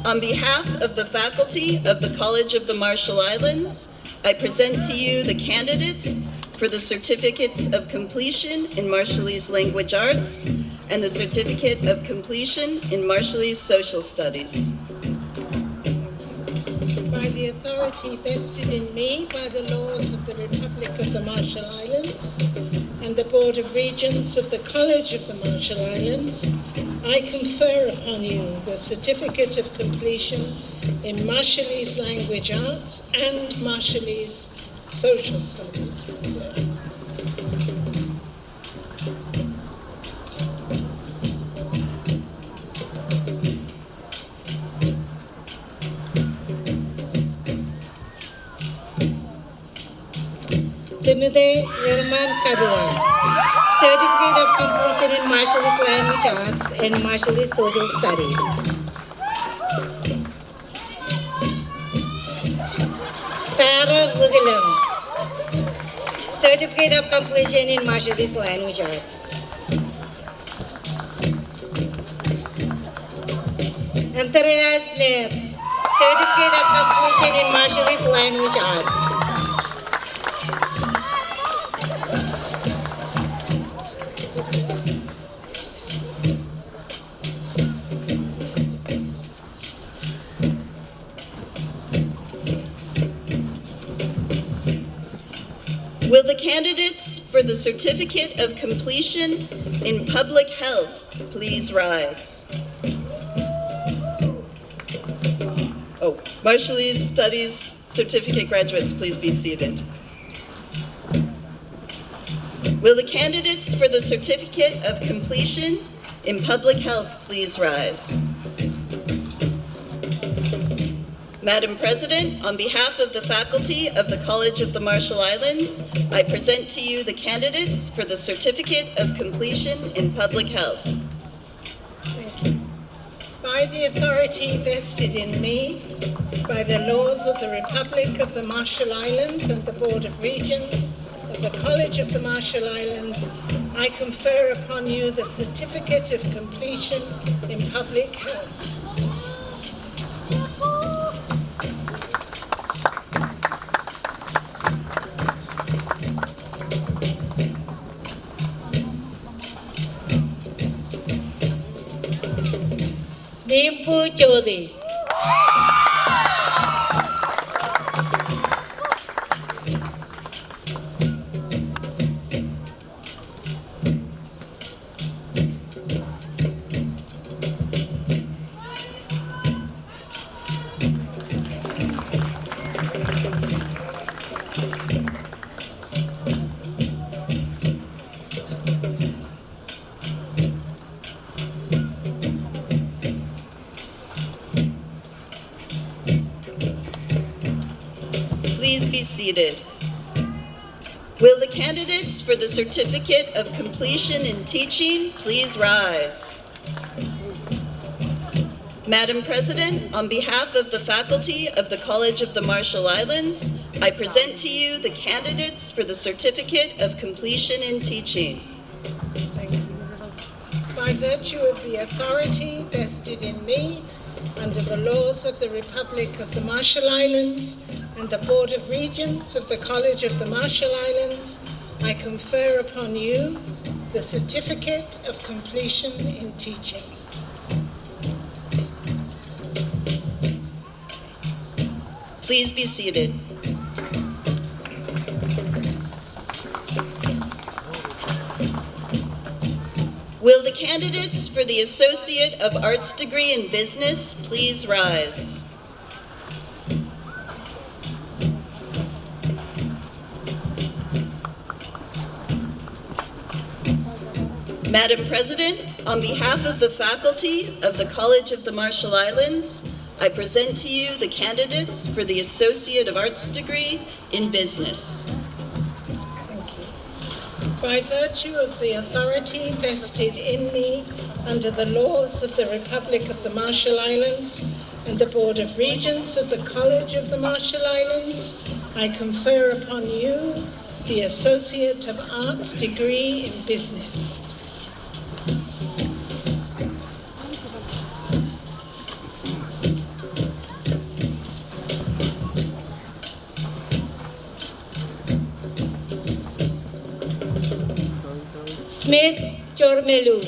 on behalf of the faculty of the College of the Marshall Islands, I present to you the candidates for the Certificates of Completion in Marshallese Language Arts and the Certificate of Completion in Marshallese Social Studies. By the authority vested in me by the laws of the Republic of the Marshall Islands and the Board of Regents of the College of the Marshall Islands, I confer upon you the Certificate of Completion in Marshallese Language Arts and Marshallese Social Studies. Timothy Irman Kadua, Certificate of Completion in Marshallese Language Arts and Marshallese Social Studies. Tara Rugilam, Certificate of Completion in Marshallese Language Arts. Andreas Net, Certificate of Completion in Marshallese Language Arts. Will the candidates for the Certificate of Completion in Public Health please rise? Oh, Marshallese Studies Certificate graduates, please be seated. Will the candidates for the Certificate of Completion in Public Health please rise? Madam President, on behalf of the faculty of the College of the Marshall Islands, I present to you the candidates for the Certificate of Completion in Public Health. Thank you. By the authority vested in me by the laws of the Republic of the Marshall Islands and the Board of Regents of the College of the Marshall Islands, I confer upon you the Certificate of Completion in Public Health. Dimpu Chaudhary. seated. Will the candidates for the Certificate of Completion in Teaching please rise? Madam President, on behalf of the faculty of the College of the Marshall Islands, I present to you the candidates for the Certificate of Completion in Teaching. By virtue of the authority vested in me under the laws of the Republic of the Marshall Islands and the Board of Regents of the College of the Marshall Islands, I confer upon you the Certificate of Completion in Teaching. Please be seated. Will the candidates for the Associate of Arts degree in Business please rise? Madam President, on behalf of the faculty of the College of the Marshall Islands, I present to you the candidates for the Associate of Arts degree in Business. By virtue of the authority vested in me under the laws of the Republic of the Marshall Islands and the Board of Regents of the College of the Marshall Islands, I confer upon you the Associate of Arts degree in Business. Smith Chormelu,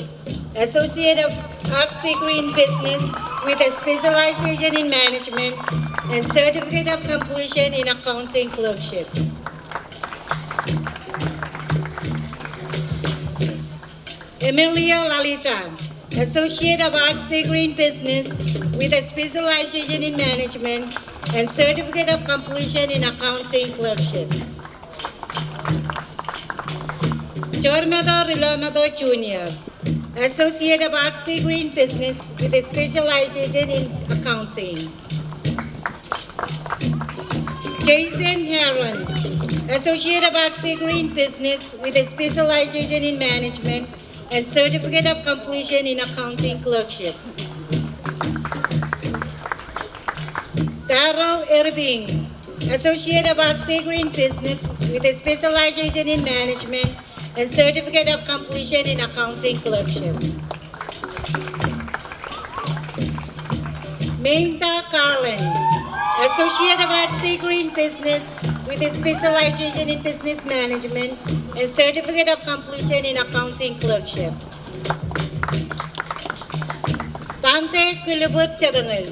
Associate of Arts degree in Business with a specialization in Management and Certificate of Completion in Accounting Clerkship. Emilia Lalita, Associate of Arts degree in Business with a specialization in Management and Certificate of Completion in Accounting Clerkship. Chormado Rilamado Jr., Associate of Arts degree in Business with a specialization in Accounting. Jason Heron, Associate of Arts degree in Business with a specialization in Management and Certificate of Completion in Accounting Clerkship. Darrell Irving, Associate of Arts degree in Business with a specialization in Management and Certificate of Completion in Accounting Clerkship. Mainta Carlin, Associate of Arts degree in Business with a specialization in Business Management and Certificate of Completion in Accounting Clerkship. Dante Kulubut Chadangel,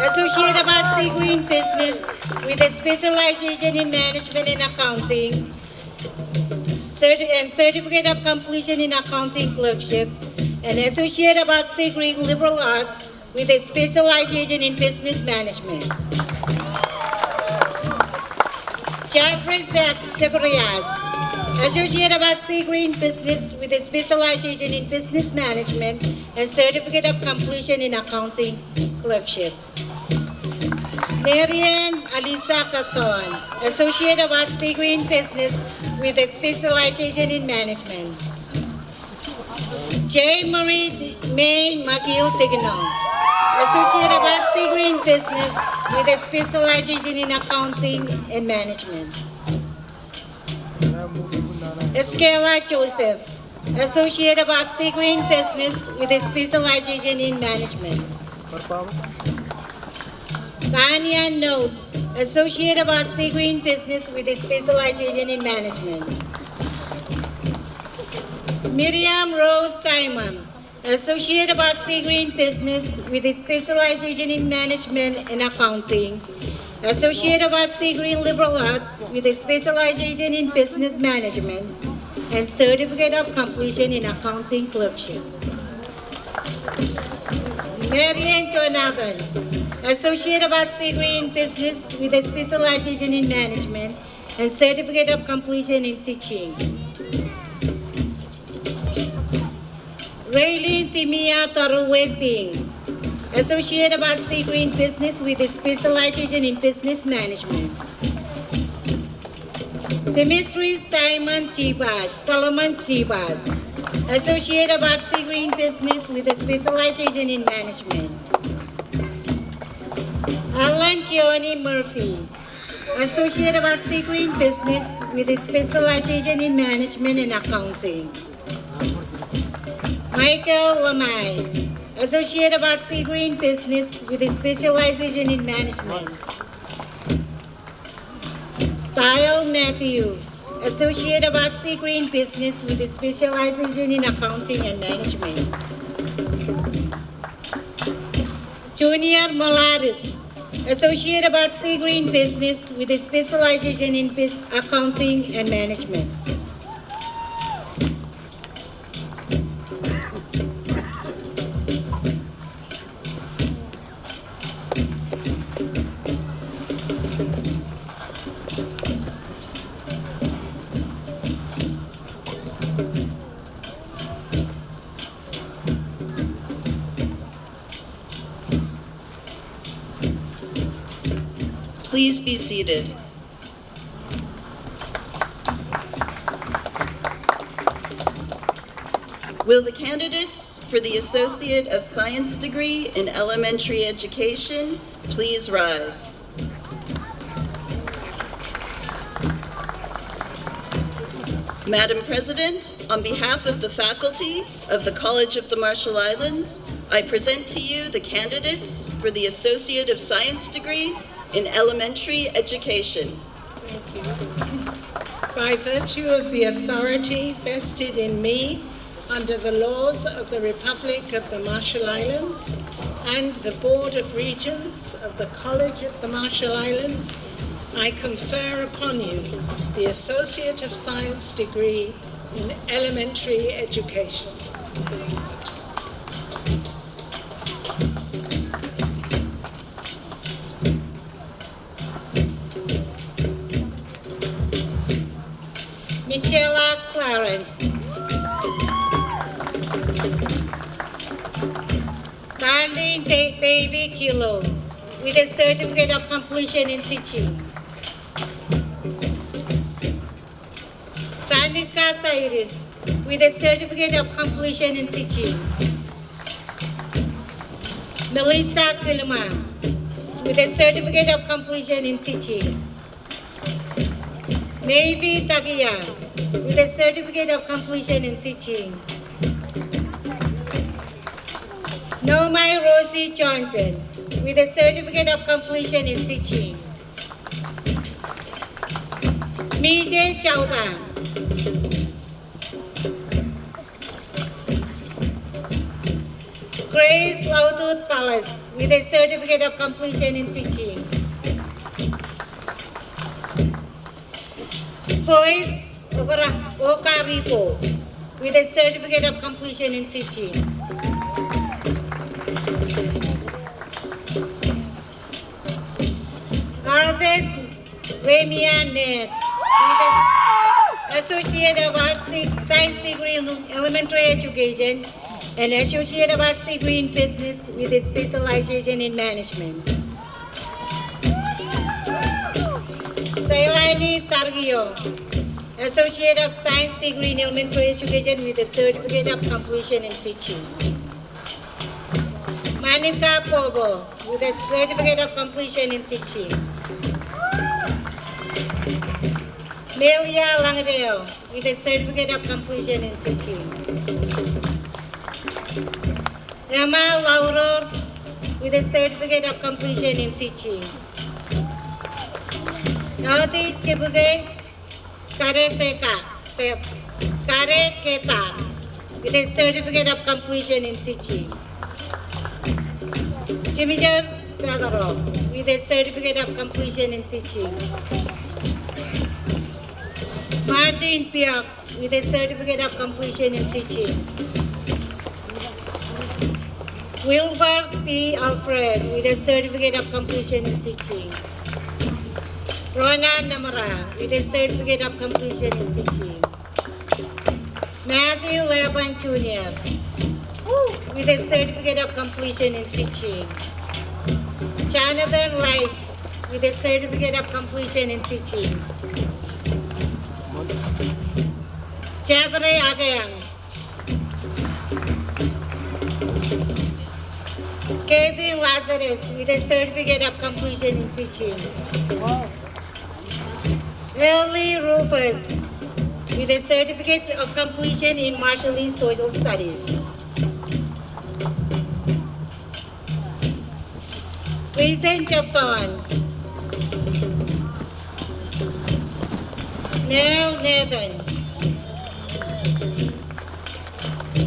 Associate of Arts degree in Business with a specialization in Management and Accounting and Certificate of Completion in Accounting Clerkship, and Associate of Arts degree in Liberal Arts with a specialization in Business Management. Jeffrey Zacharias, Associate of Arts degree in Business with a specialization in Business Management and Certificate of Completion in Accounting Clerkship. Marian Alisa Caton, Associate of Arts degree in Business with a specialization in Management. J. Marie May McGill Tignon, Associate of Arts degree in Business with a specialization in Accounting and Management. Escala Joseph, Associate of Arts degree in Business with a specialization in Management. Tanya Note, Associate of Arts degree in Business with a specialization in Management. Miriam Rose Simon, Associate of Arts degree in Business with a specialization in Management and Accounting. Associate of Arts degree in Liberal Arts with a specialization in Business Management and Certificate of Completion in Accounting Clerkship. Marian Jonathan, Associate of Arts degree in Business with a specialization in Management and Certificate of Completion in Teaching. Raylene Timia Taruweping, Associate of Arts degree in Business with a specialization in Business Management. Dimitri Simon Tibas, Solomon Tibas, Associate of Arts degree in Business with a specialization in Management. Alan Keone Murphy, Associate of Arts degree in Business with a specialization in Management and Accounting. Michael Lamai, Associate of Arts degree in Business with a specialization in Management. Kyle Matthew, Associate of Arts degree in Business with a specialization in Accounting and Management. Junior Malaru, Associate of Arts degree in Business with a specialization in Accounting and Management. Please be seated. Will the candidates for the Associate of Science degree in Elementary Education please rise? Madam President, on behalf of the faculty of the College of the Marshall Islands, I present to you the candidates for the Associate of Science degree in Elementary Education. Thank you. By virtue of the authority vested in me under the laws of the Republic of the Marshall Islands and the Board of Regents of the College of the Marshall Islands, I confer upon you the Associate of Science degree in Elementary Education. Michela Clarence, Darlene Baby Kilo, with a certificate of completion in teaching. Tanika Tairin, with a certificate of completion in teaching. Melissa Kilma, with a certificate of completion in teaching. Navy Tagiya, with a certificate of completion in teaching. Nomai Rosie Johnson, with a certificate of completion in teaching. Mijay Chowda, Grace Laudut Palace, with a certificate of completion in teaching. Joyce Okariko, with a certificate of completion in teaching. Arves Remia Net, with an Associate of Arts Science degree in Elementary Education and Associate of Arts degree in Business with a specialization in Management. Sailani Targio, Associate of Science degree in Elementary Education with a certificate of completion in teaching. Manika Pobo, with a certificate of completion in teaching. Melia Langadeo, with a certificate of completion in teaching. Emma Lauro, with a certificate of completion in teaching. Naudi Chibuge Kareketa, with a certificate of completion in teaching. Jimijar Pedro, with a certificate of completion in teaching. Martin Piak, with a certificate of completion in teaching. Wilbur P. Alfred, with a certificate of completion in teaching. Rona Namara, with a certificate of completion in teaching. Matthew Leban Jr., with a certificate of completion in teaching. Jonathan Wright, with a certificate of completion in teaching. Jabare Agayang. Kevin Lazarus with a certificate of completion in teaching. Lily Rufus with a certificate of completion in Marshallese Soil Studies. Vincent Japan. Neil Nathan.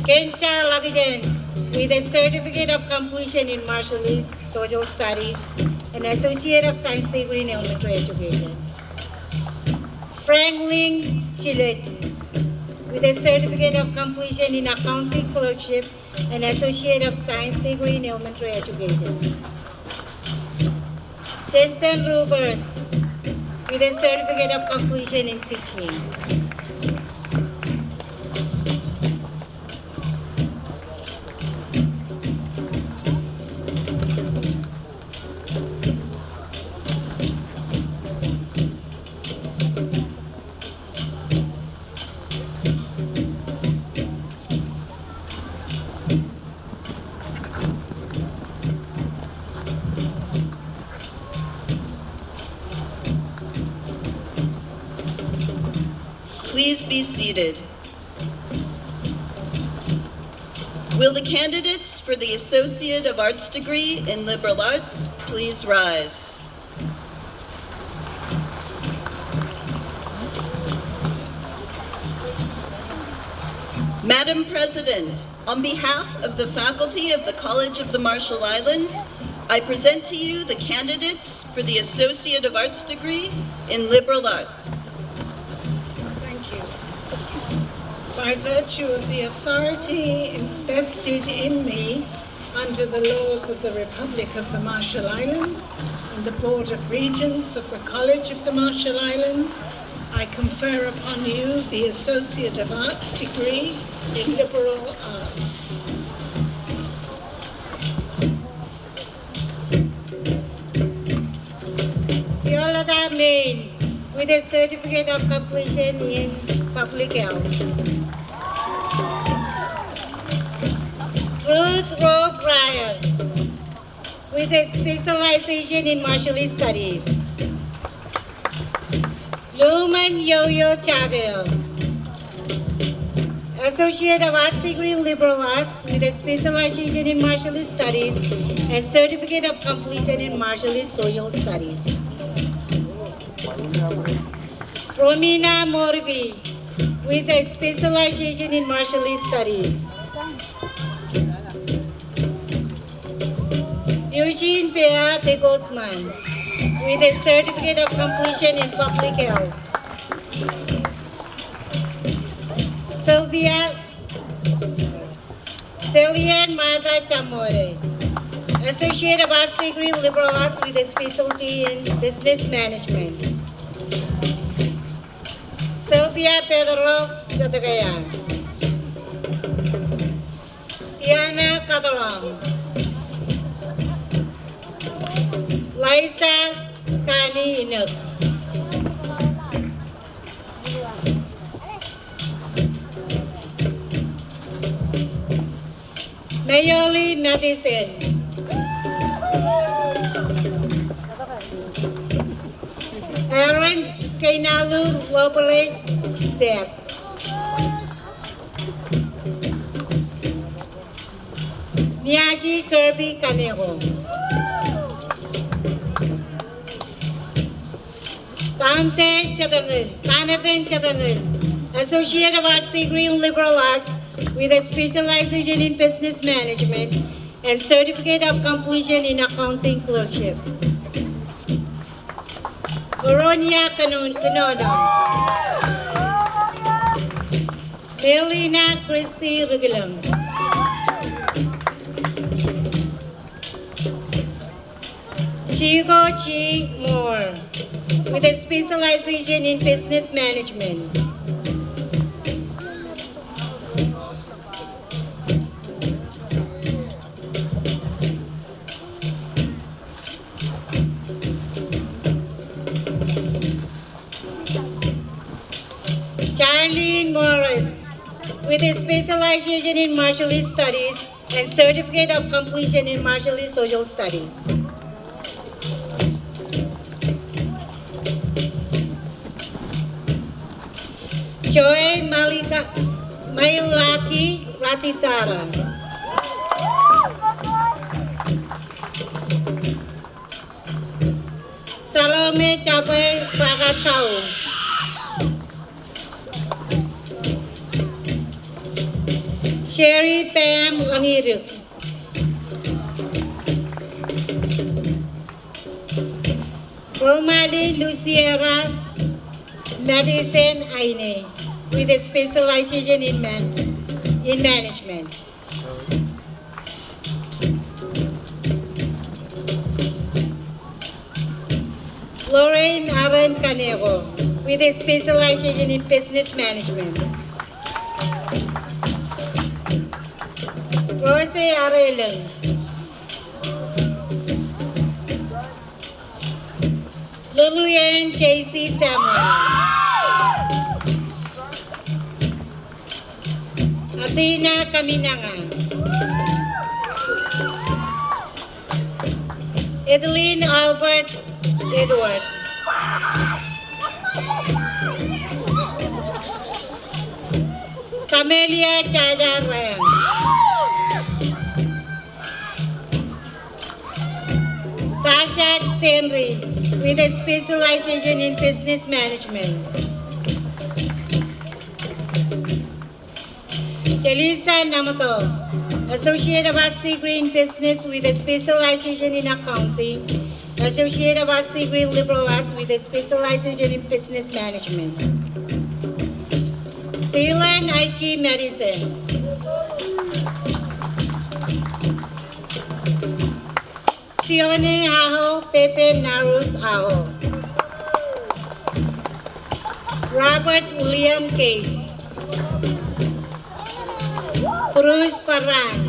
Kencha Lagajan with a certificate of completion in Marshallese Social Studies and Associate of Science degree in Elementary Education. Franklin Chilet with a certificate of completion in Accounting Clerkship and Associate of Science degree in Elementary Education. Jensen Rufus with a certificate of completion in teaching. Please be seated. Will the candidates for the Associate of Arts degree in Liberal Arts please rise? Madam President, on behalf of the faculty of the College of the Marshall Islands, I present to you the candidates for the Associate of Arts degree in Liberal Arts. By virtue of the authority invested in me under the laws of the Republic of the Marshall Islands and the Board of Regents of the College of the Marshall Islands, I confer upon you the Associate of Arts degree in Liberal Arts. Yolanda Main with a certificate of completion in Public Health. Ruth Rowe Bryan with a specialization in Marshallese Studies. Luman Yo-Yo Chagel, Associate of Arts degree in Liberal Arts with a specialization in Marshallese Studies and Certificate of Completion in Marshallese Social Studies. Romina Morbi with a specialization in Marshallese Studies. Eugene Bea de Guzman with a certificate of completion in public health. Sylvian Martha Chamore, Associate of Arts degree in Liberal Arts with a specialty in business management. Sylvia Pedro Sadagayan. Diana Catalong. Liza Kani Inuk. Mayoli Madison. Aaron Kainalu Lopale Zet. Miyaji Kirby Kaneko. Tante Chadangal, Tanafen Chadangal, Associate of Arts degree in Liberal Arts with a specialization in business management and Certificate of Completion in Accounting Clerkship. Veronia Canono. Melina Christy Regalang. Chigo G. Moore with a specialization in business management. Charlie Marlene Morris, with a specialization in Marshallese Studies and Certificate of Completion in Marshallese Social Studies. Joy Mailaki Ratitara. Salome Chape Pakatau. Sherry Pam Langiruk. Romali Luciera Madison Aine, with a specialization in management. Lauren Aaron Canero, with a specialization in business management. Rose Areleng. Luluyan J.C. Samuel. Athena Kaminangan. Edeline Albert Edward. Camelia Chada Ryan. Tasha Tenry, with a specialization in business management. Jelisa Namato, Associate of Arts degree in business with a specialization in accounting. Associate of Arts degree in liberal arts with a specialization in business management. Dylan Ike Madison. Sione Aho Pepe Narus Aho. Robert William Case. Bruce Paran.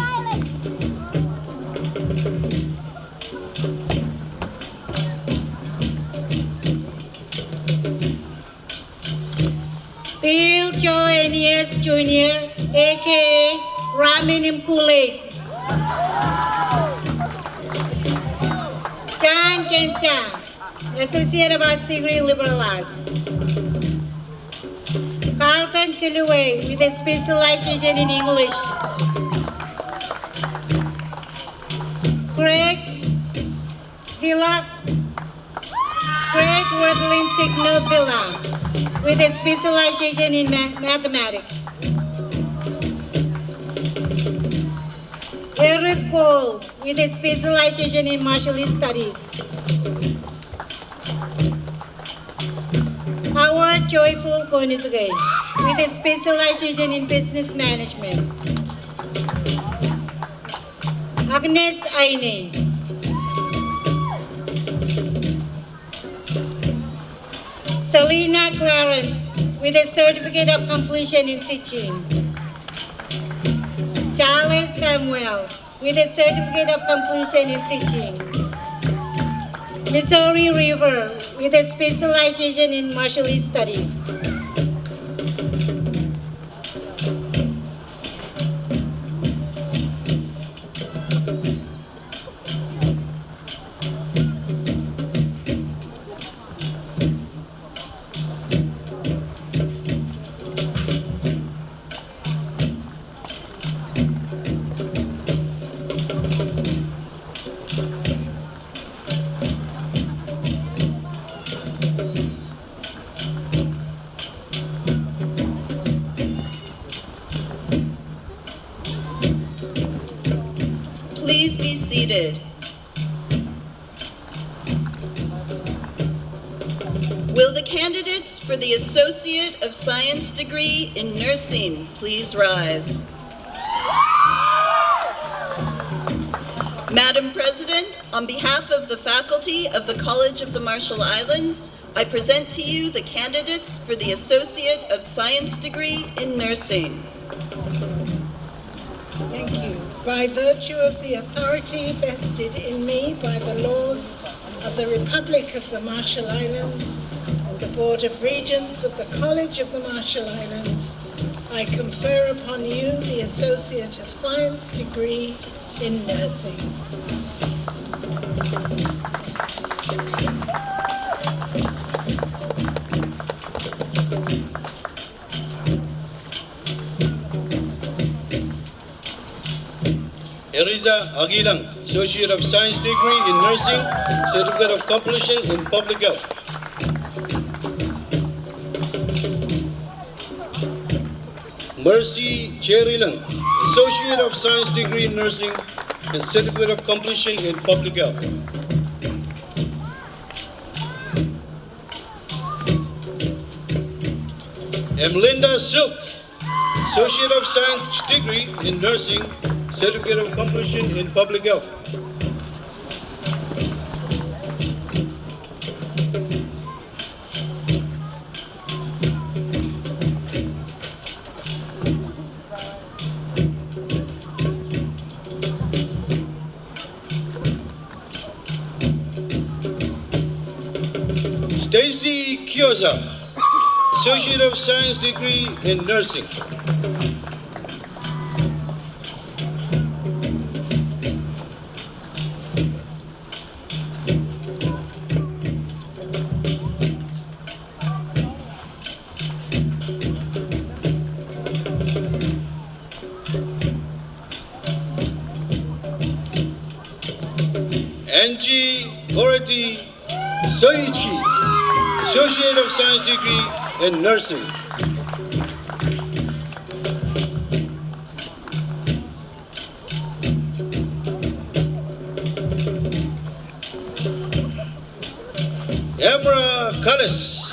Bill Joe Enies Jr., aka Ramin Imkulate. John Kenta, Associate of Arts degree in Liberal Arts. Carlton Kilaway, with a specialization in English. Craig Worthling Signo Villa, with a specialization in mathematics. Eric Cole, with a specialization in Marshallese Studies. Howard Joyful Konisugay, with a specialization in business management. Agnes Aine. Selena Clarence, with a certificate of completion in teaching. Charles Samuel, with a certificate of completion in teaching. Missouri River, with a specialization in Marshallese Studies. Please be seated. Will the candidates for the Associate of Science degree in Nursing please rise? Madam President, on behalf of the faculty of the College of the Marshall Islands, I present to you the candidates for the Associate of Science degree in Nursing. Thank you. By virtue of the authority vested in me by the laws of the Republic of the Marshall Islands, and the Board of Regents of the College of the Marshall Islands, I confer upon you the Associate of Science degree in nursing. Eriza Aguilang, Associate of Science degree in Nursing, Certificate of Completion in Public Health. Mercy Cherilang, Associate of Science degree in Nursing and Certificate of Completion in Public Health. Emlinda Silk, Associate of Science degree in Nursing, Certificate of Completion in Public Health. Stacy Kioza, Associate of Science degree in Nursing. Angie Gority Soichi, Associate of Science degree in Nursing. Emra Kallis,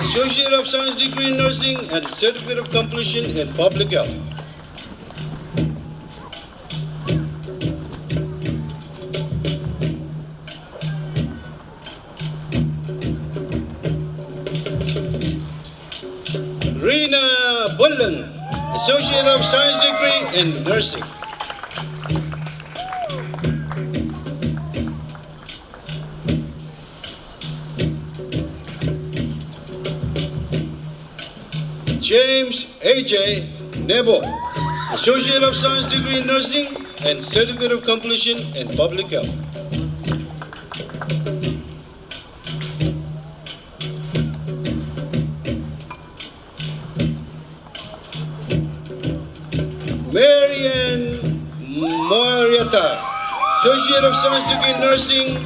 Associate of Science degree in Nursing and Certificate of Completion in Public Health. Rina Bullen, Associate of Science degree in Nursing. James A.J. Nebo, Associate of Science degree in Nursing and Certificate of Completion in Public Health. Marianne Marietta, Associate of Science degree in Nursing,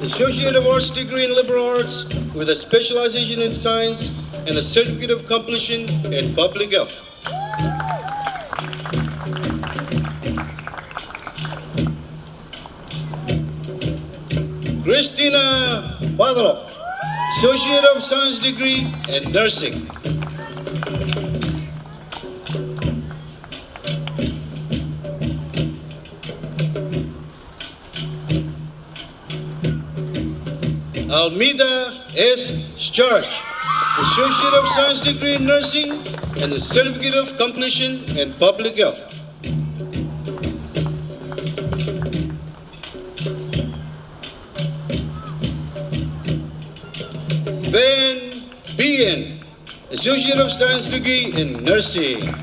Associate of Arts degree in Liberal Arts with a specialization in science and a Certificate of Completion in Public Health. Christina Badalo, Associate of Science degree in Nursing. Almeida S. Starch, Associate of Science degree in Nursing and the Certificate of Completion in Public Health. Ben Bien, Associate of Science degree in Nursing.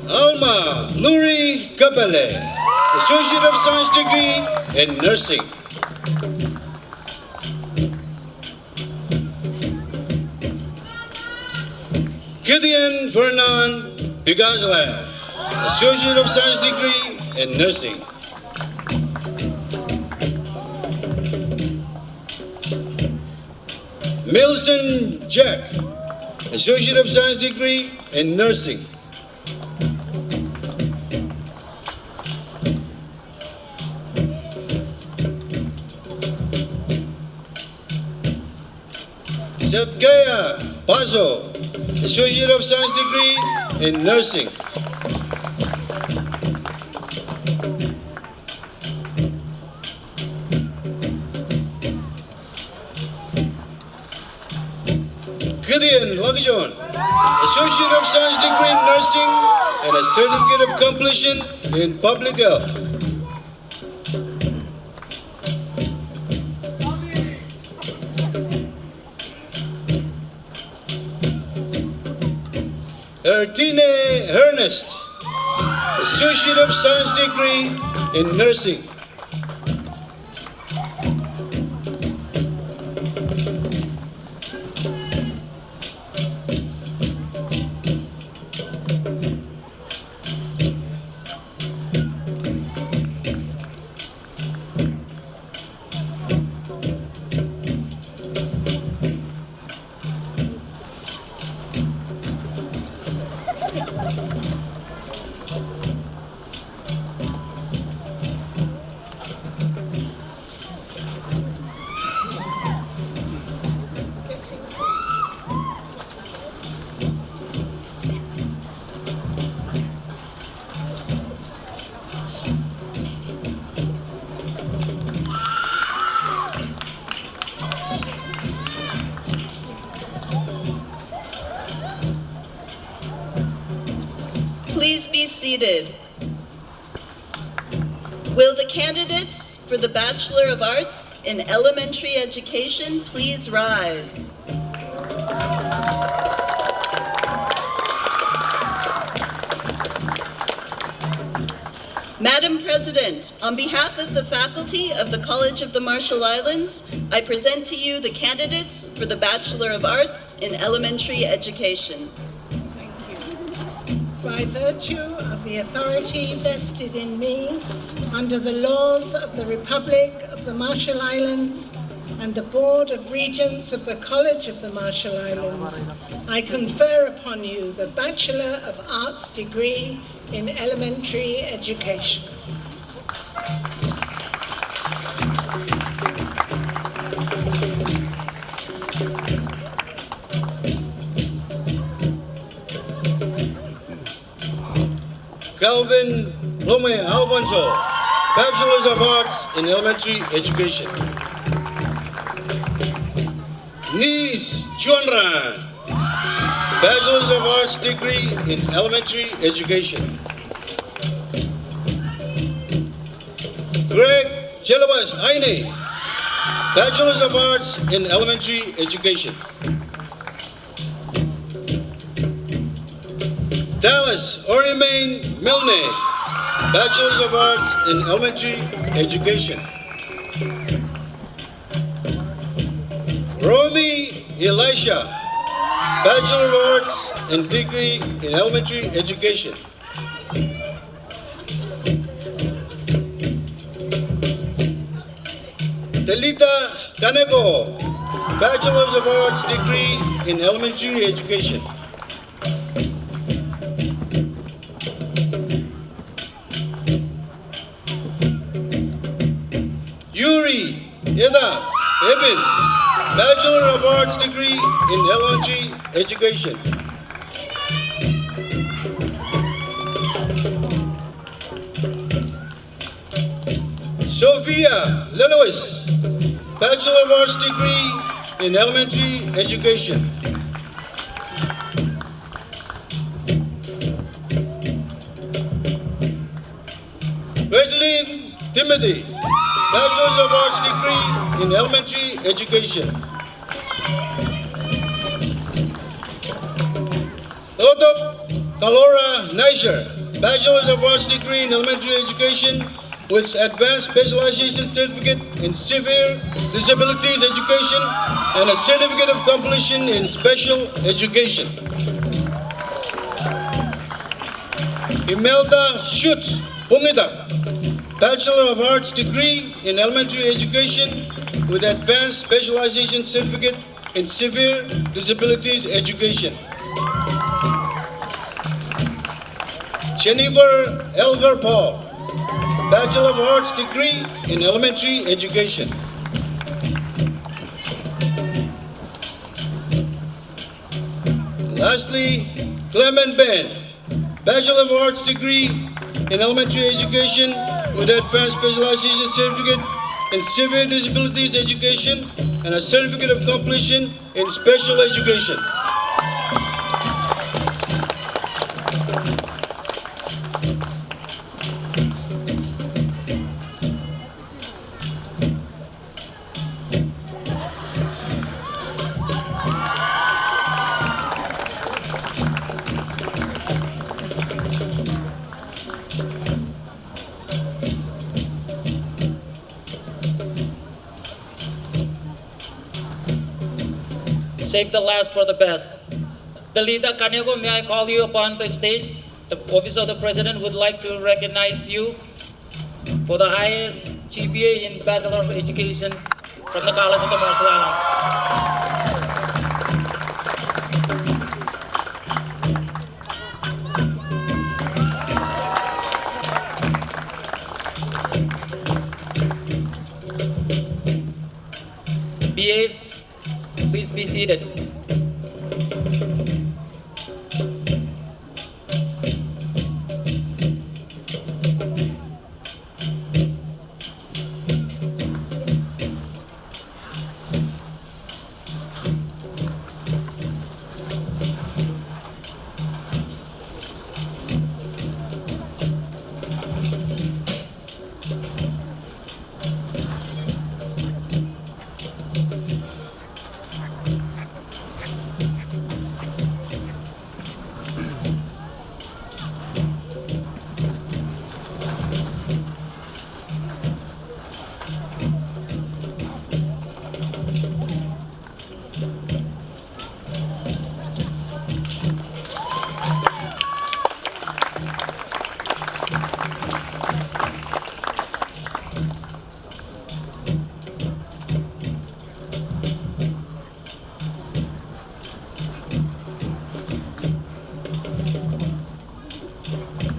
Alma Luri Kabale, Associate of Science degree in Nursing. Gideon Vernon Bigazla, Associate of Science degree in Nursing. Milson Jack, Associate of Science degree in Nursing. Setgaya Pazo, Associate of Science degree in Nursing. Gideon Lagajon, Associate of Science degree in Nursing and a certificate of completion in public health. Ertine Ernest, Associate of Science degree in nursing. Please be seated. Will the candidates for the Bachelor of Arts in Elementary Education please rise? Madam President, on behalf of the faculty of the College of the Marshall Islands, I present to you the candidates for the Bachelor of Arts in Elementary Education. By virtue of the authority vested in me under the laws of the Republic of the Marshall Islands and the Board of Regents of the College of the Marshall Islands, I confer upon you the Bachelor of Arts degree in Elementary Education. Calvin Lome Alfonso, Bachelor of Arts in Elementary Education. Nis Chuanran, Bachelor of Arts degree in Elementary Education. Greg Chelabas Aine, Bachelor of Arts in Elementary Education. Dallas Orimain Milne, Bachelor of Arts in Elementary Education. Romy Elisha, Bachelor of Arts and degree in Elementary Education. Delita Kaneko, Bachelor of Arts degree in Elementary Education. Yuri Eda Eben, Bachelor of Arts degree in Elementary Education. Sophia Lelois, Bachelor of Arts degree in Elementary Education. Regeline Timothy, Bachelor of Arts degree in Elementary Education. Toto Kalora Nisher, Bachelor of Arts degree in Elementary Education with Advanced Specialization Certificate in Severe Disabilities Education and a Certificate of Completion in Special Education. Imelda Schut Pungida, Bachelor of Arts degree in Elementary Education with Advanced Specialization Certificate in Severe Disabilities Education. Jennifer Elgar Paul, Bachelor of Arts degree in Elementary Education. Lastly, Clement Ben, Bachelor of Arts degree in Elementary Education with Advanced Specialization Certificate in Severe Disabilities Education and a Certificate of Completion in Special Education. Save the last for the best. The leader, Kanyako, may I call you upon the stage? The Office of the President would like to recognize you for the highest GPA in Bachelor of Education from the College of the Marshall Islands. BAs, please be seated.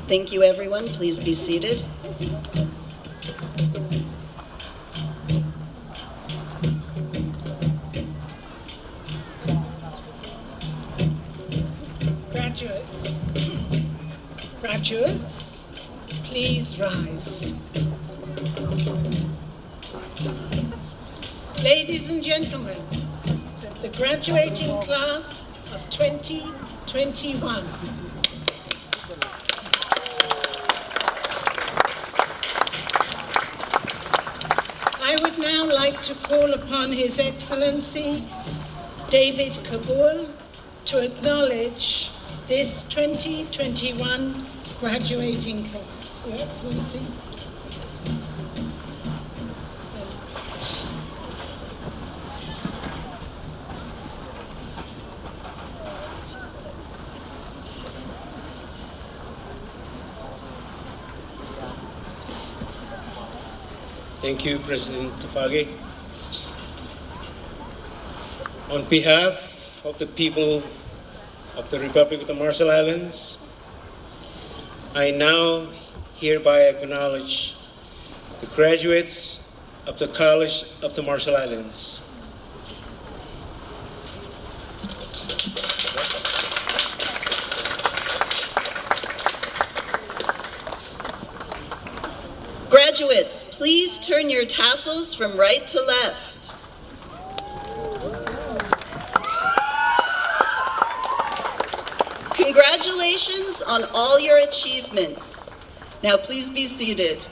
Thank you, everyone. Please be seated. Graduates, please rise. Ladies and gentlemen, the graduating class of 2021. I would now like to call upon His Excellency David Kabul to acknowledge this 2021 graduating class. Your Excellency. Thank you, President Tufagi. On behalf of the people of the Republic of the Marshall Islands, I now hereby acknowledge the graduates of the College of the Marshall Islands. Graduates, please turn your tassels from right to left. Congratulations on all your achievements. Now please be seated.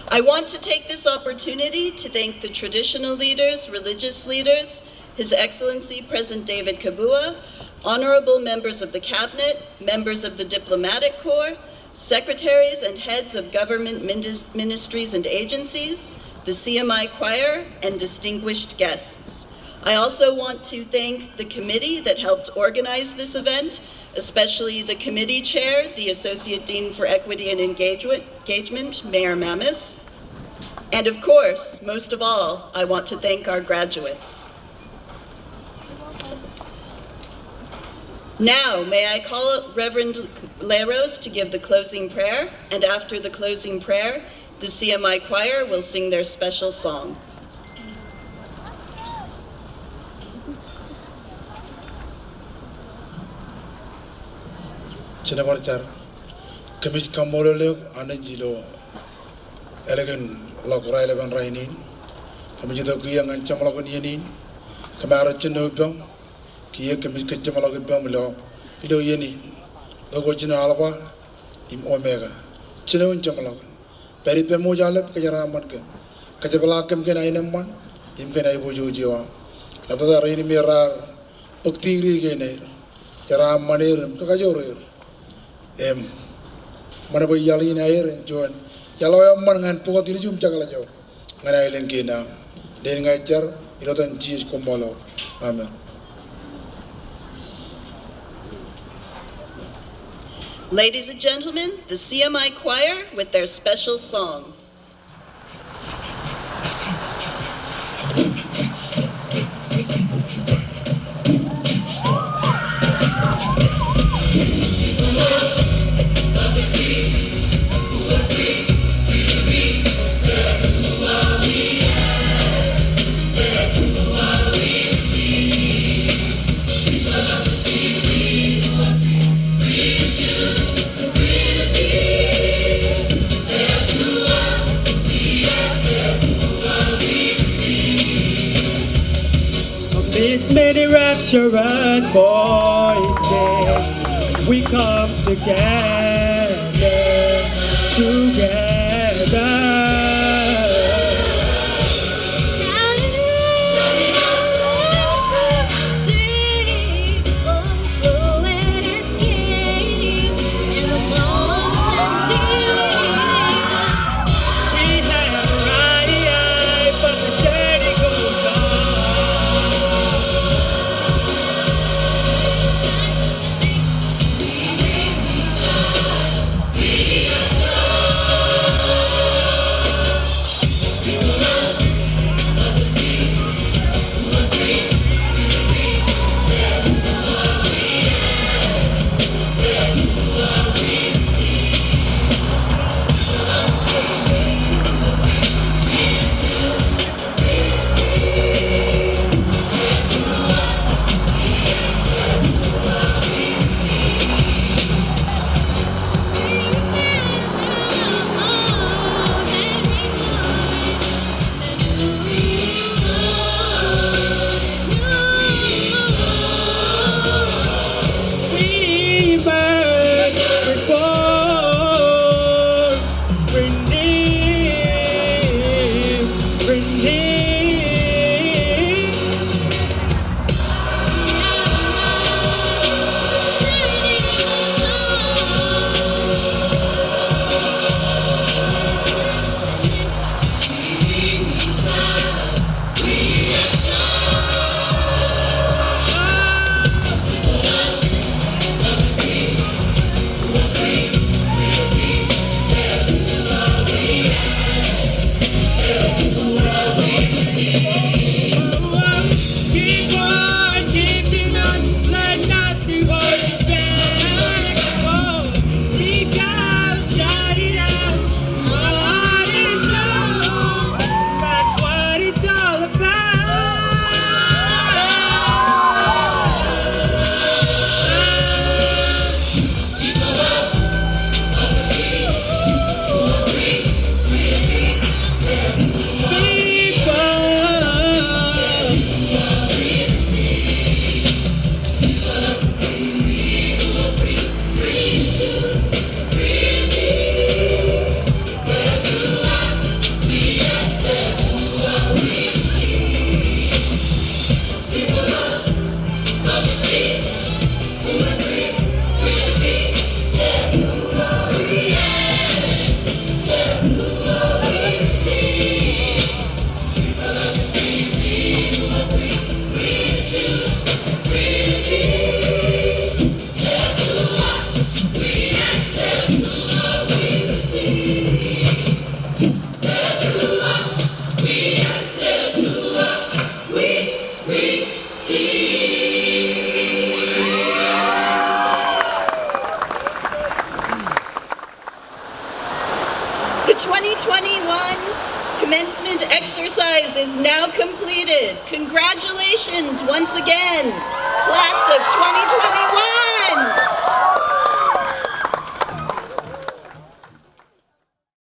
I want to take this opportunity to thank the traditional leaders, religious leaders, His Excellency President David Kabua, honorable members of the Cabinet, members of the Diplomatic Corps, secretaries and heads of government ministries and agencies, the CMI Choir, and distinguished guests. I also want to thank the committee that helped organize this event, especially the committee chair, the Associate Dean for Equity and Engagement, Mayor Mamis. And of course, most of all, I want to thank our graduates. Now, may I call Reverend Leros to give the closing prayer, and after the closing prayer, the CMI Choir will sing their special song. Chinabarchar, Kamish Kamolole, Anajilo, Elegant Lokra 11 Rainin, Kamijito Kiyang and Chamalagon Yanin, Kamara Chinopum, Kia Kamish Chamalagon Pamilo, Ido Yeni, Logojina Alaba, Im Omega, Chino and Chamalagon, Peripe Mojalep, Kajaramankan, Kajabalakam Kenainaman, Im Kenaibujuja, Lata Rain Mirar, Pukti Gainer, Jaram Manir, Kakajor. Mana boy yali na air joan yalo yang mana ngan pokok ini jum cakap aja ngan air lengkina dan ngajar Inotan Jesus Komolo. Amen. Ladies and gentlemen, the CMI Choir with their special song. Amidst many rapturous voices, we come together, together. The 2021 commencement exercise is now completed. Congratulations once again, class of 2021.